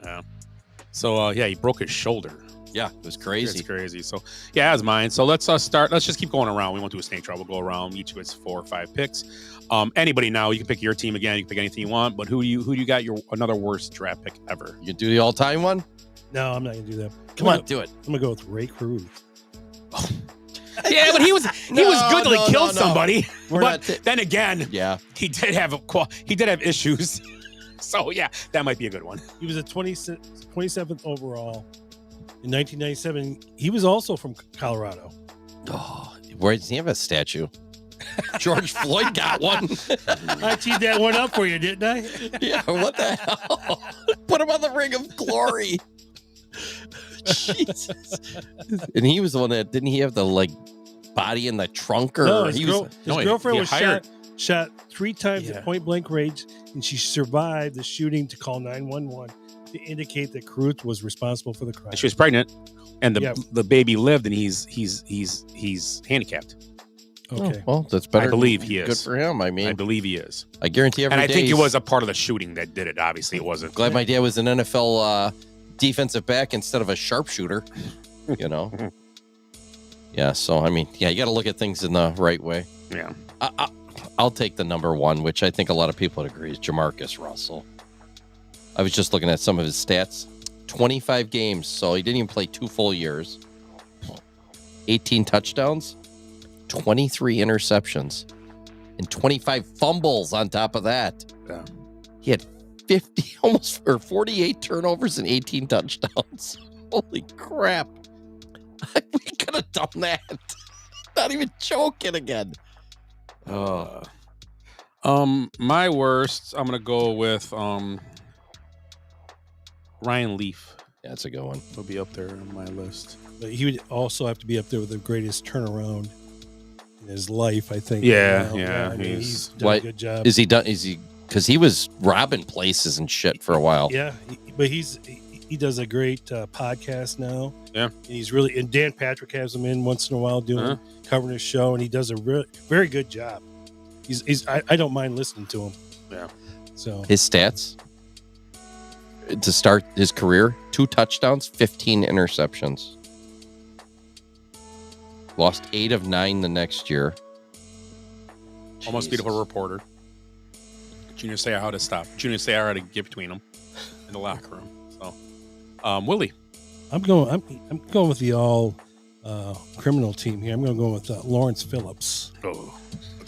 Yeah. So, he broke his shoulder. Yeah, it was crazy. It's crazy. So, yeah, that's mine. So let's start. Let's just keep going around. We won't do a snake draw. We'll go around. Each gets 4 or 5 picks. Anybody now, you can pick your team again. You can pick anything you want. But who do you got another worst draft pick ever? You can do the all-time one? No, I'm not gonna do that. Come on, do it. I'm gonna go with Ray Cruz. Yeah, but he was good till he killed somebody. But then again, yeah, he did have issues. So yeah, that might be a good one. He was a 27th overall in 1997. He was also from Colorado. Oh, where does he have a statue? George Floyd got one. I teed that one up for you, didn't I? Yeah, what the hell? Put him on the Ring of Glory. Jesus. And he was the one that, didn't he have the body in the trunk? Or no, his girlfriend was shot 3 times at point blank range, and she survived the shooting to call 911 to indicate that Carruth was responsible for the crime. She was pregnant, and Yeah. the baby lived, and he's handicapped. Okay. Well, that's better. I believe he Good is. for him. I mean, I believe he is. I guarantee every And I day think it he's- was a part of the shooting that did it. Obviously, it wasn't. Glad my dad was an NFL defensive back instead of a sharpshooter. You know. Yeah. So I mean, yeah, you got to look at things in the right way. Yeah. I'll take the number one, which I think a lot of people would agree is Jamarcus Russell. I was just looking at some of his stats. 25 games, so he didn't even play 2 full years. 18 touchdowns, 23 interceptions, and 25 fumbles on top of that. Yeah. He had 48 turnovers and 18 touchdowns. Holy crap. We could have done that. Not even joking again. My worst, I'm gonna go with Ryan Leaf. Yeah, that's a good one. He'll be up there on my list. But he would also have to be up there with the greatest turnaround in his life, I think. Yeah, You know? yeah, I mean, he's- done a good job. Is he done? Is he? Because he was robbing places and shit for a while. Yeah, but he does a great podcast now. Yeah, and he's really, and Dan Patrick has him in once in a while doing covering his show, and he does a very good job. I don't mind listening to him. Yeah. So His stats to start his career: 2 touchdowns, 15 interceptions. Lost 8 of 9 the next year. Almost beautiful reporter. Junior Seau how to stop. Junior Seau how to get between them in the locker room. So, Willie, I'm going with the all criminal team here. I'm going to go with Lawrence Phillips.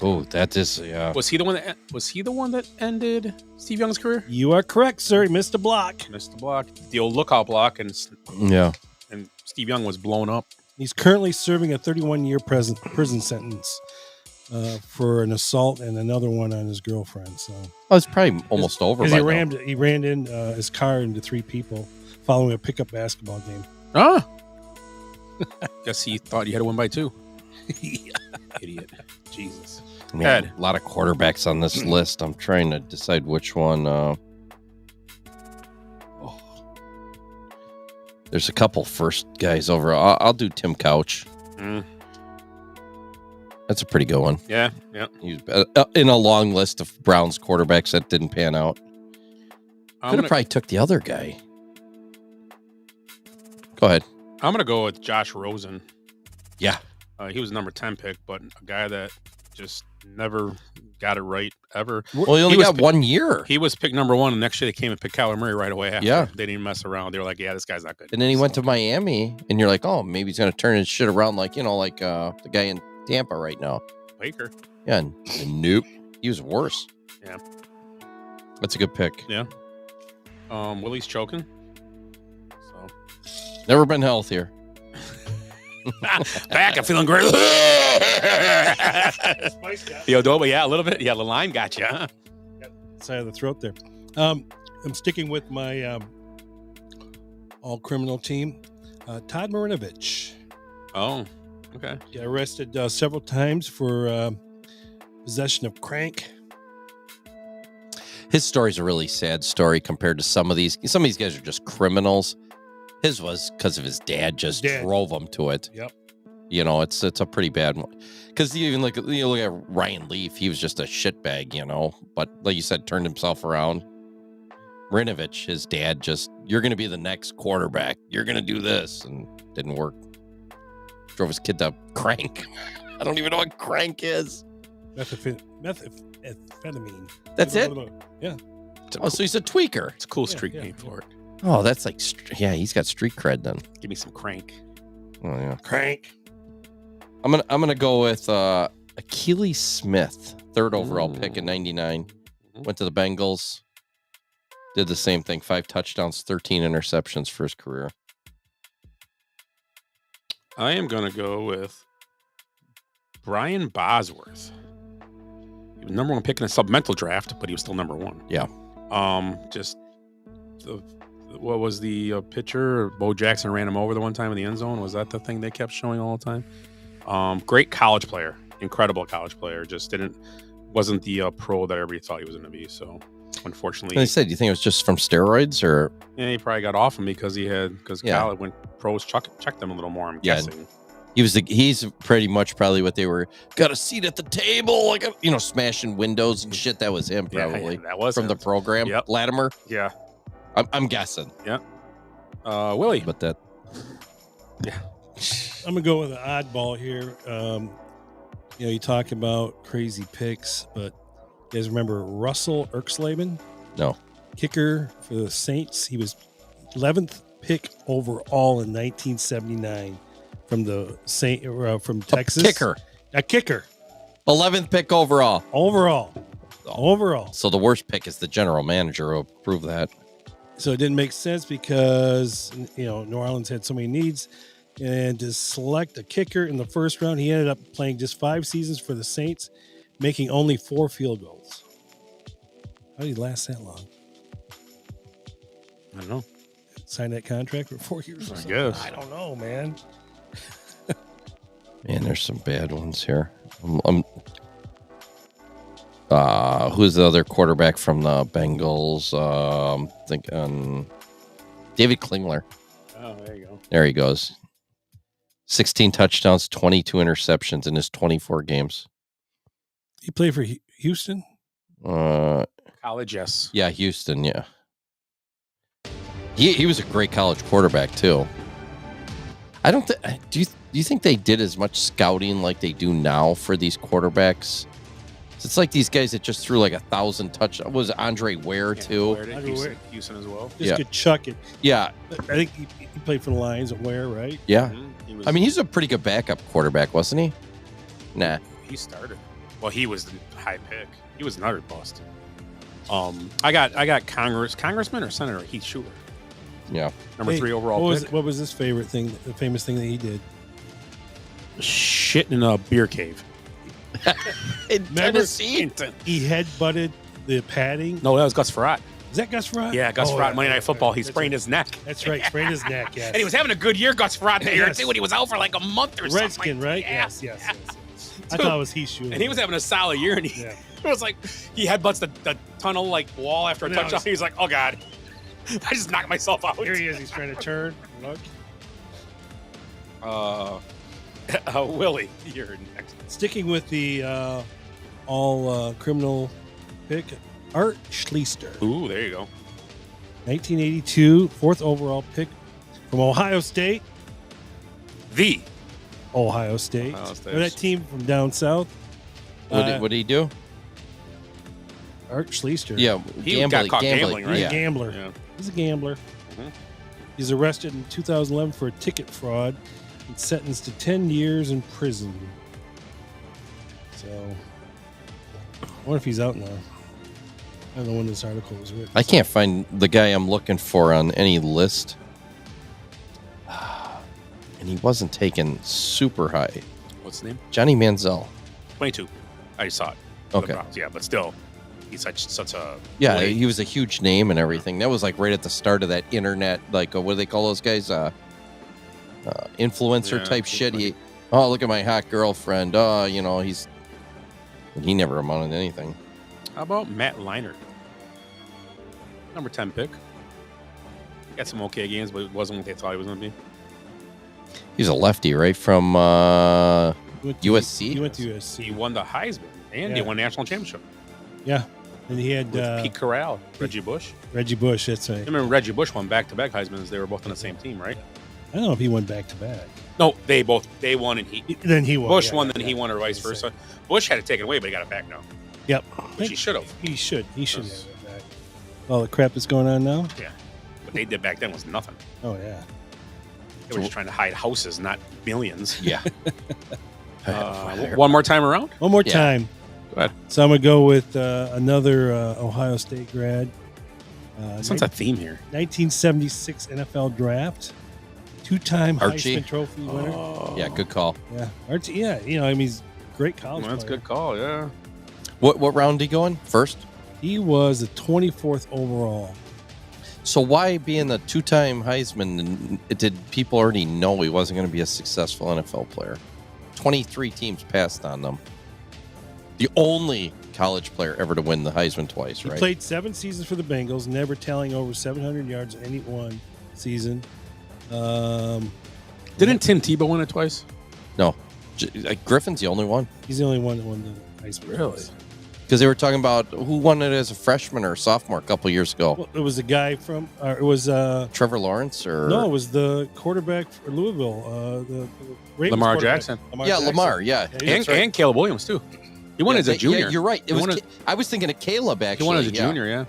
Oh, that is was he the one that ended Steve Young's career? You are correct, sir. He missed a block. Missed the block. The old lookout block, and Steve Young was blown up. He's currently serving a 31-year prison sentence for an assault and another one on his girlfriend. So it's probably almost over. He ran in his car into 3 people following a pickup basketball game. Ah, guess he thought he had to win by 2. Idiot. Jesus. Man, a lot of quarterbacks on this list. I'm trying to decide which one. There's a couple first guys over. I'll do Tim Couch. That's a pretty good one. Yeah. He's in a long list of Browns quarterbacks that didn't pan out. Could have probably took the other guy. Go ahead. I'm gonna go with Josh Rosen. Yeah. He was number 10 pick, but a guy that just never got it right ever. Well, he only got 1 year. He was picked number 1, and next year they came and picked Kyler Murray right away after. Yeah. They didn't mess around. They were like, yeah, this guy's not good. And then he went to Miami, and you're like, oh, maybe he's going to turn his shit around like the guy in Tampa right now. Baker. Yeah, and nope. He was worse. Yeah. That's a good pick. Yeah. Willie's choking. So never been healthier. Back, I'm feeling great. The Adobe, yeah, a little bit. Yeah, the line got you, huh? Side of the throat there. I'm sticking with my all criminal team. Todd Marinovich. Oh, okay. Got arrested several times for possession of crank. His story's a really sad story compared to some of these. Some of these guys are just criminals. His was because of his dad drove him to it. Yep. You know, it's a pretty bad one. Because you look at Ryan Leaf, he was just a shitbag, But like you said, turned himself around. Marinovich, his dad you're going to be the next quarterback. You're going to do this, and didn't work. Drove his kid to crank. I don't even know what crank is. Methamphetamine. That's it? Yeah. Oh, so he's a tweaker. It's a cool street name for it. Oh, that's like, he's got street cred then. Give me some crank. Oh yeah, crank. I'm gonna go with Achilles Smith, 3rd overall pick in '99. Went to the Bengals. Did the same thing: 5 touchdowns, 13 interceptions for his career. I am gonna go with Brian Bosworth. He was number 1 pick in a supplemental draft, but he was still number 1. Yeah. What was the pitcher? Bo Jackson ran him over the one time in the end zone. Was that the thing they kept showing all the time? Great college player, incredible college player. Just didn't wasn't the pro that everybody thought he was going to be. So, unfortunately, They said, you think it was just from steroids, or yeah, he probably got off him because Cal, when pros checked him a little more. I'm guessing. He's pretty much probably what they were. Got a seat at the table, like smashing windows and shit. That was him, probably. Yeah, that was from him. the program. Yep. Latimer. Yeah, I'm guessing. Yeah. Willie, but that. Yeah, I'm gonna go with an oddball here. You talk about crazy picks, but you guys remember Russell Erxleben? No. Kicker for the Saints. He was 11th pick overall in 1979 from the from Texas. A kicker. 11th pick overall. Overall. So the worst pick is the general manager who approved that. So it didn't make sense because New Orleans had so many needs. And to select a kicker in the first round, he ended up playing just 5 seasons for the Saints, making only 4 field goals. How did he last that long? I don't know. Signed that contract for 4 years. I guess. I don't know, man. Man, there's some bad ones here. Who's the other quarterback from the Bengals? I'm thinking David Klingler. Oh, there you go. There he goes. 16 touchdowns, 22 interceptions in his 24 games. He played for Houston? College, yes. Yeah, Houston, yeah. He was a great college quarterback, too. I don't think... Do you think they did as much scouting like they do now for these quarterbacks? It's like these guys that just threw like 1,000 touchdowns. Was Andre Ware, too? Houston as well. Just could chuck it. Yeah. I think he played for the Lions at Ware, right? Yeah. Mm-hmm. He's a pretty good backup quarterback, wasn't he? Nah. He started. Well, he was the high pick. He was another bust. I got Congressman or Senator Heath Schuler. Yeah. Number 3 overall pick. What was his favorite thing, the famous thing that he did? Shit in a beer cave. In Tennessee? He headbutted the padding. No, that was Gus Frerotte. Is that Gus Frerotte? Yeah, Gus Frerotte, Monday Night Football. He sprained his neck. That's right, sprained his neck, yes. And he was having a good year, Gus Frerotte, that year, too, when he was out for like a month or something. Redskin, right? Yeah. Yes. I thought it was Heath Schuler. And he was having a solid year, and it was like he headbutts the tunnel wall after a touchdown. He was like, oh, God. I just knocked myself out. Here he is. He's trying to turn. Look. Willie, you're next. Sticking with the all criminal pick, Art Schlichter. Ooh, there you go. 1982, 4th overall pick from Ohio State. The Ohio State. Or that team from down south. What did he do? Art Schlichter. Yeah, he got caught gambling, right? He's a gambler. Yeah. He's a gambler. Mm-hmm. He's arrested in 2011 for a ticket fraud and sentenced to 10 years in prison. So, I wonder if he's out now. I don't know when this article was written. I can't find the guy I'm looking for on any list. And he wasn't taken super high. What's his name? Johnny Manziel. 22. I saw it. Okay. Yeah, but still, he's such a... Yeah, he was a huge name and everything. That was like right at the start of that internet, like, what do they call those guys? Influencer type shit. Look at my hot girlfriend. He never amounted to anything. How about Matt Leinart? Number 10 pick. Got some okay games, but it wasn't what they thought he was going to be. He's a lefty, right? From USC? He went to USC. He won the Heisman, and he won the national championship. Yeah. And he had... Pete Corral, Reggie Bush. Reggie Bush, that's right. I remember Reggie Bush won back-to-back Heismans. They were both on the same team, right? I don't know if he went back-to-back. No, they won, and Then he won. Bush won, then he won, or vice versa. Bush had it taken away, but he got it back now. Yep. Which he should have. He should have it back. All the crap that's going on now? Yeah. What they did back then was nothing. Oh, yeah. They were just trying to hide houses, not millions. Yeah. One more time around? One more time. Go ahead. So I'm going to go with another Ohio State grad. Sounds a theme here. 1976 NFL draft. 2-time Archie. Heisman Trophy winner. Yeah, good call. Yeah. Archie, yeah. He's a great college That's a player. good call, yeah. What round did he go in? First? He was the 24th overall. So why being the 2-time Heisman, did people already know he wasn't going to be a successful NFL player? 23 teams passed on them. The only college player ever to win the Heisman twice, He right? played 7 seasons for the Bengals, never tallying over 700 yards in any one season. Didn't Tim Tebow win it twice? No. Griffin's the only one. He's the only one that won the Heisman. Really? Because they were talking about who won it as a freshman or sophomore a couple years ago. Well, it was a guy from, it was Trevor Lawrence or no, it was the quarterback for Louisville, the Ravens Lamar quarterback. Jackson. Lamar, yeah. And Caleb Williams, too. He won as a junior. Yeah, you're right. I was thinking of Caleb, actually. He won as a junior, yeah.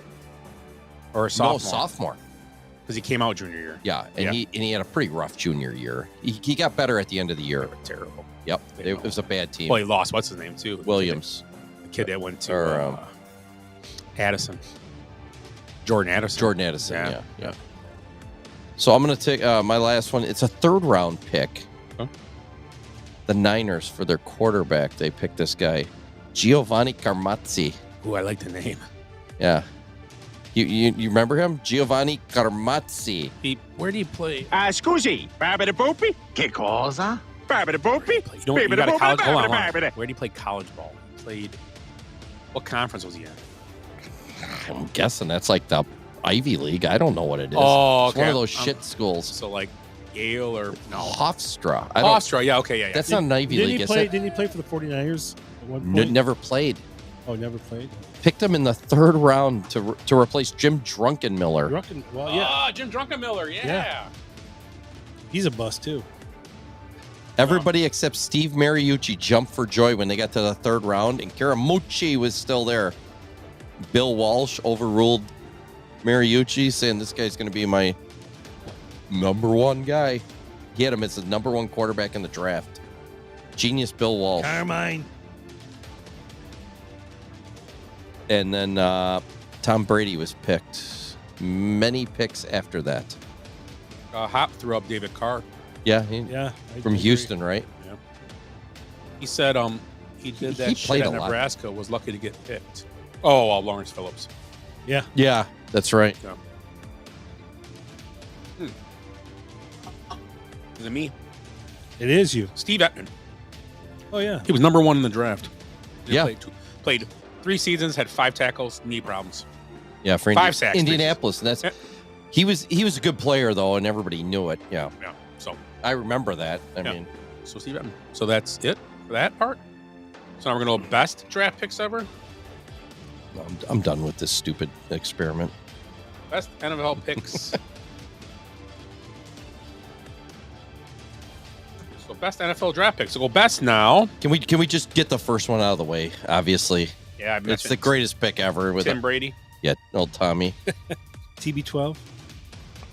Or a sophomore. No, sophomore. Because he came out junior year. Yeah, and he had a pretty rough junior year. He got better at the end of the year. Terrible. Yep, it was a bad team. Well, he lost. What's his name, too? Williams. The kid that went to Addison. Jordan Addison. Yeah. So I'm going to take my last one. It's a 3rd round pick. Huh? The Niners, for their quarterback, they picked this guy, Giovanni Carmazzi. Ooh, I like the name. Yeah. You remember him? Giovanni Carmazzi. Where did he play? Scusi, Babidi Boopy? Che cosa? Babidi Boopy? You know, you got a college. Hold on. Where did he play college ball? He played. What conference was he in? I'm guessing that's like the Ivy League. I don't know what it is. Oh, It's one of those shit schools. So like Yale or no? Hofstra. Hofstra. Yeah. Okay. Yeah. That's not an Ivy League. Didn't he play for the 49ers at one point? Never played. Oh, never played. Picked him in the 3rd round to replace Jim Drunkenmiller. Jim Drunkenmiller. Yeah. He's a bust too. Everybody except Steve Mariucci jumped for joy when they got to the 3rd round, and Karamucci was still there. Bill Walsh overruled Mariucci, saying this guy's going to be my number 1 guy. He had him as the number 1 quarterback in the draft. Genius Bill Walsh. Carmine. And then Tom Brady was picked. Many picks after that. Hop threw up David Carr. Yeah. I From agree. Houston, right? Yeah. He said he did that He shit played at a lot. Nebraska, was lucky to get picked. Oh, Lawrence Phillips. Yeah. Yeah, that's right. Yeah. Is it me? It is you. Steve Ettman. Oh, yeah. He was number 1 in the draft. Yeah. Played 3 seasons, had 5 tackles, knee problems. Yeah, for 5 sacks. Indianapolis. And that's he was a good player though, and everybody knew it. Yeah. Yeah. So I remember that. I mean, so Steve Ettman. So that's it for that part. So now we're gonna go best draft picks ever. I'm done with this stupid experiment. Best NFL picks. So best NFL draft picks. So go best now. Can we just get the first one out of the way? Obviously. Yeah, it's the greatest pick ever with Tim Brady. Yeah, old Tommy. TB12.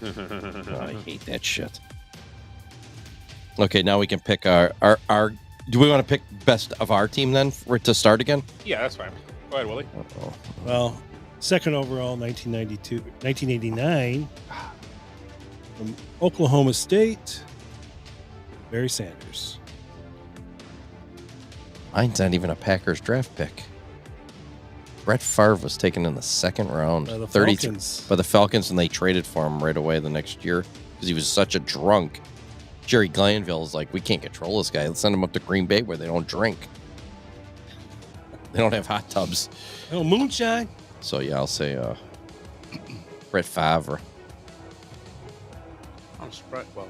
I hate that shit. Okay, now we can pick our. Do we want to pick best of our team then to start again? Yeah, that's fine. Go ahead, Willie. Well, 2nd overall, 1989, from Oklahoma State, Barry Sanders. Mine's not even a Packers draft pick. Brett Favre was taken in the 2nd round, By the 33 Falcons. by the Falcons, and they traded for him right away the next year because he was such a drunk. Jerry Glanville is like, we can't control this guy. Let's send him up to Green Bay where they don't drink. They don't have hot tubs. Oh, moonshine. So yeah, I'll say Brett Favre. I'm surprised. Well,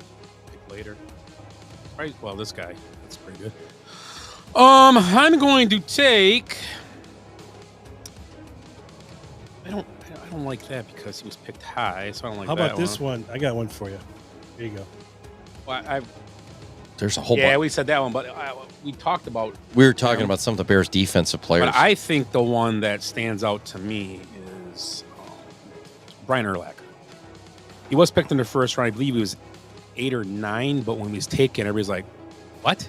pick later. Right. Well, this guy. That's pretty good. I'm going to take. I don't like that because he was picked high, so I don't like How that about this one? I got one for you. Here you go. Well, There's a whole yeah, bunch. we said that one, but we talked about. We were talking about some of the Bears' defensive players. But I think the one that stands out to me is Brian Urlacher. He was picked in the 1st round. I believe he was 8 or 9, but when he was taken, everybody's like, "What?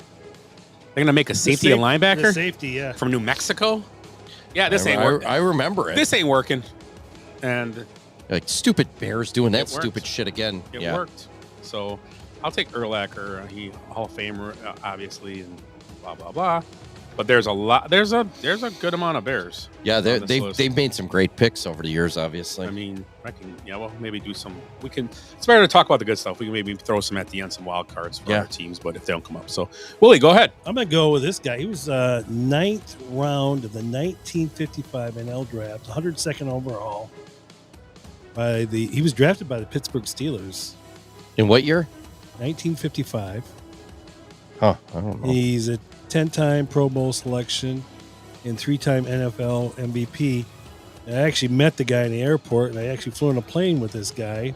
They're gonna make a safety and linebacker? The safety, yeah, from New Mexico? Yeah, this ain't working. I remember it. This ain't working." And like stupid Bears doing that stupid shit again. It worked. So I'll take Urlacher. He Hall of Famer, obviously, and blah blah blah. But there's a lot. There's a good amount of Bears. Yeah, on this list. they've made some great picks over the years. Obviously, I mean, we'll maybe do some. We can. It's better to talk about the good stuff. We can maybe throw some at the end, some wild cards for our teams. But if they don't come up, so Willie, go ahead. I'm gonna go with this guy. He was 9th round of the 1955 NL draft, 102nd overall. He was drafted by the Pittsburgh Steelers. In what year? 1955. Huh? I don't know. He's a 10-time Pro Bowl selection and 3-time NFL MVP. I actually met the guy in the airport, and I actually flew on a plane with this guy,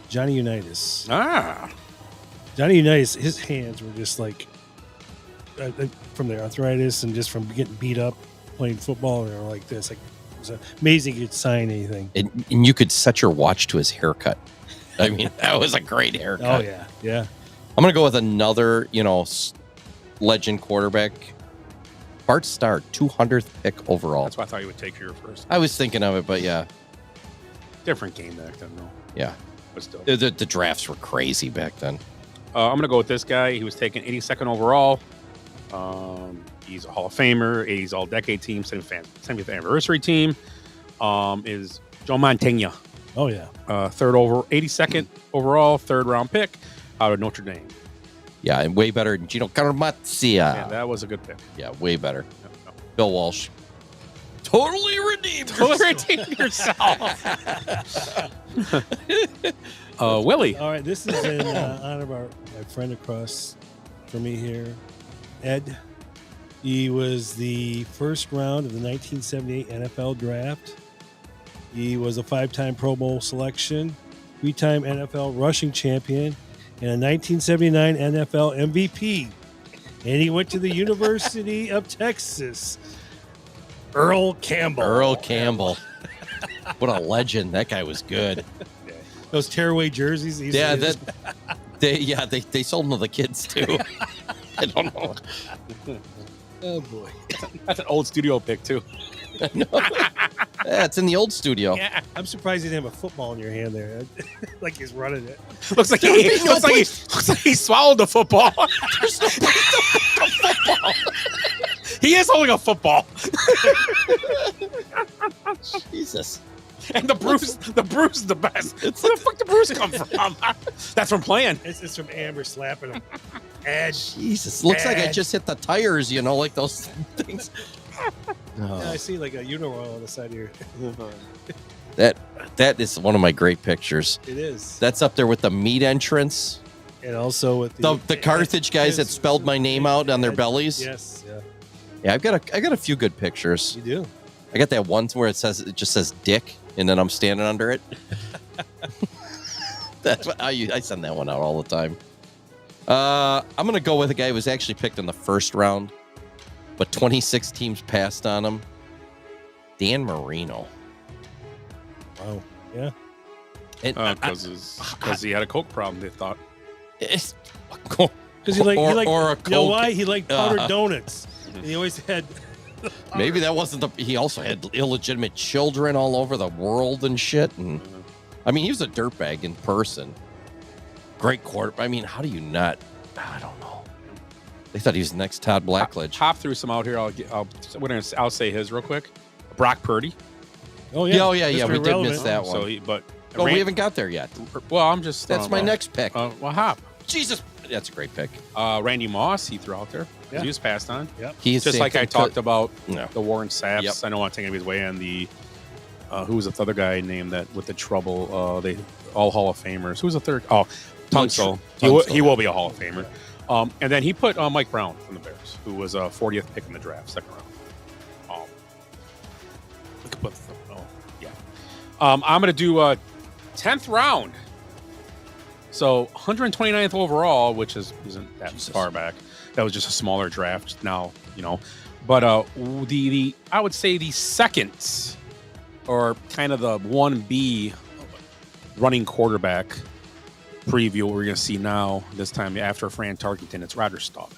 Johnny Unitas. Johnny Unitas, his hands were just like from the arthritis and just from getting beat up playing football. They were like this. Like, it was amazing he could sign anything. And you could set your watch to his haircut. I mean, that was a great haircut. Oh yeah. I'm gonna go with another, legend quarterback, Bart Starr, 200th pick overall. That's why I thought you would take your first. I was thinking of it, but yeah, different game back then, though. Yeah, but still, the drafts were crazy back then. I'm gonna go with this guy. He was taken 82nd overall. He's a Hall of Famer, 80s All-Decade Team, 75th Anniversary Team. Is Joe Montana. Oh yeah, 82nd overall, 3rd round pick out of Notre Dame. Yeah, and way better than Gino Carmazia. Yeah, that was a good pick. Yeah, way better. Yep. Bill Walsh. Totally redeemed yourself. Willie. All right, this is in honor of my friend across from me here, Ed. He was the first round of the 1978 NFL draft. He was a 5-time Pro Bowl selection, 3-time NFL rushing champion, and a 1979 NFL MVP. And he went to the University of Texas. Earl Campbell. What a legend. That guy was good. Those tearaway jerseys. They sold them to the kids too. I don't know. Oh boy. That's an old studio pick too. Yeah, it's in the old studio. Yeah. I'm surprised you didn't have a football in your hand there. Like he's running it. Looks like he swallowed the football. There's no place to put the football. He is holding a football. Jesus. And the Bruce is the best. Where the fuck did Bruce come from? That's from playing. It's from Amber slapping him. Edge. Jesus. Looks like I just hit the tires, like those things. Yeah, I see like a unirol on the side of your. That is one of my great pictures. It is. That's up there with the meat entrance. And also with the Carthage guys that spelled my name out on their bellies. Yes, yeah. Yeah, I got a few good pictures. You do. I got that one where it just says Dick, and then I'm standing under it. That's what I send that one out all the time. I'm gonna go with a guy who was actually picked in the first round, but 26 teams passed on him. Dan Marino. Wow. Yeah. Because he had a coke problem. They thought. Because he liked powdered donuts. And he always had. Maybe that wasn't he also had illegitimate children all over the world and shit. And I mean, he was a dirtbag in person. Great quarterback. I mean, how do you not? I don't know. They thought he was the next Todd Blackledge. Hop through some out here. I'll say his real quick. Brock Purdy. Oh yeah. Yeah. We did miss that one. We haven't got there yet. Well, I'm just. That's my next pick. Well, hop. Jesus, that's a great pick. Randy Moss, he threw out there. Yeah. He was passed on. Yep. He's just like I talked about the Warren Saps. Yep. I don't want to take anybody's way on the. Who was the other guy named that with the trouble? They all Hall of Famers. Who's the third? Oh, Tunsil. He will be a Hall of Famer. And then he put Mike Brown from the Bears, who was a 40th pick in the draft, second round. I'm going to do 10th round. So 129th overall, which isn't that far back. That was just a smaller draft now, But the I would say the second or kind of the 1B running quarterback preview what we're going to see now, this time after Fran Tarkenton, it's Roger Staubach.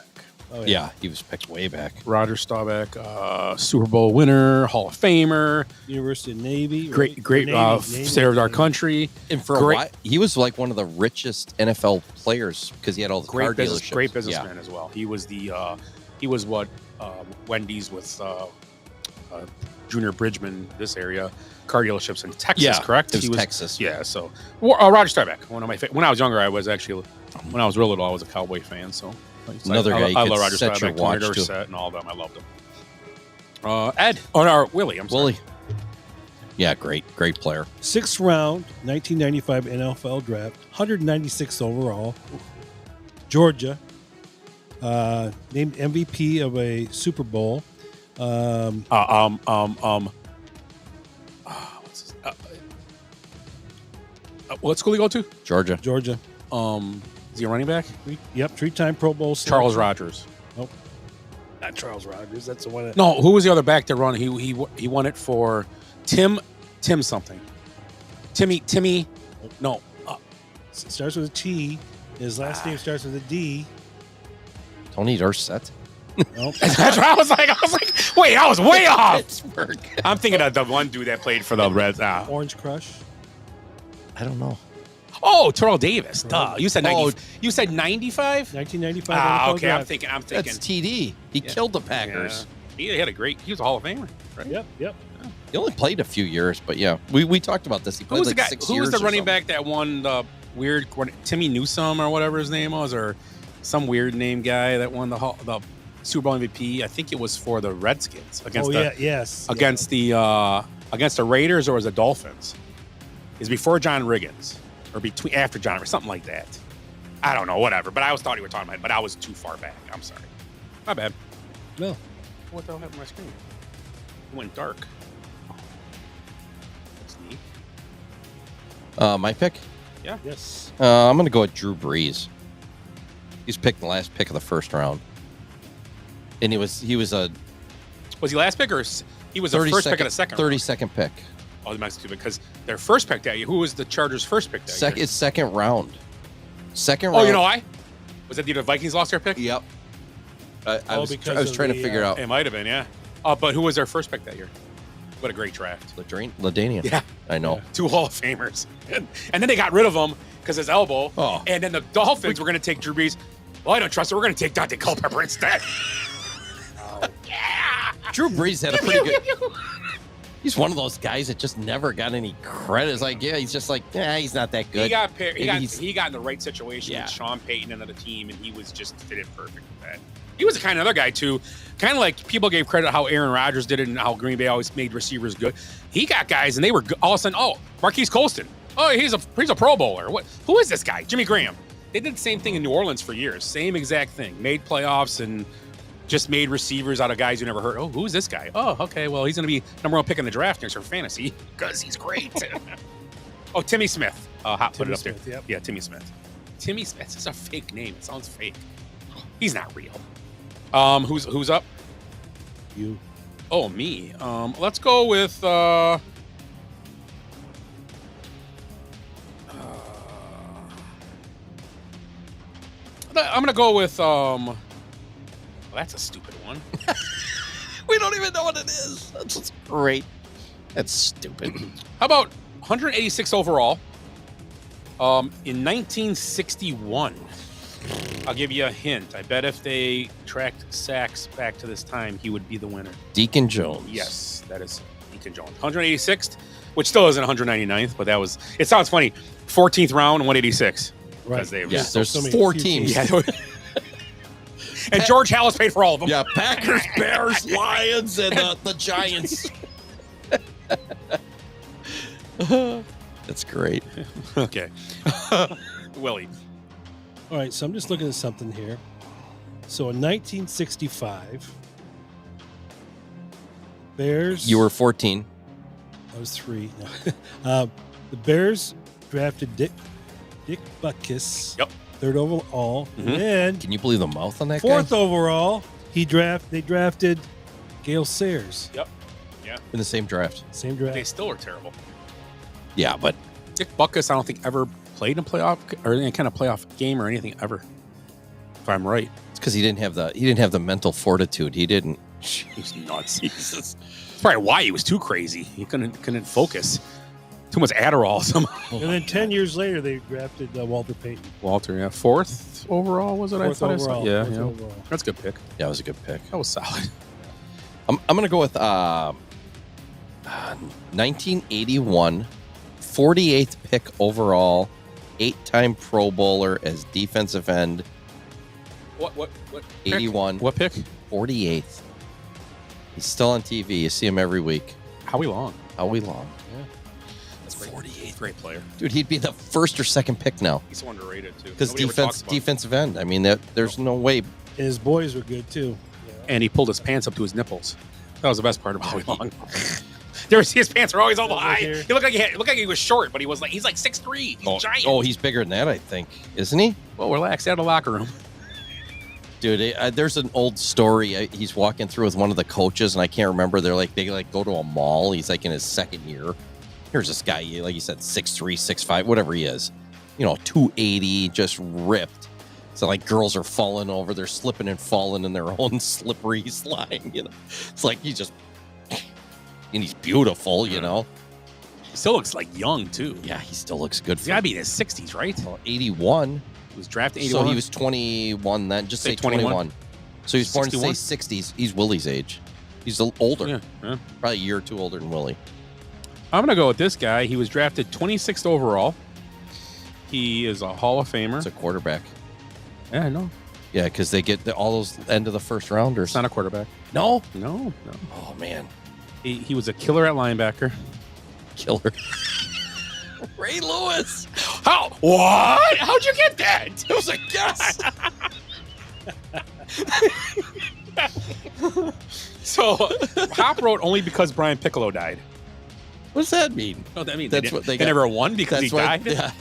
Oh, yeah, he was picked way back. Roger Staubach, Super Bowl winner, Hall of Famer, University of Navy, great, served our country, and for a while, he was like one of the richest NFL players because he had all the car dealerships. Great businessman as well. He was what Wendy's with Junior Bridgman, this area, car dealerships in Texas, correct? It was Texas. Yeah, so Roger Staubach, one of my when I was younger, when I was real little, I was a Cowboy fan. So another guy you I could love Roger set your Staubach, watch Tony to. Dorsett, and all of them. I loved them. Ed, or Willie, I'm sorry. Willie. Yeah, great player. 6th round, 1995 NFL draft, 196 overall. Georgia, named MVP of a Super Bowl. What school do you go to? Georgia. Is he a running back? Yep, 3-time Pro Bowl. Charles Rogers. Nope, not Charles Rogers. That's the one. That, No, who was the other back that run? He won it for Tim something. Timmy. No. Starts with a T. His last name starts with a D. Tony Dorsett. Nope. That's what I was like, wait, I was way off. Pittsburgh. I'm thinking of the one dude that played for the Reds. Orange Crush. I don't know. Oh, Terrell Davis. Duh. You said 90, you said 95? 1995. Ah, NFL okay. I'm draft. thinking. That's TD. He killed the Packers. Yeah. He had he was a Hall of Famer, right? Yep. He only played a few years, but yeah, we talked about this. He played Who's like the guy? 6 Who years. was the or running something. back that won the weird Timmy Newsome or whatever his name was, or some weird name guy that won the Super Bowl MVP? I think it was for the Redskins against against the Raiders, or was it Dolphins? Is before John Riggins or after John or something like that. I don't know, whatever. But I always thought you were talking about it, but I was too far back. I'm sorry. My bad. No. What the hell happened to my screen? It went dark. That's neat. My pick? Yeah. Yes. I'm going to go with Drew Brees. He's picked the last pick of the first round. And he was a... Was he last pick, or he was the first pick of the second round? 32nd pick. Oh, the Mexican, because their first pick that year, who was the Chargers' first pick that year? It's second round. Second round. Oh, you know why? Was that the Vikings lost their pick? Yep. I was trying to figure out. It might have been, yeah. But who was their first pick that year? What a great draft. LaDainian. Yeah. I know. 2 Hall of Famers. And then they got rid of him because his elbow. Oh. And then the Dolphins were going to take Drew Brees. Well, I don't trust it. We're going to take Dante Culpepper instead. Drew Brees had a pretty good... He's one of those guys that just never got any credit. It's like, he's just like, he's not that good. He got in the right situation Yeah. with Sean Payton and the team, and he was just fit in perfect with that. He was the kind of other guy, too. Kind of like people gave credit how Aaron Rodgers did it and how Green Bay always made receivers good. He got guys, and they were all of a sudden, Marquise Colston. Oh, he's a Pro Bowler. Who is this guy? Jimmy Graham. They did the same thing in New Orleans for years. Same exact thing. Made playoffs and just made receivers out of guys you never heard. Oh, who's this guy? Oh, okay. Well, he's going to be number 1 pick in the draft next year for fantasy because he's great. Timmy Smith. Put it up there. Yep. Yeah, Timmy Smith. Timmy Smith. It's a fake name. It sounds fake. He's not real. Who's up? You. Oh, me. Let's go with I'm gonna go with well, that's a stupid one. We don't even know what it is. That's just great. That's stupid. How about 186 overall? In 1961. I'll give you a hint. I bet if they tracked sacks back to this time, he would be the winner. Deacon Jones. Yes, that is Deacon Jones. 186th, which still isn't 199th, but that was. It sounds funny. 14th round and 186. Right. There's 4 teams. Yeah. And George Hallis paid for all of them. Yeah, Packers, Bears, Lions, and the Giants. That's great. Okay. Willie. All right, so I'm just looking at something here. So in 1965, Bears. You were 14. I was 3. The Bears drafted Dick Butkus. Yep. 3rd overall. And Can you believe the mouth on that 4th guy? overall, they drafted Gale Sayers. Yep. Yeah. In the same draft. Same draft. They still are terrible. Yeah, but Dick Butkus, I don't think ever played in a playoff or any kind of playoff game or anything ever. If I'm right. it's because he didn't have the mental fortitude. He didn't. He's nuts. Jesus. That's probably why he was too crazy. He couldn't focus. Too much Adderall somehow. And then 10 years later, they drafted Walter Payton. Walter, yeah. 4th overall, was it? Fourth overall. Yeah, Fourth yeah. overall. That's a good pick. Yeah, it was a good pick. That was solid. I'm going to go with 1981, 48th pick overall, 8-time Pro Bowler as defensive end. What? 81. What pick? 48th. He's still on TV. You see him every week. Howie Long. Howie Long. Yeah. That's 48th. Great player. Dude, he'd be the first or second pick now. He's so underrated, too. Because Nobody ever talks about him. defensive end. I mean, there's no way. And his boys were good, too. And he pulled his pants up to his nipples. That was the best part of Howie Long. His pants were always all high. He looked like he was short, but he's like 6'3". He's giant. Oh, he's bigger than that, I think, isn't he? Well, relax. Out of the locker room. Dude, there's an old story. He's walking through with one of the coaches, and I can't remember. They go to a mall. He's like in his second year. Here's this guy, like you said, 6'3", 6'5", whatever he is. 280, just ripped. So like girls are falling over. They're slipping and falling in their own slippery slime. It's like he's just, and he's beautiful. He still looks like young too. Yeah, he still looks good. He's gotta be in his 60s, right? 81. He was drafted 81. So he was 21 then. Just say 21. So he was born in say 60s. He's Willie's age. He's older. Yeah. Probably a year or two older than Willie. I'm going to go with this guy. He was drafted 26th overall. He is a Hall of Famer. It's a quarterback. Yeah, I know. Yeah, because they get all those end of the first rounders. It's not a quarterback. No? No. Oh, man. He was a killer at linebacker. Killer. Ray Lewis. How? What? How'd you get that? It was a guess. So, Hop wrote only because Brian Piccolo died. What does that mean? Oh, that means That's what they never won because he died? Yeah.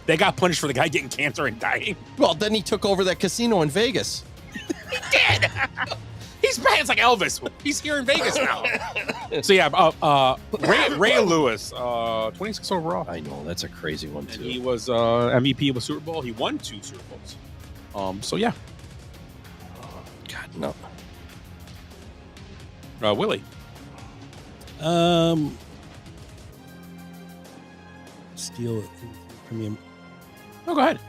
They got punished for the guy getting cancer and dying. Well, then he took over that casino in Vegas. He did. He's bad. It's like Elvis. He's here in Vegas now. So yeah, Ray Lewis, 26 overall. I know that's a crazy one too. And he was MVP of a Super Bowl. He won 2 Super Bowls. So yeah. God no. Willie. Steal it from you. Oh, go ahead.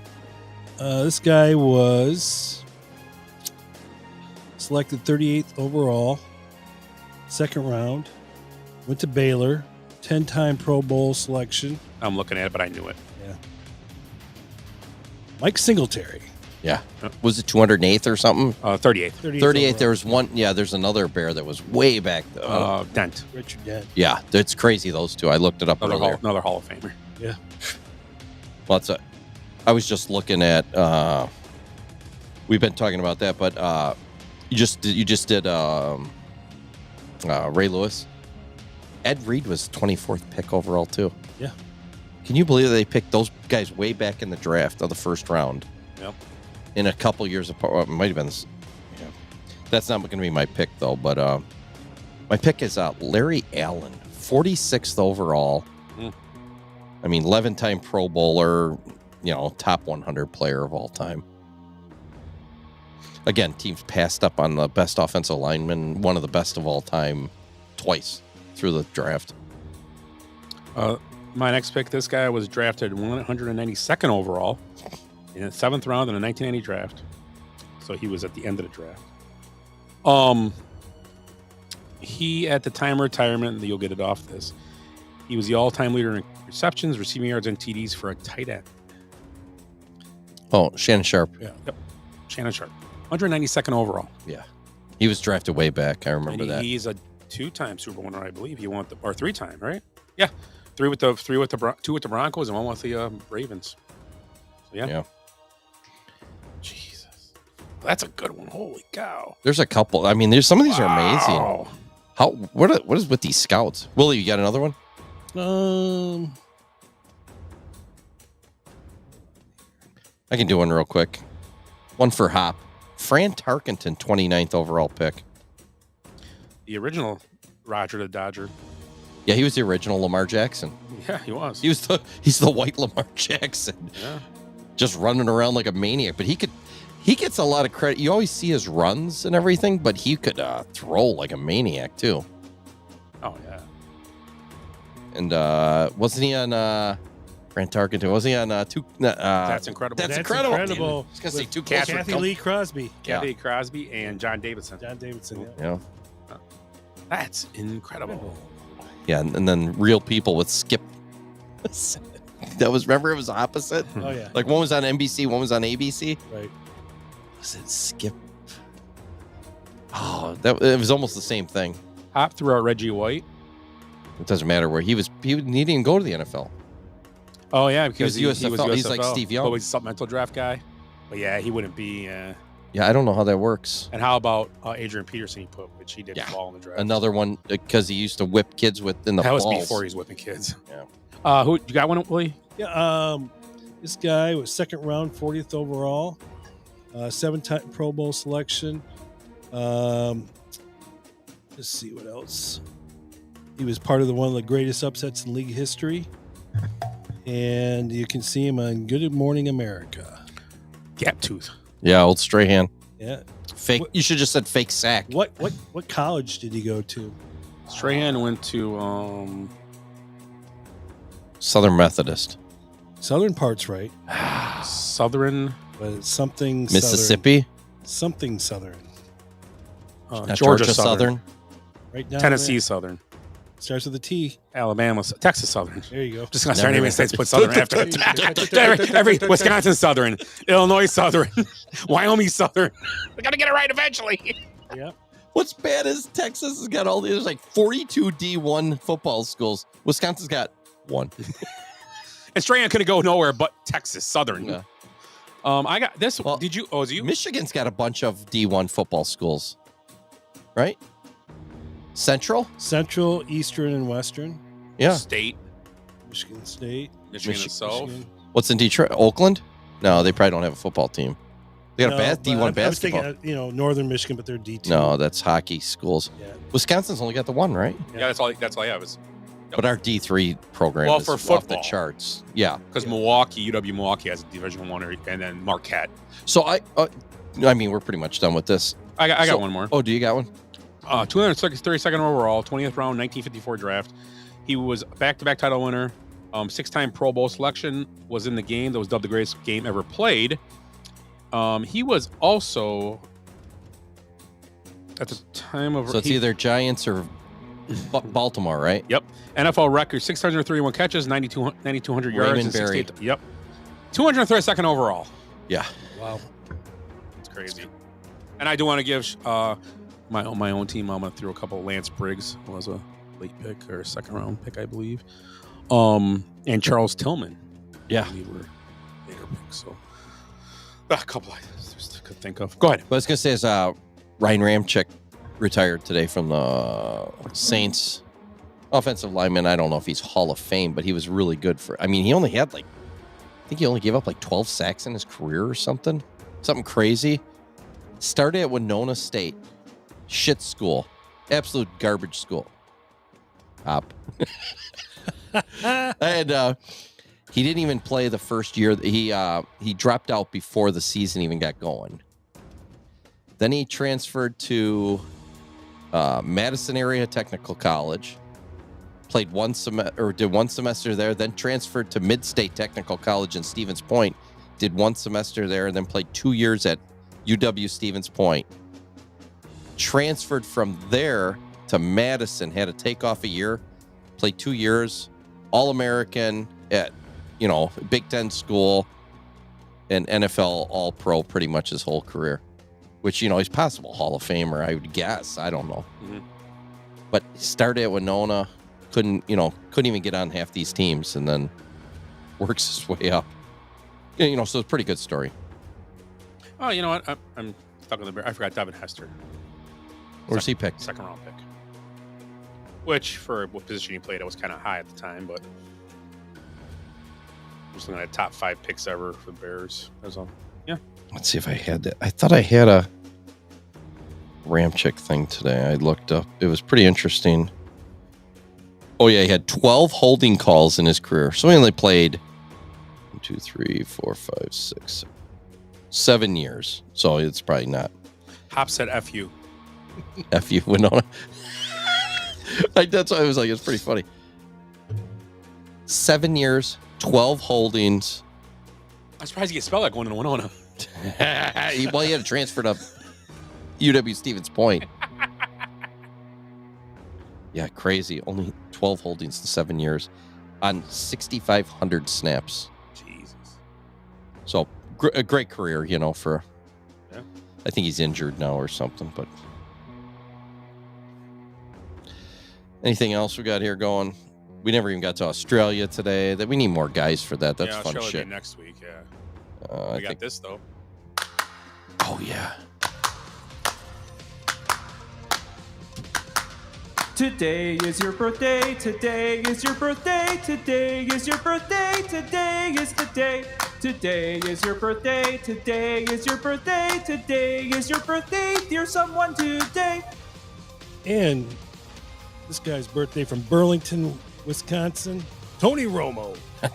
This guy was selected 38th overall, second round, went to Baylor, 10-time Pro Bowl selection. I'm looking at it, but I knew it. Yeah. Mike Singletary. Yeah. Was it 208th or something? 38th. 38th. There was one. Yeah, there's another bear that was way back. Dent. Richard Dent. Yeah, it's crazy, those two. I looked it up earlier. Another Hall of Famer. Yeah. Well, I was just looking at. We've been talking about that, but you just did Ray Lewis. Ed Reed was 24th pick overall too. Yeah. Can you believe they picked those guys way back in the draft of the first round? Yep. In a couple years apart, well, it might have been. Yeah. That's not going to be my pick though. But my pick is Larry Allen, 46th overall. I mean, 11-time Pro Bowler, top 100 player of all time. Again, teams passed up on the best offensive lineman, one of the best of all time, twice through the draft. My next pick, this guy was drafted 192nd overall in the 7th round in the 1990 draft. So he was at the end of the draft. He, at the time of retirement, you'll get it off this, he was the all-time leader in receptions, receiving yards, and TDs for a tight end. Oh, Shannon Sharp. Yeah. Yep. Shannon Sharp. 192nd overall. Yeah. He was drafted way back. I remember that. He's a 2-time Super Bowl winner, I believe. He won or 3-time, right? Yeah. 2 with the Broncos and 1 with the Ravens. So, yeah. Jesus. That's a good one. Holy cow. There's a couple. I mean, there's some of these are amazing. What is with these scouts? Willie, you got another one? I can do one real quick. One for Hop. Fran Tarkenton, 29th overall pick. The original Roger the Dodger. Yeah, he was the original Lamar Jackson. Yeah, he was. He's the white Lamar Jackson. Yeah. Just running around like a maniac. But he gets a lot of credit. You always see his runs and everything, but he could throw like a maniac too. Oh, yeah. And wasn't he on Grant Tarkenton? Wasn't he on That's Incredible. That's Incredible. I was gonna say two Kathy Lee Crosby. Kathy Crosby and John Davidson. Yeah. That's incredible. Yeah, and then Real People with Skip. That was, remember, it was opposite. Oh yeah. Like one was on NBC, one was on ABC. Right. Was it Skip? Oh, it was almost the same thing. Hop threw out Reggie White. It doesn't matter where he didn't even go to the NFL. Oh yeah, because he was USFL. He's like Steve Young. But he's a supplemental draft guy. But yeah, he wouldn't be. Yeah, I don't know how that works. And how about Adrian Peterson? He put, which he didn't fall in the draft. Another one because he used to whip kids in the balls. That was before he was whipping kids. Yeah. Who you got one, Willie? Yeah. This guy was second round, 40th overall, 7-time Pro Bowl selection. Let's see what else. He was part of one of the greatest upsets in league history. And you can see him on Good Morning America. Gap tooth. Yeah, old Strahan. Yeah. Fake. You should just said fake sack. What college did he go to? Strahan went to Southern Methodist. Southern part's right. Southern. But it's something Mississippi. Southern. Something Southern. Georgia Southern. Right down Tennessee there. Southern. Starts with a T. Alabama, Texas Southern. There you go. Just gonna start naming states, put Southern after every Wisconsin Southern, Illinois Southern, Wyoming Southern. We gotta get it right eventually. Yeah. What's bad is Texas has got all these, like 42 D1 football schools. Wisconsin's got one. And Strahan couldn't go nowhere but Texas Southern. Yeah. I got this. Well, did you? Oh, is you? Michigan's got a bunch of D1 football schools, right? Central, Eastern, and Western. Yeah. State. Michigan State. Michigan and South. What's in Detroit? Oakland? No, they probably don't have a football team. They got a D1 basketball. I was thinking, Northern Michigan, but they're D2. No, that's hockey schools. Yeah. Wisconsin's only got the one, right? Yeah, that's all I have is. But our D3 program is for off football. the charts. Yeah. Because Milwaukee, UW Milwaukee has a Division I, and then Marquette. So I mean, we're pretty much done with this. I got one more. Oh, do you got one? 232nd overall, 20th round, 1954 draft. He was back-to-back title winner, 6-time Pro Bowl selection, was in the game that was dubbed the greatest game ever played. He was also, at the time of... So it's either Giants or Baltimore, right? Yep. NFL record, 631 catches, 9,200 yards. Raymond Berry. Yep. 232nd overall. Yeah. Wow. It's crazy. And I do want to give my own team, I'm going to throw a couple. Lance Briggs was a late pick or a second-round pick, I believe. And Charles Tillman. Yeah. We were later picks, so... A couple I just could think of. Go ahead. What I was going to say is Ryan Ramczyk retired today from the Saints. Offensive lineman. I don't know if he's Hall of Fame, but he was really good for... I mean, he only had I think he only gave up 12 sacks in his career or something. Something crazy. Started at Winona State. Shit school. Absolute garbage school. Up. And he didn't even play the first year. He dropped out before the season even got going. Then he transferred to Madison Area Technical College. Played did one semester there. Then transferred to Mid-State Technical College in Stevens Point. Did one semester there, and then played 2 years at UW Stevens Point. Transferred from there to Madison. Had to take off a year. Played 2 years. All-American at Big Ten school, and NFL All-Pro pretty much his whole career, which, he's possible Hall of Famer, I would guess. I don't know. Mm-hmm. But started at Winona, couldn't even get on half these teams, and then works his way up. So it's a pretty good story. Oh, you know what? I'm stuck on I forgot Devin Hester. Where's he picked? Second round pick. Which, for what position he played, it was kind of high at the time, but just looking at top 5 picks ever for the Bears. That's all. Yeah. Let's see if I had that. I thought I had a Ramczyk thing today. I looked up. It was pretty interesting. Oh, yeah. He had 12 holding calls in his career. So he only played 1, 2, 3, 4, 5, 6, 7 years. So it's probably not. Hop said F you. F you, Winona. That's why I was like, it's pretty funny. 7 years, 12 holdings. I'm surprised you get spelled like going to Winona. Well, he had to transfer to UW Stevens Point. Yeah, crazy. Only 12 holdings in 7 years on 6,500 snaps. Jesus. So a great career, you know, for. Yeah. I think he's injured now or something, but. Anything else we got here going? We never even got to Australia today. That we need more guys for that. That's fun Australia shit. next week, yeah. I We got think, this, though. oh, yeah. Today is your birthday, today is your birthday, today is your birthday, today is the day. Today is your birthday, today is your birthday, today is your birthday, dear someone today. And this guy's birthday from Burlington, Wisconsin, Tony Romo. I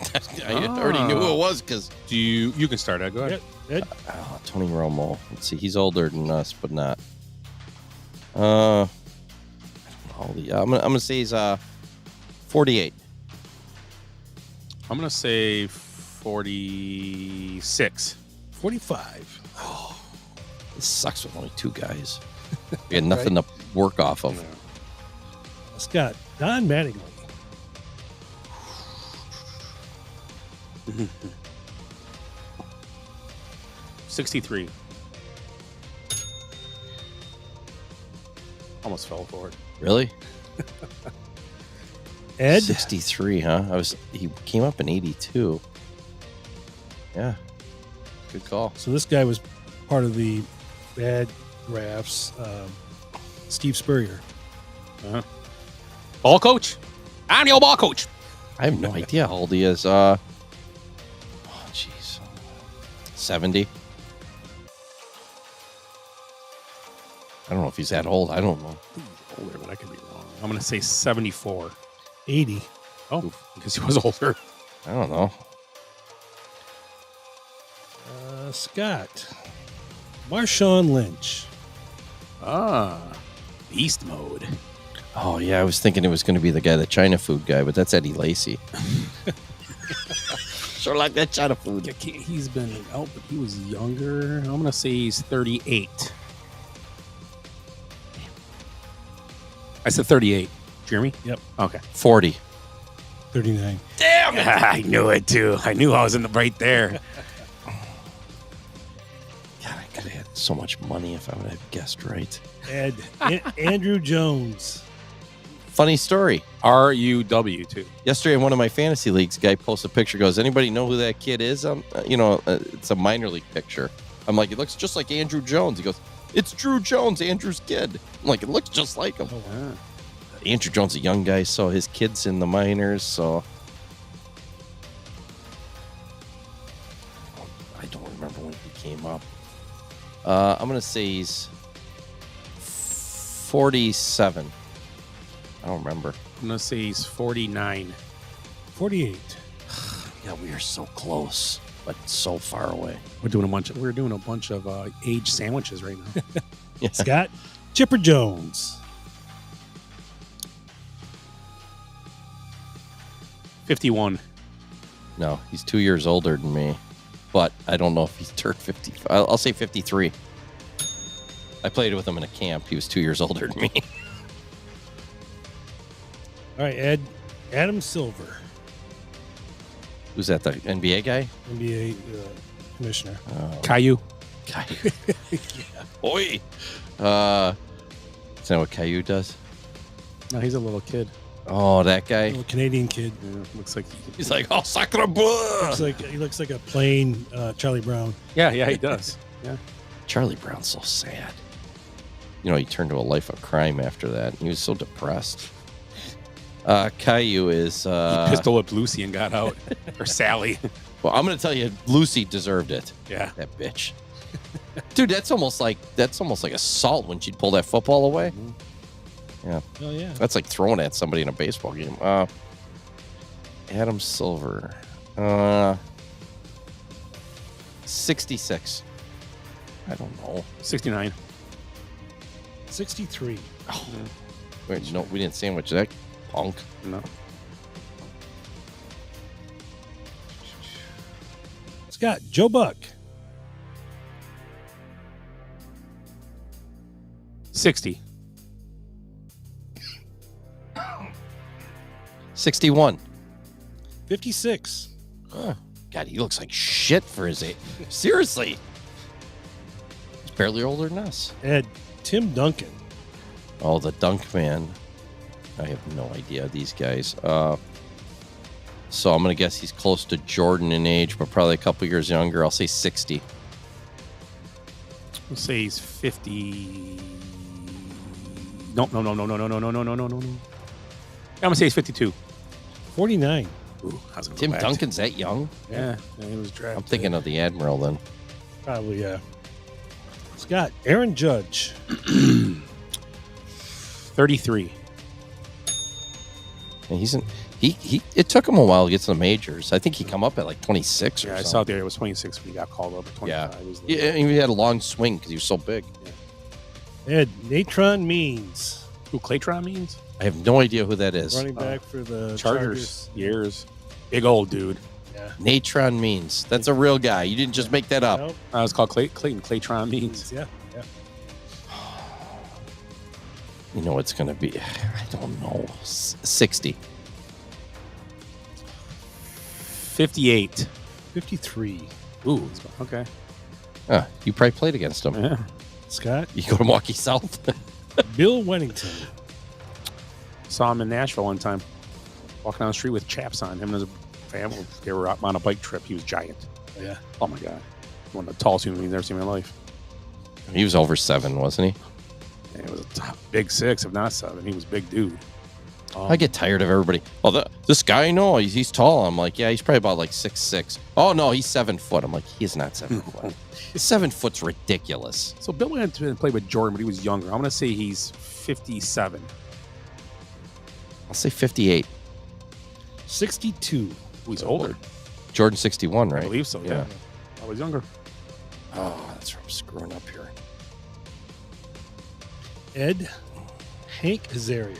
already knew who it was because. You can start, Ed. Go ahead. Ed? Tony Romo. Let's see. He's older than us, but not. I don't know. I'm gonna say he's 48. I'm going to say 46. 45. Oh, this sucks with only two guys. We had nothing to work off of. Scott, Don Mattingly. 63. Almost fell for it. Really? Ed? 63, huh? He came up in 82. Yeah. Good call. So this guy was part of the bad drafts. Steve Spurrier. Uh-huh. Ball coach? I'm your ball coach. I have no idea how old he is. Oh, jeez. 70? I don't know if he's that old. I don't know. Older, but I could be wrong. I'm going to say 74. 80. Oh, because he was older. I don't know. Scott. Marshawn Lynch. Beast mode. Oh, yeah. I was thinking it was going to be the guy, the China food guy, but that's Eddie Lacy. Sure like that China food. He's been out, but he was younger. I'm going to say he's 38. I said 38. Jeremy? Yep. Okay. 40. 39. Damn it! I knew it, too. I knew I was in the right there. God, I could have had so much money if I would have guessed right. Ed. Andrew Jones. Funny story. RUW, too. Yesterday in one of my fantasy leagues, guy posted a picture, goes, anybody know who that kid is? It's a minor league picture. I'm like, it looks just like Andrew Jones. He goes, it's Drew Jones, Andrew's kid. I'm like, it looks just like him. Oh, wow. Andrew Jones, a young guy, so his kid's in the minors, so I don't remember when he came up. I'm going to say he's 47. I don't remember. I'm going to say he's 49. 48. Yeah, we are so close, but so far away. We're doing a bunch of aged sandwiches right now. Yeah. Scott. Chipper Jones. 51. No, he's 2 years older than me, but I don't know if he's turned 50. I'll say 53. I played with him in a camp. He was 2 years older than me. All right, Ed. Adam Silver. Who's that, the NBA guy? NBA commissioner. Caillou. Caillou. Yeah. Oi. Is that what Caillou does? No, he's a little kid. Oh, that guy? Little Canadian kid. Yeah, looks like he's like, oh, sacre bleu. He looks like a plain Charlie Brown. Yeah, he does. Yeah. Charlie Brown's so sad. You know, he turned to a life of crime after that. He was so depressed. Caillou is... he pistol whipped Lucy and got out. Or Sally. Well, I'm going to tell you, Lucy deserved it. Yeah. That bitch. Dude, that's almost like assault when she'd pull that football away. Mm-hmm. Yeah. Oh, yeah. That's like throwing at somebody in a baseball game. Adam Silver. 66. I don't know. 69. 63. Oh. Wait, no, we didn't sandwich that punk. No. Scott, Joe Buck. 60. 61. 56. Oh, God, he looks like shit for his age. Seriously. He's barely older than us. Ed, Tim Duncan. Oh, the Dunk Man. I have no idea, these guys. So I'm going to guess he's close to Jordan in age, but probably a couple years younger. I'll say 60. We'll say he's 50. No. I'm going to say he's 52. 49. Ooh, Tim Duncan's that young? Yeah, he was drafted. I'm thinking of the Admiral then. Probably, yeah. Scott, Aaron Judge. 33. And he's in. He. It took him a while to get to the majors. I think he come up at like 26 or Yeah, I something. saw there it was 26 when he got called up. 25 was the- Yeah, he had a long swing because he was so big. Ed, Natron Means. Who Claytron means? I have no idea who that is. Running back for the Chargers. Years. Big old dude. Yeah. Natron Means. That's a real guy. You didn't just make that up. Nope. It was called Clayton. Claytron means. Yeah. You know it's going to be, I don't know, 60. 58. 53. Ooh, okay. You probably played against him. Yeah. Scott, You go to Milwaukee South. Bill Wennington. Saw him in Nashville one time. Walking down the street with chaps on. Him and his family. They were out on a bike trip. He was giant. Yeah. Oh, my God. One of the tallest human beings I've ever seen in my life. He was over 7, wasn't he? And it was a big 6, if not 7. He was a big dude. I get tired of everybody. Oh, this guy, I know, he's tall. I'm like, yeah, he's probably about like 6'6". Oh, no, he's 7 foot. I'm like, he's not 7 foot. 7 foot's ridiculous. So Bill went to play with Jordan, but he was younger. I'm going to say he's 57. I'll say 58. 62. He's older. Jordan 61, right? I believe so, yeah. I was younger. Oh, that's where I'm screwing up here. Ed, Hank Azaria.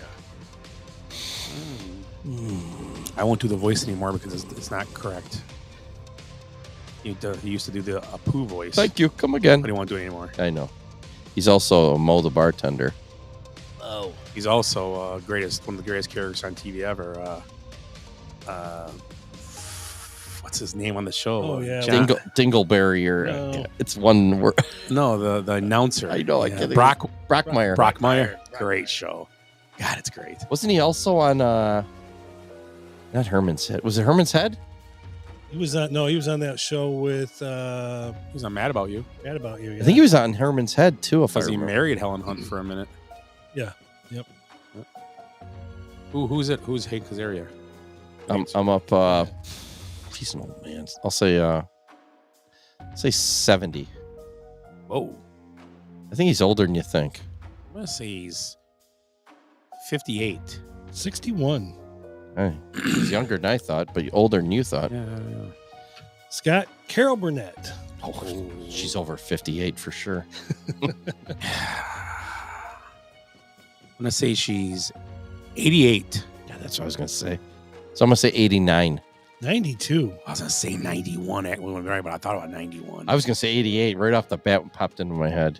I won't do the voice anymore because it's not correct. He used to do the Apu voice. Thank you. Come again. But he won't do it anymore. I know. He's also Mo the bartender. Oh. He's also one of the greatest characters on TV ever. What's his name on the show? Oh, yeah. Dingleberry or No. it's one word. No, the announcer. I know. I can't Brockmeyer. Brockmeyer. Great show. God, it's great. Wasn't he also on not Herman's Head? Was it Herman's Head? He was on. No, he was on that show with. He was on Mad About You. Mad About You. Yeah. I think he was on Herman's Head too. If I Because he remember. married Helen Hunt for a minute. Yeah. Yep. Who's it? Who's Hank Azaria? I'm up. He's an old man. I'll say 70. Whoa. I think he's older than you think. I'm gonna say he's 58. 61. Hey, he's younger than I thought, but older than you thought. Yeah. Scott, Carol Burnett. Oh, she's over 58 for sure. I'm gonna say she's 88. Yeah, that's what I was gonna say. So I'm gonna say 89. 92. I was gonna say 91 at one right, but I thought about 91. I was gonna say 88 right off the bat. Popped into my head.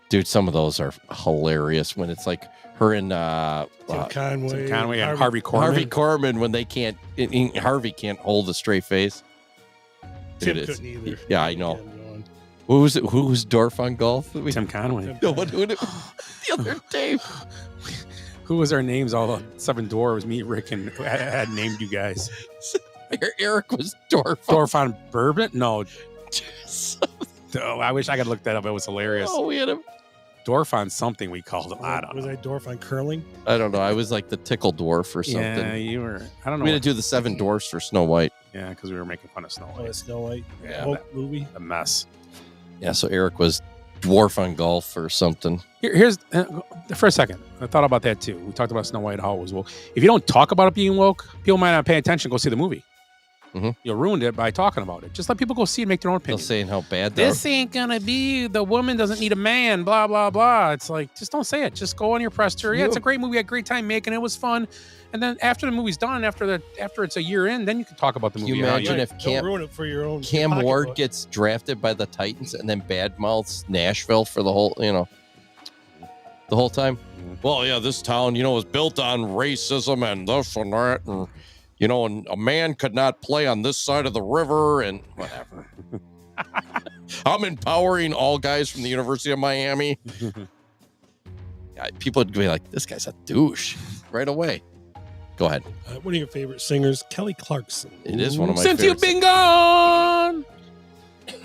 Dude, some of those are hilarious when it's like her and Tim Conway. And Harvey Korman. Harvey Korman when they can't. Harvey can't hold a straight face. Tim Dude, couldn't either. Yeah, I know. Who was it? Who was Dorf on golf? Tim Conway. No, the other day. Who was our names? All the 7 dwarves. Me, Rick, and had named you guys. Eric was Dorf. Dorf on Bourbon? No. Oh, I wish I could look that up. It was hilarious. Oh, we had him. Dorf on something we called him. I don't know. Was I Dorf on curling? I don't know. I was like the tickle dwarf or something. Yeah, you were. I don't know. We had to do the 7 dwarfs for Snow White. Yeah, because we were making fun of Snow Oh, White. Snow White. Yeah, Woke movie. A mess. Yeah, so Eric was dwarf on golf or something. Here's for a second. I thought about that too. We talked about Snow White, how it was woke. If you don't talk about it being woke, people might not pay attention. Go see the movie. You ruined it by talking about it. Just let people go see it and make their own opinion. They're saying how bad This ain't gonna be, the woman doesn't need a man, blah, blah, blah. It's like, just don't say it. Just go on your press tour. Yeah, it's a great movie. I had a great time making it. It was fun. And then after the movie's done, after it's a year in, then you can talk about the movie. Can you imagine if Don't ruin it for your own Cam Ward pocketbook. gets drafted by the Titans and then badmouths Nashville for the whole, the whole time? Well, yeah, this town, was built on racism and this and that, and and a man could not play on this side of the river and whatever. I'm empowering all guys from the University of Miami. Yeah, people would be like, this guy's a douche right away. Go ahead. One of your favorite singers, Kelly Clarkson. It is one of my Since favorites. you've been gone.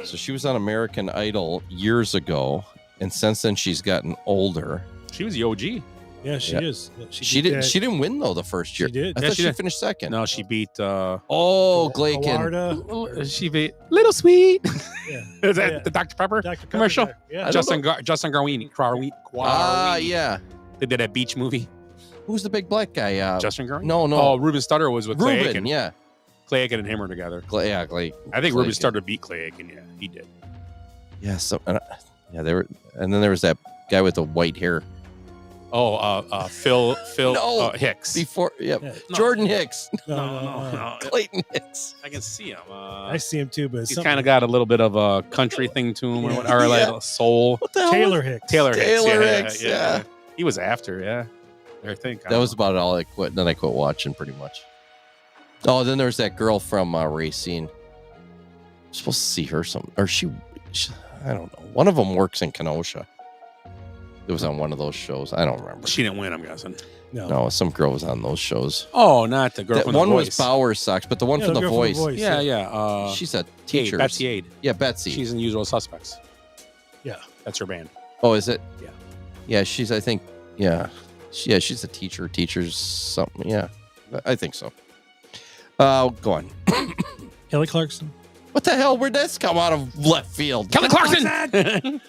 So she was on American Idol years ago, and since then she's gotten older. She was the OG. Yeah, she is. She didn't win though the first year. She did. I Yeah, thought she she did. finished second. No, she beat Glaken. Kawarda. she beat Little Sweet. Yeah. Is that the Dr. Pepper Dr. Pepper commercial? guy. Yeah. Justin Garwini. Yeah. They did that beach movie. Who's the big black guy? Justin Garwini? No. Oh, Ruben Studdard was with Clay Ruben, Aiken. yeah. Clay Aiken and him were together. Clay. I think Clay Ruben Aiken. Studdard beat Clay Aiken. Yeah, he did. Yeah. So, they were, and then there was that guy with the white hair. Oh, Phil No. Hicks. Before, No. Jordan Hicks. No. Clayton Hicks. I can see him. I see him too, but He's kind of got a little bit of a country thing to him, or like a soul. What the hell? Taylor Hicks. Taylor Hicks, yeah. He was after, yeah. I think That was about all I quit. Then I quit watching pretty much. Oh, then there's that girl from Racine. I'm supposed to see her or she, I don't know. One of them works in Kenosha. It was on one of those shows. I don't remember. She didn't win, I'm guessing. No, some girl was on those shows. Oh, not the girl That from The one Voice. was Bauer Sox, but the one from the the girl from The voice. Voice. Yeah. She's a teacher. Betsy Aid. Yeah, Betsy. She's in Usual Suspects. Yeah. That's her band. Oh, is it? Yeah. Yeah, she's, I think, yeah. She's a teacher. Teacher's something. Yeah, I think so. Go on. Kelly Clarkson. What the hell? Where'd this come out of left field? Kelly Clarkson!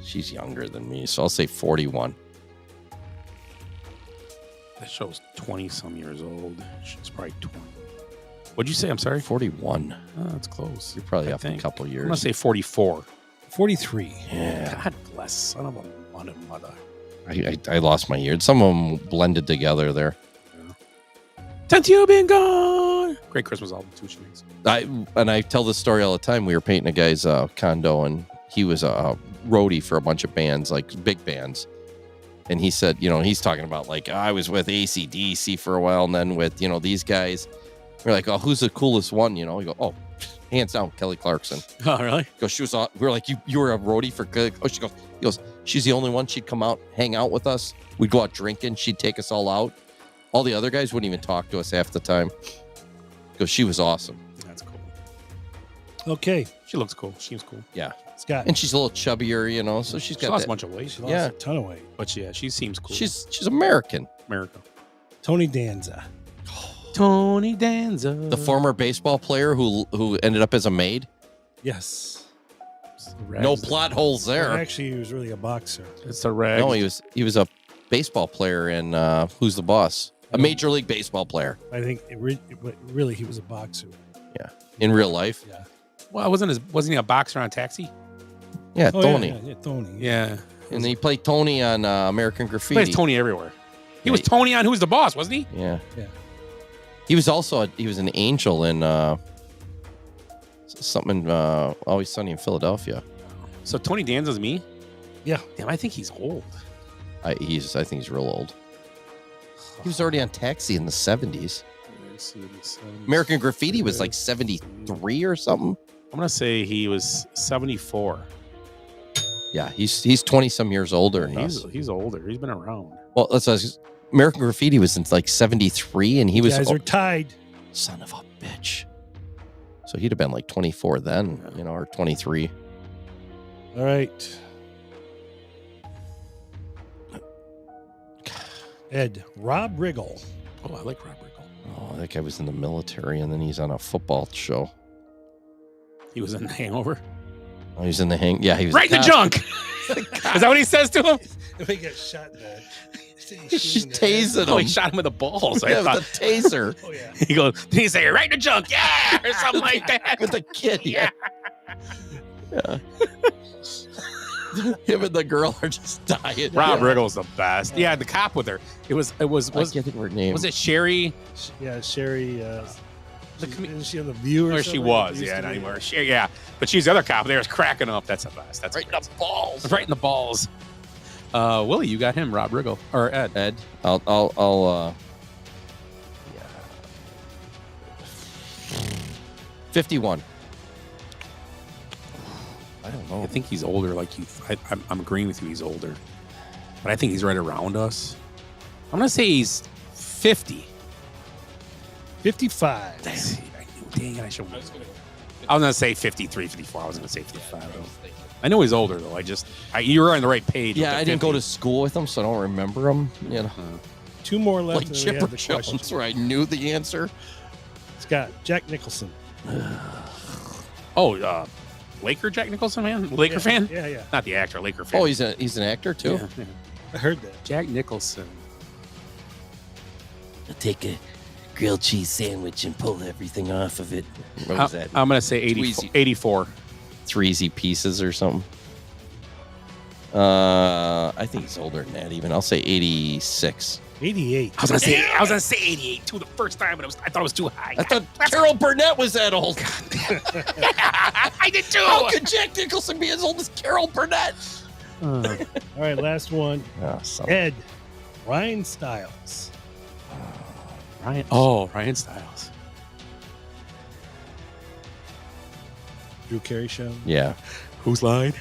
She's younger than me, so I'll say 41. That show's 20-some years old. She's probably 20. What'd you say? I'm sorry? 41. Oh, that's close. You're probably I up a think. couple I'm years. going to say 44. 43. Yeah. God bless. Son of a mother. I lost my years. Some of them blended together there. Since you've been gone. Great Christmas album, too, she makes. I tell this story all the time. We were painting a guy's condo, and he was a roadie for a bunch of bands, like big bands. And he said, he's talking about like, I was with AC/DC for a while, and then with, these guys. We're like, oh, who's the coolest one? You go, oh, hands down, Kelly Clarkson. Oh, really? Goes, she was. We were like, you were a roadie for Kelly. Oh, he goes, she's the only one. She'd come out, hang out with us. We'd go out drinking. She'd take us all out. All the other guys wouldn't even talk to us half the time. Because she was awesome. That's cool. Okay. She looks cool. She was cool. Yeah. Scott. And she's a little chubbier, so she's She got lost that. a bunch of weight. She lost Yeah. a ton of weight. But yeah, she seems cool. She's American. America. Tony Danza. Tony Danza. The former baseball player who ended up as a maid. Yes. No plot holes there. Well, actually, he was really a boxer. It's a rag. No, he was a baseball player in Who's the Boss? A Major League Baseball player. I think really he was a boxer. Yeah. In real life. Yeah. Well, wasn't he a boxer on Taxi? Yeah, Oh, Tony. Yeah, Tony. Yeah. And he played Tony on American He Graffiti. plays Tony everywhere. He was Tony on Who's the Boss, wasn't he? Yeah. Yeah. He was also he was an angel in something Always Sunny in Philadelphia. So Tony Danza's me? Yeah. Damn, I think he's old. I think he's real old. He was already on Taxi in the 70s. American Graffiti was like 73 or something. I'm gonna say he was 74. Yeah, he's 20 some years older. And He's older. He's been around. well, American Graffiti was in like 73, and he was guys are tied. son of a bitch. So he'd have been like 24 then, or 23. All right. Ed, Rob Riggle. Oh, I like Rob Riggle. Oh, that guy was in the military, and then he's on a football show. He was in The Hangover. Oh, he's in the hang. Yeah, he was Right in the junk. Is that what he says to him? If he gets shot in the She's tasing Oh, he him. shot him with the balls. Yeah, I thought. with the taser. Oh yeah. He goes, did he say right in the junk? Yeah, or something like that. With the kid, yeah. Him and the girl are just dying. Rob Riggle's the best. Yeah, the cop with her. It was I can't think of her name. was it Sherry? Yeah, Sherry. Isn't she on the View or Or something? she was, Used yeah, to not be. anymore. Yeah, but she's the other cop. There was cracking up. That's the best. That's Right in the balls. right in the balls. Willie, you got him, Rob Riggle or Ed? Ed, I'll 51. I don't know. I think he's older. Like you, I'm agreeing with you. He's older, but I think he's right around us. I'm gonna say he's 50. 55. Dang it! I was gonna say 53, 54. I was gonna say 55. Though. I know he's older though. You were on the right page. Yeah, with the I didn't go 50. to school with him, so I don't remember him. You know, Two more left. like and we Chipper have the question. Jones, where I knew the answer. Scott, Jack Nicholson. Oh, Laker Jack Nicholson, man, Laker fan. Yeah. Not the actor, Laker fan. Oh, he's an actor too. Yeah. I heard that. Jack Nicholson. I'll take a grilled cheese sandwich and pull everything off of it. What was that? I'm gonna say 84. 3 easy pieces or something. I think he's older than that. Even I'll say 86. 88. I was gonna say 88 too the first time, but I thought it was too high. I thought Carol Burnett was that old. I did too. How could Jack Nicholson be as old as Carol Burnett? All right, last one. Ed. Ryan Stiles. Ryan Stiles. Drew Carey show. Yeah. Whose line?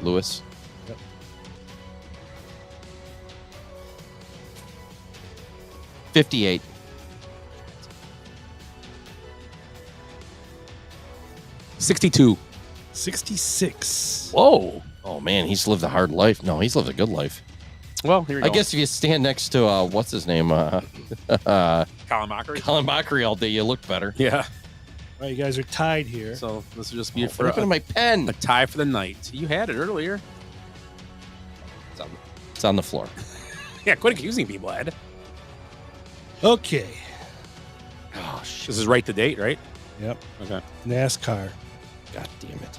Lewis. Yep. 58. 62. 66. Whoa. Oh man, he's lived a hard life. No, he's lived a good life. Well, here we go. I guess if you stand next to what's his name, Colin Mockery. Colin Mockery all day, you look better. Yeah. All right, you guys are tied here. So this will just be What for happened to my pen? a tie for the night. You had it earlier. It's on the floor. Yeah, quit accusing people, Ed. Okay. Oh shit! This is right to date, right? Yep. Okay. NASCAR. God damn it!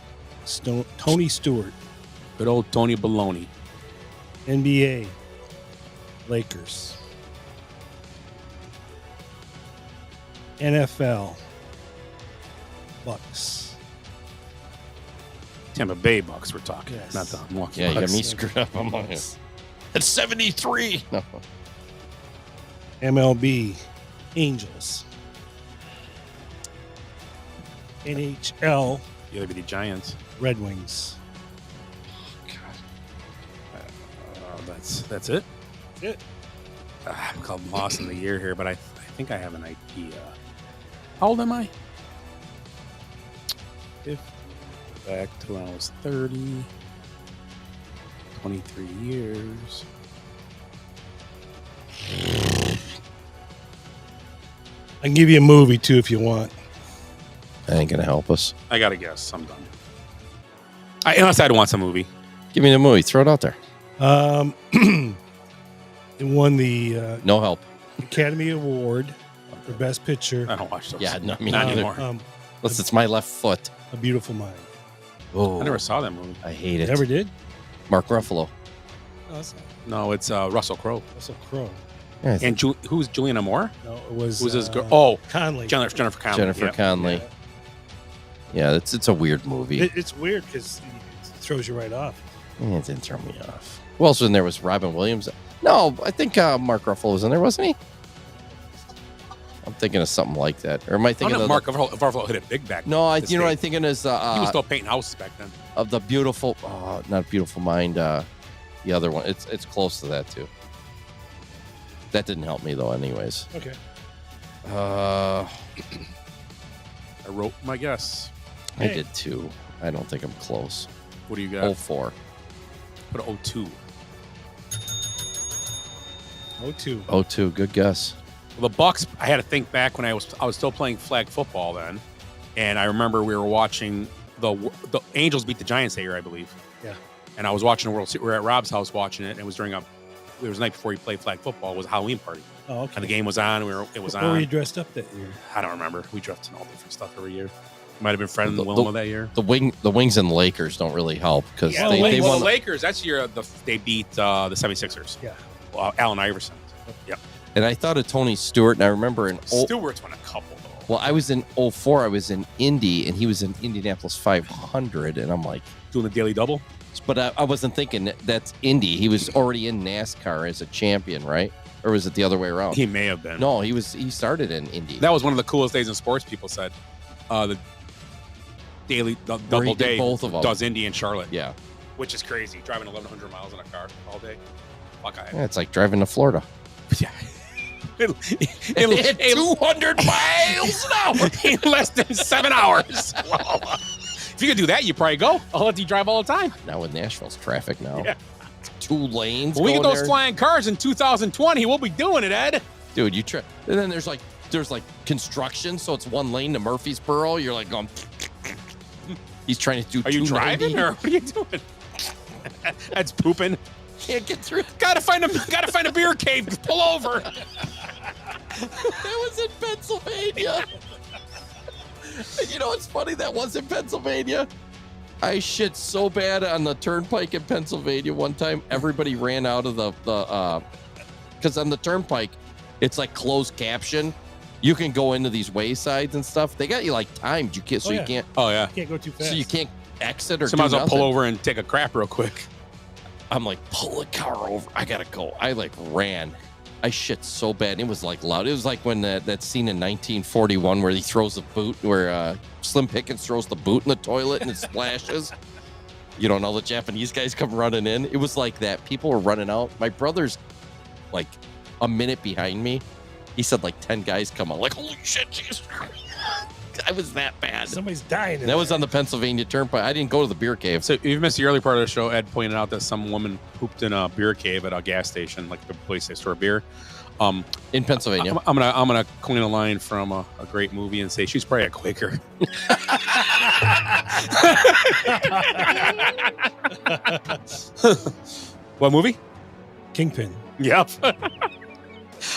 Tony Stewart. Good old Tony Baloney. NBA. Lakers. NFL. Bucks. Tampa Bay Bucks we're talking. Yes. Not the Milwaukee Yeah, you got Bucks. me screwed up on mine. It's 73. No. MLB. Angels. NHL. The other be the Giants. Red Wings. That's it. That's it. I'm called lost in the year here, but I think I have an idea. How old am I? Back to when I was 30. 23 years. I can give you a movie too if you want. That ain't gonna help us. I gotta guess. I'm done. Unless I'd want some movie. Give me the movie. Throw it out there. It won the No help. Academy Award for Best Picture. I don't watch those. Yeah, no, me Not neither. anymore. Unless it's my left foot. A Beautiful Mind. Oh, I never saw that movie. I hate it. Never did? Mark Ruffalo. No, that's not. No, it's Russell Crowe. Russell Crowe. Yeah, And who's Juliana Moore? No, it was. Who's this girl? Oh, Conley. Jennifer Connelly. Jennifer yeah. Conley. Yeah, it's a weird movie. It's weird because it throws you right off. It didn't throw me off. Who else was in there? Was Robin Williams? No, I think Mark Ruffalo was in there, wasn't he? I'm thinking of something like that. Or am I thinking I don't of know if Mark Ruffalo hit it big back No, this you know what day. I'm thinking is he was still painting houses back then. of the beautiful, not Beautiful Mind. The other one. It's close to that too. That didn't help me though. Anyways. Okay. I wrote my guess. I did too. I don't think I'm close. What do you got? 04. Put 02. 02. 02. Good guess. Well, the Bucks. I had to think back when I was still playing flag football then, and I remember we were watching the Angels beat the Giants that year, I believe. Yeah. And I was watching the World Series. We were at Rob's house watching it, and it was during a It was the night before he played flag football. It was a Halloween party. Oh, okay. And the game was on. It was What on. were you dressed up that year? I don't remember. We dressed in all different stuff every year. Might have been Fred and Wilma that year. The Wings and Lakers don't really help because they won. won. The Lakers. That's year they beat the 76ers. Yeah. Allen Iverson. Yep. And I thought of Tony Stewart, and I remember Stewart's won a couple though. Well, I was in 04. I was in Indy, and he was in Indianapolis 500, and I'm like doing the daily double. But I wasn't thinking that's Indy. He was already in NASCAR as a champion, right? Or was it the other way around? He may have been. No, he started in Indy. That was one of the coolest days in sports. People said the daily double day both of them. does Indy and Charlotte. Yeah, which is crazy. Driving 1,100 miles in a car all day. Yeah, it's like driving to Florida. Yeah. It 200 miles an hour in less than 7 hours. Wow. If you could do that, you probably go. I'll let you drive all the time. Now with Nashville's traffic now. Yeah. 2 lanes. When we get going those there. flying cars in 2020, we'll be doing it, Ed. Dude, you try. And then there's like construction, so it's 1 lane to Murfreesboro. You're like going. He's trying to do. Are you driving or what are you doing? That's pooping. Can't get through. Gotta find a beer cave. Pull over. That was in Pennsylvania. You know what's funny? That was in Pennsylvania. I shit so bad on the turnpike in Pennsylvania one time. Everybody ran out of the because on the turnpike, it's like closed caption. You can go into these waysides and stuff. They got you like timed. You can't, you can't. Oh yeah. You can't go too fast. So you can't exit or. So might as well nothing. pull over and take a crap real quick. I'm like, pull the car over. I gotta go. I like ran. I shit so bad. It was like loud. It was like when that scene in 1941 where he throws the boot, where Slim Pickens throws the boot in the toilet and it splashes. You don't know, the Japanese guys come running in. It was like that. People were running out. My brother's like a minute behind me. He said like 10 guys come out. Like, holy shit, Jesus Christ. I was that bad. Somebody's dying. That was on the Pennsylvania Turnpike. I didn't go to the beer cave. So you missed the early part of the show. Ed pointed out that some woman pooped in a beer cave at a gas station, like the place they store beer. In Pennsylvania. I'm gonna coin a line from a great movie and say she's probably a Quaker. What movie? Kingpin. Yep.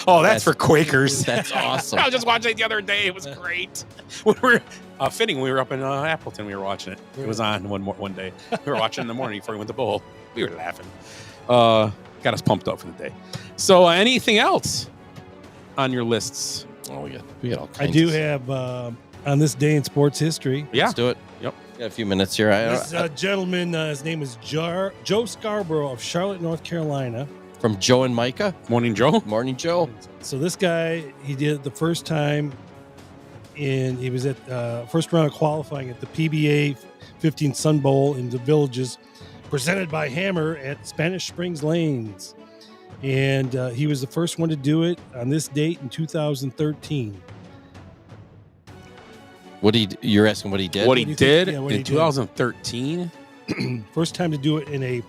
Oh, that's for Quakers. That's awesome. I was just watching it the other day. It was great. When we were fitting, we were up in Appleton. We were watching it. It was on one day. We were watching in the morning before we went to bowl. We were laughing. Got us pumped up for the day. So, anything else on your lists? Oh, we got all kinds. I do have on this day in sports history. Yeah, let's do it. Yep. Got a few minutes here. This gentleman, his name is Joe Scarborough of Charlotte, North Carolina. From Joe and Micah. Morning, Joe. Morning, Joe. So this guy, he did it the first time, and he was at first round of qualifying at the PBA 15 Sun Bowl in the Villages, presented by Hammer at Spanish Springs Lanes. And he was the first one to do it on this date in 2013. You're asking what he did? What he did Yeah, what in he did. 2013? First time to do it in a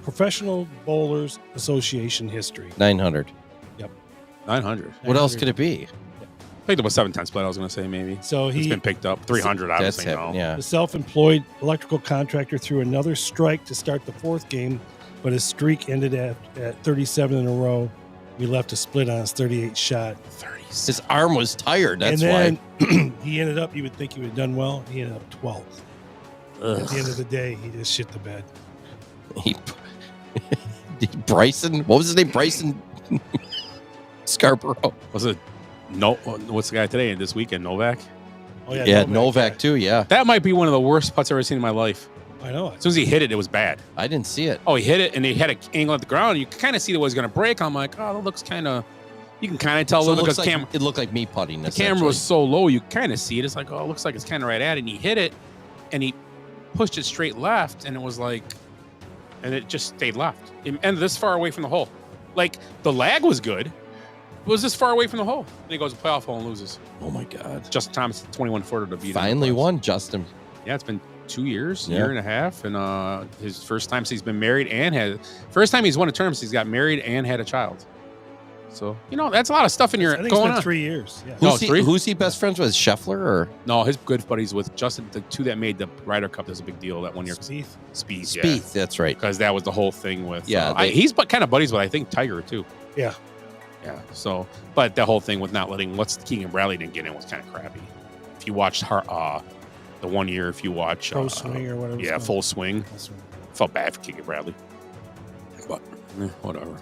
Professional Bowlers Association history. 900. Yep. 900. What else could it be? Picked up a 7-10 split, I was going to say, maybe. So it's been picked up. 300, obviously, no. Yeah. The self-employed electrical contractor threw another strike to start the fourth game, but his streak ended at 37 in a row. We left a split on his 38 shot. His arm was tired. That's and why. then he ended up, you would think he would have done well. He ended up 12th. At the end of the day, he just shit the bed. Bryson, what was his name? Bryson Scarborough. Was it what's the guy today this weekend? Novak? Oh, yeah, Novak too. Yeah, that might be one of the worst putts I've ever seen in my life. I know. As soon as he hit it, it was bad. I didn't see it. Oh, he hit it and he had an angle at the ground. You could kind of see that it was going to break. I'm like, oh, that looks kind of. You can kind of tell So because it looked like me putting. The camera was so low, you kind of see it. It's like, oh, it looks like it's kind of right at it. And he hit it, and he pushed it straight left, and it was like, and it just stayed left. It ended this far away from the hole. Like the lag was good. It was this far away from the hole. And he goes to playoff hole and loses. Oh my God! Justin Thomas, 21-footer to beat him. Finally won, Justin. Yeah, it's been 2 years, Yeah. year and a half, and his first time since he's been married and first time he's won a tournament. He's got married and had a child. So, that's a lot of stuff in your I think going it's been on. 3 years. Yeah. Who's he best friends with? Scheffler or No, his good buddies with Justin, the two that made the Ryder Cup. That's a big deal that one year. Spieth. Spieth? That's right. Because that was the whole thing with. Yeah, he's kind of buddies with I think Tiger too. Yeah. Yeah. So, but the whole thing with not letting Keegan Bradley didn't get in was kind of crappy. If you watched the 1 year, if you watch Pro Swing or whatever. Yeah, Full Swing. Felt bad for Keegan Bradley. But whatever.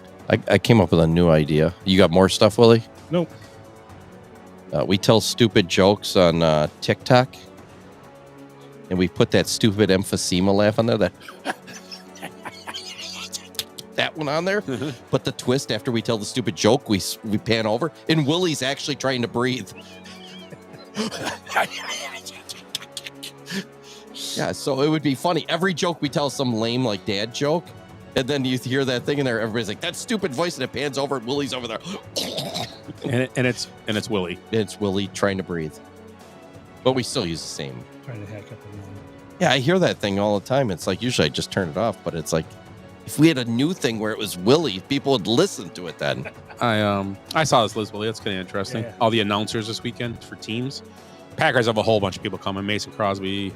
I came up with a new idea. You got more stuff, Willie? Nope. We tell stupid jokes on TikTok, and we put that stupid emphysema laugh on there. That one on there. But the twist after we tell the stupid joke, we pan over, and Willie's actually trying to breathe. Yeah, so it would be funny. Every joke we tell some lame like dad joke. And then you hear that thing in there. Everybody's like, "That stupid voice," and it pans over, and Willie's over there, and it's Willie. It's Willie trying to breathe, but we still use the same. Trying to hack up. Yeah, I hear that thing all the time. It's like usually I just turn it off, but it's like if we had a new thing where it was Willie, people would listen to it. Then I saw this list, Willie. That's kind of interesting. Yeah. All the announcers this weekend for teams. Packers have a whole bunch of people coming. Mason Crosby,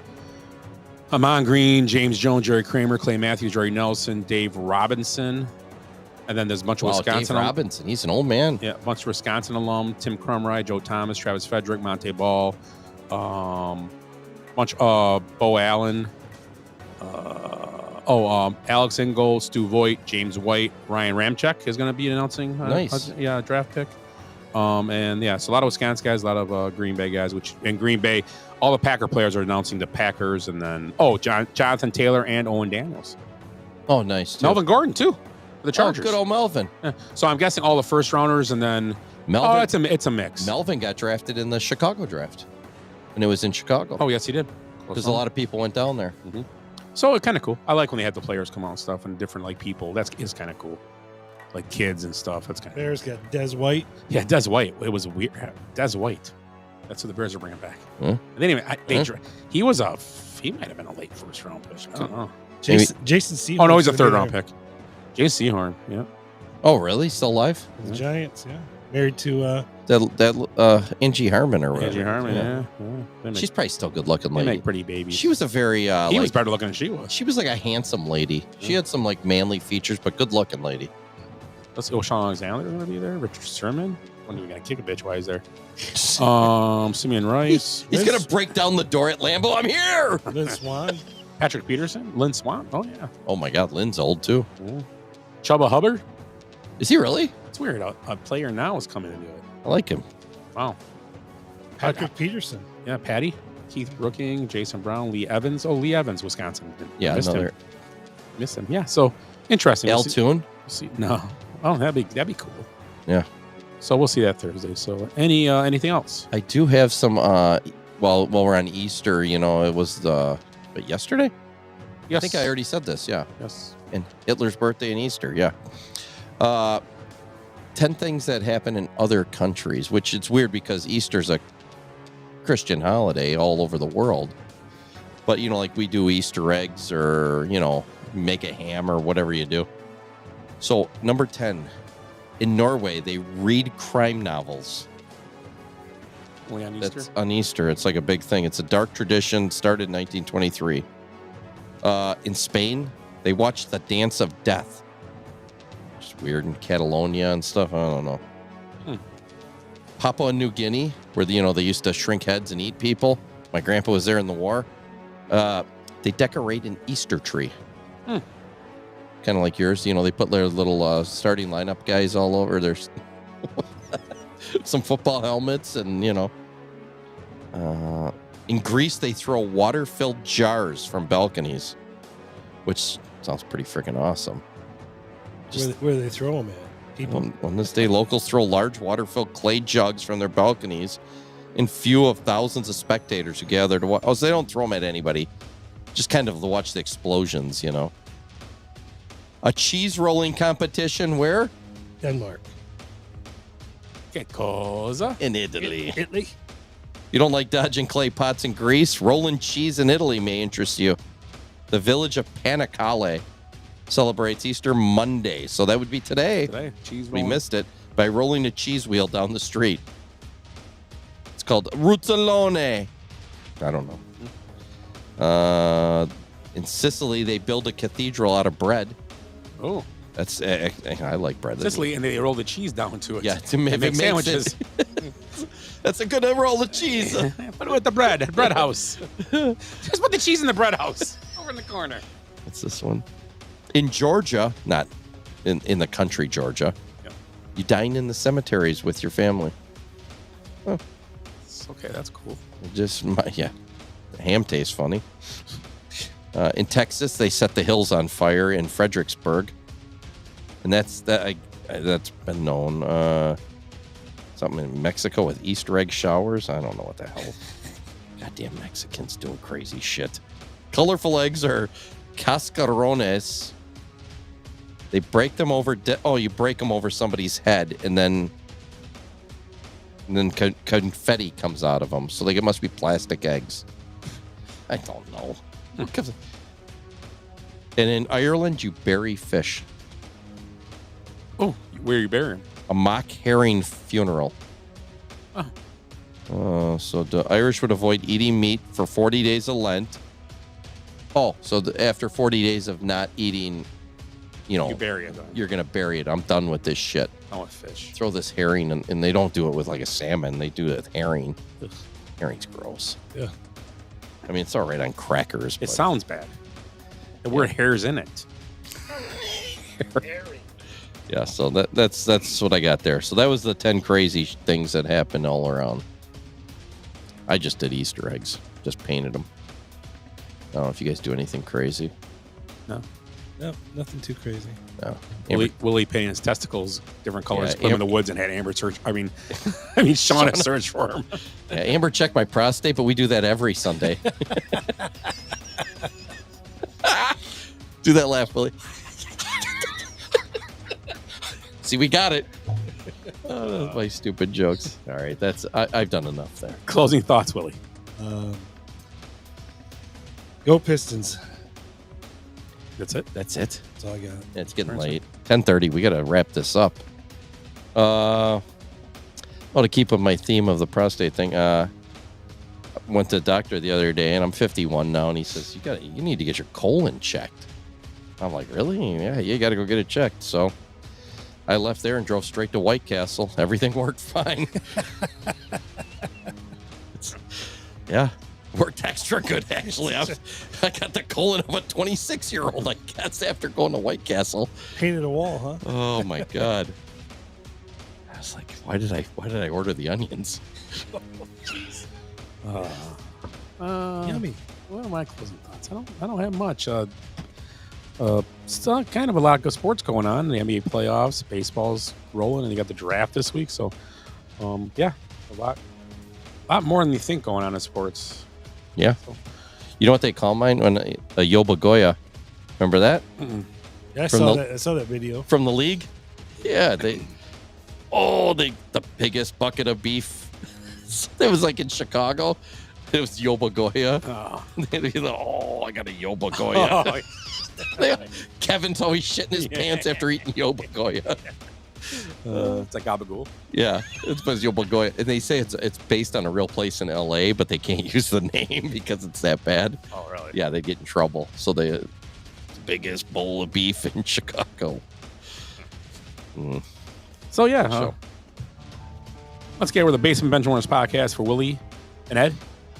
Amon Green, James Jones, Jerry Kramer, Clay Matthews, Jerry Nelson, Dave Robinson. And then there's a bunch of Wisconsin. Dave Robinson, he's an old man. Yeah, a bunch of Wisconsin alum. Tim Crumry, Joe Thomas, Travis Frederick, Monte Ball. Bunch of Bo Allen. Alex Ingold, Stu Voigt, James White, Ryan Ramczyk is going to be announcing. Nice. Draft pick. And yeah, so a lot of Wisconsin guys, a lot of Green Bay guys, which in Green Bay, all the Packer players are announcing the Packers, and then Jonathan Taylor and Owen Daniels. Oh, nice. Too. Melvin Gordon too, for the Chargers. Oh, good old Melvin. Yeah. So I'm guessing all the first rounders, and then Melvin. It's a mix. Melvin got drafted in the Chicago draft, and it was in Chicago. Oh yes, he did. Because a lot of people went down there. Mm-hmm. So it's kind of cool. I like when they had the players come out and stuff, and different people. Is kind of cool. Like kids and stuff. That's kind of. Bears got Des White. Yeah, Des White. It was weird. Des White. That's who the Bears are bringing back. And then he might have been a late first round pick. I don't know. Jason Sehorn. Oh no, he's a third round pick. Jason Sehorn. Yeah. Oh really? Still alive? The Giants. Yeah. Married to Angie Harmon or whatever. Angie Harmon. Yeah. She's probably still good looking lady. They make pretty babies. She was a very. He was better looking than she was. She was like a handsome lady. She had some like manly features, but good looking lady. Let's go. Sean Alexander going to be there. Richard Sherman. When do we got to kick a bitch while he's there? Simeon Rice. He's going to break down the door at Lambeau. I'm here. Lynn Swan. Patrick Peterson. Lynn Swan. Oh, yeah. Oh, my God. Lynn's old, too. Yeah. Chubba Hubbard. Is he really? It's weird. A player now is coming into it. I like him. Wow. Patrick Peterson. Yeah, Patty. Keith Brooking. Jason Brown. Lee Evans. Oh, Lee Evans, Wisconsin. Yeah, Missed him. Yeah, so interesting. Al Toon? See. No. Oh, that'd be cool. Yeah. So we'll see that Thursday. So anything else? I do have some. While we're on Easter, it was yesterday. Yes. I think I already said this. Yeah. Yes. And Hitler's birthday and Easter. Yeah. 10 things that happen in other countries, which it's weird because Easter's a Christian holiday all over the world. But like we do Easter eggs or make a ham or whatever you do. So, number 10, in Norway, they read crime novels. Only on Easter? That's on Easter. It's like a big thing. It's a dark tradition, started in 1923. In Spain, they watch The Dance of Death. It's weird in Catalonia and stuff. I don't know. Papua New Guinea, where they used to shrink heads and eat people. My grandpa was there in the war. They decorate an Easter tree. Kind of like yours, they put their little starting lineup guys all over. There's some football helmets, and in Greece they throw water-filled jars from balconies, which sounds pretty freaking awesome. Where do they throw them at? People. On this day, locals throw large water-filled clay jugs from their balconies in view of thousands of spectators who gather to watch. Oh, so they don't throw them at anybody, just kind of to watch the explosions, A cheese rolling competition where? Denmark. Che cosa? In Italy. Italy. You don't like dodging clay pots in Greece? Rolling cheese in Italy may interest you. The village of Panicale celebrates Easter Monday. So that would be today. Cheese we rolling. missed it. by rolling a cheese wheel down the street. It's called Ruzzolone. I don't know. In Sicily, they build a cathedral out of bread. Oh. That's I like bread. Sicily, and they roll the cheese down to it. Yeah, to make sandwiches. That's a good roll of cheese. Put it with the bread house. Just put the cheese in the bread house over in the corner. What's this one? In Georgia, not in the country, Georgia, you dine in the cemeteries with your family. Oh. Okay, that's cool. The ham tastes funny. In Texas, they set the hills on fire in Fredericksburg. And that's been known. Something in Mexico with Easter egg showers. I don't know what the hell. Goddamn Mexicans doing crazy shit. Colorful eggs are cascarones. They break them over. You break them over somebody's head, and then confetti comes out of them. So it must be plastic eggs. I don't know. And in Ireland, you bury fish. Oh, where are you burying? A mock herring funeral. So the Irish would avoid eating meat for 40 days of Lent. Oh, so after 40 days of not eating, you bury it. You're going to bury it. I'm done with this shit. I want fish. Throw this herring, and they don't do it with like a salmon. They do it with herring. Ugh. Herring's gross. Yeah. I mean, it's all right on crackers. It sounds bad. The word hair's in it. Yeah, so that's what I got there. So that was the 10 crazy things that happened all around. I just did Easter eggs. Just painted them. I don't know if you guys do anything crazy. No, nothing too crazy. No. Willie painted his testicles different colors, put him in the woods, and had Amber search. I mean, Shauna search for him. Yeah, Amber checked my prostate, but we do that every Sunday. Do that laugh, Willie. See, we got it. My stupid jokes. All right, I've done enough there. Closing thoughts, Willie. Go Pistons. That's it. That's all I got. Yeah, it's getting late. 10:30. We got to wrap this up. To keep with my theme of the prostate thing, went to the doctor the other day, and I'm 51 now, and he says you need to get your colon checked. I'm like, really? Yeah, you got to go get it checked. So I left there and drove straight to White Castle. Everything worked fine. Worked extra good, actually. I got the colon of a 26-year-old, I guess, after going to White Castle. Painted a wall, huh? Oh, my God. I was like, why did I order the onions? Jeez. Yummy. What are my closing thoughts? I don't have much. Still kind of a lot of sports going on. The NBA playoffs, baseball's rolling, and you got the draft this week. So, a lot more than you think going on in sports. Yeah. So. You know what they call mine? When a Yobagoya. Remember that? Mm-mm. Yeah, I saw that video. From the league? Yeah. The biggest bucket of beef. It was like in Chicago. It was Yobagoya. Oh. I got a Yobagoya. Kevin's always shitting his pants after eating Yobagoya. It's like gabagool. Yeah, it's Yobagoya, and they say it's based on a real place in LA, but they can't use the name because it's that bad. Oh, really? Yeah, they get in trouble. So the biggest bowl of beef in Chicago. So let's get with the Basement Benchwarmers Podcast for Willie and Ed.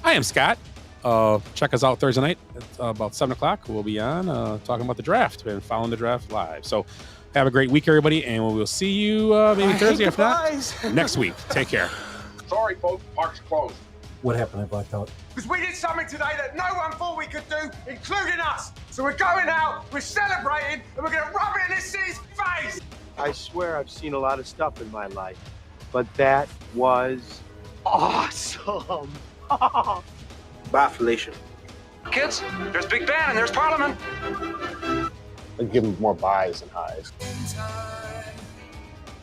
I am Scott. Check us out Thursday night at about 7:00. We'll be on talking about the draft and following the draft live. So have a great week, everybody, and we will see you maybe Thursday, if not next week. Take care. Sorry, folks. Park's closed. What happened? I blacked out. Because we did something today that no one thought we could do, including us. So we're going out, we're celebrating, and we're going to rub it in this city's face. I swear I've seen a lot of stuff in my life, but that was awesome. Bye, Felicia. Kids, there's Big Ben and there's Parliament. I'd give them more buys than highs.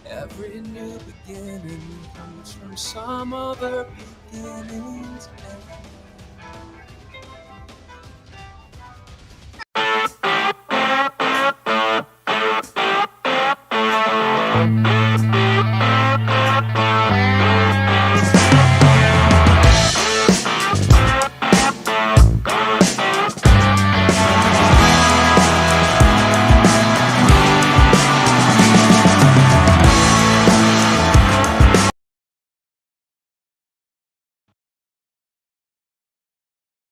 Every new beginning comes from some other beginning's end.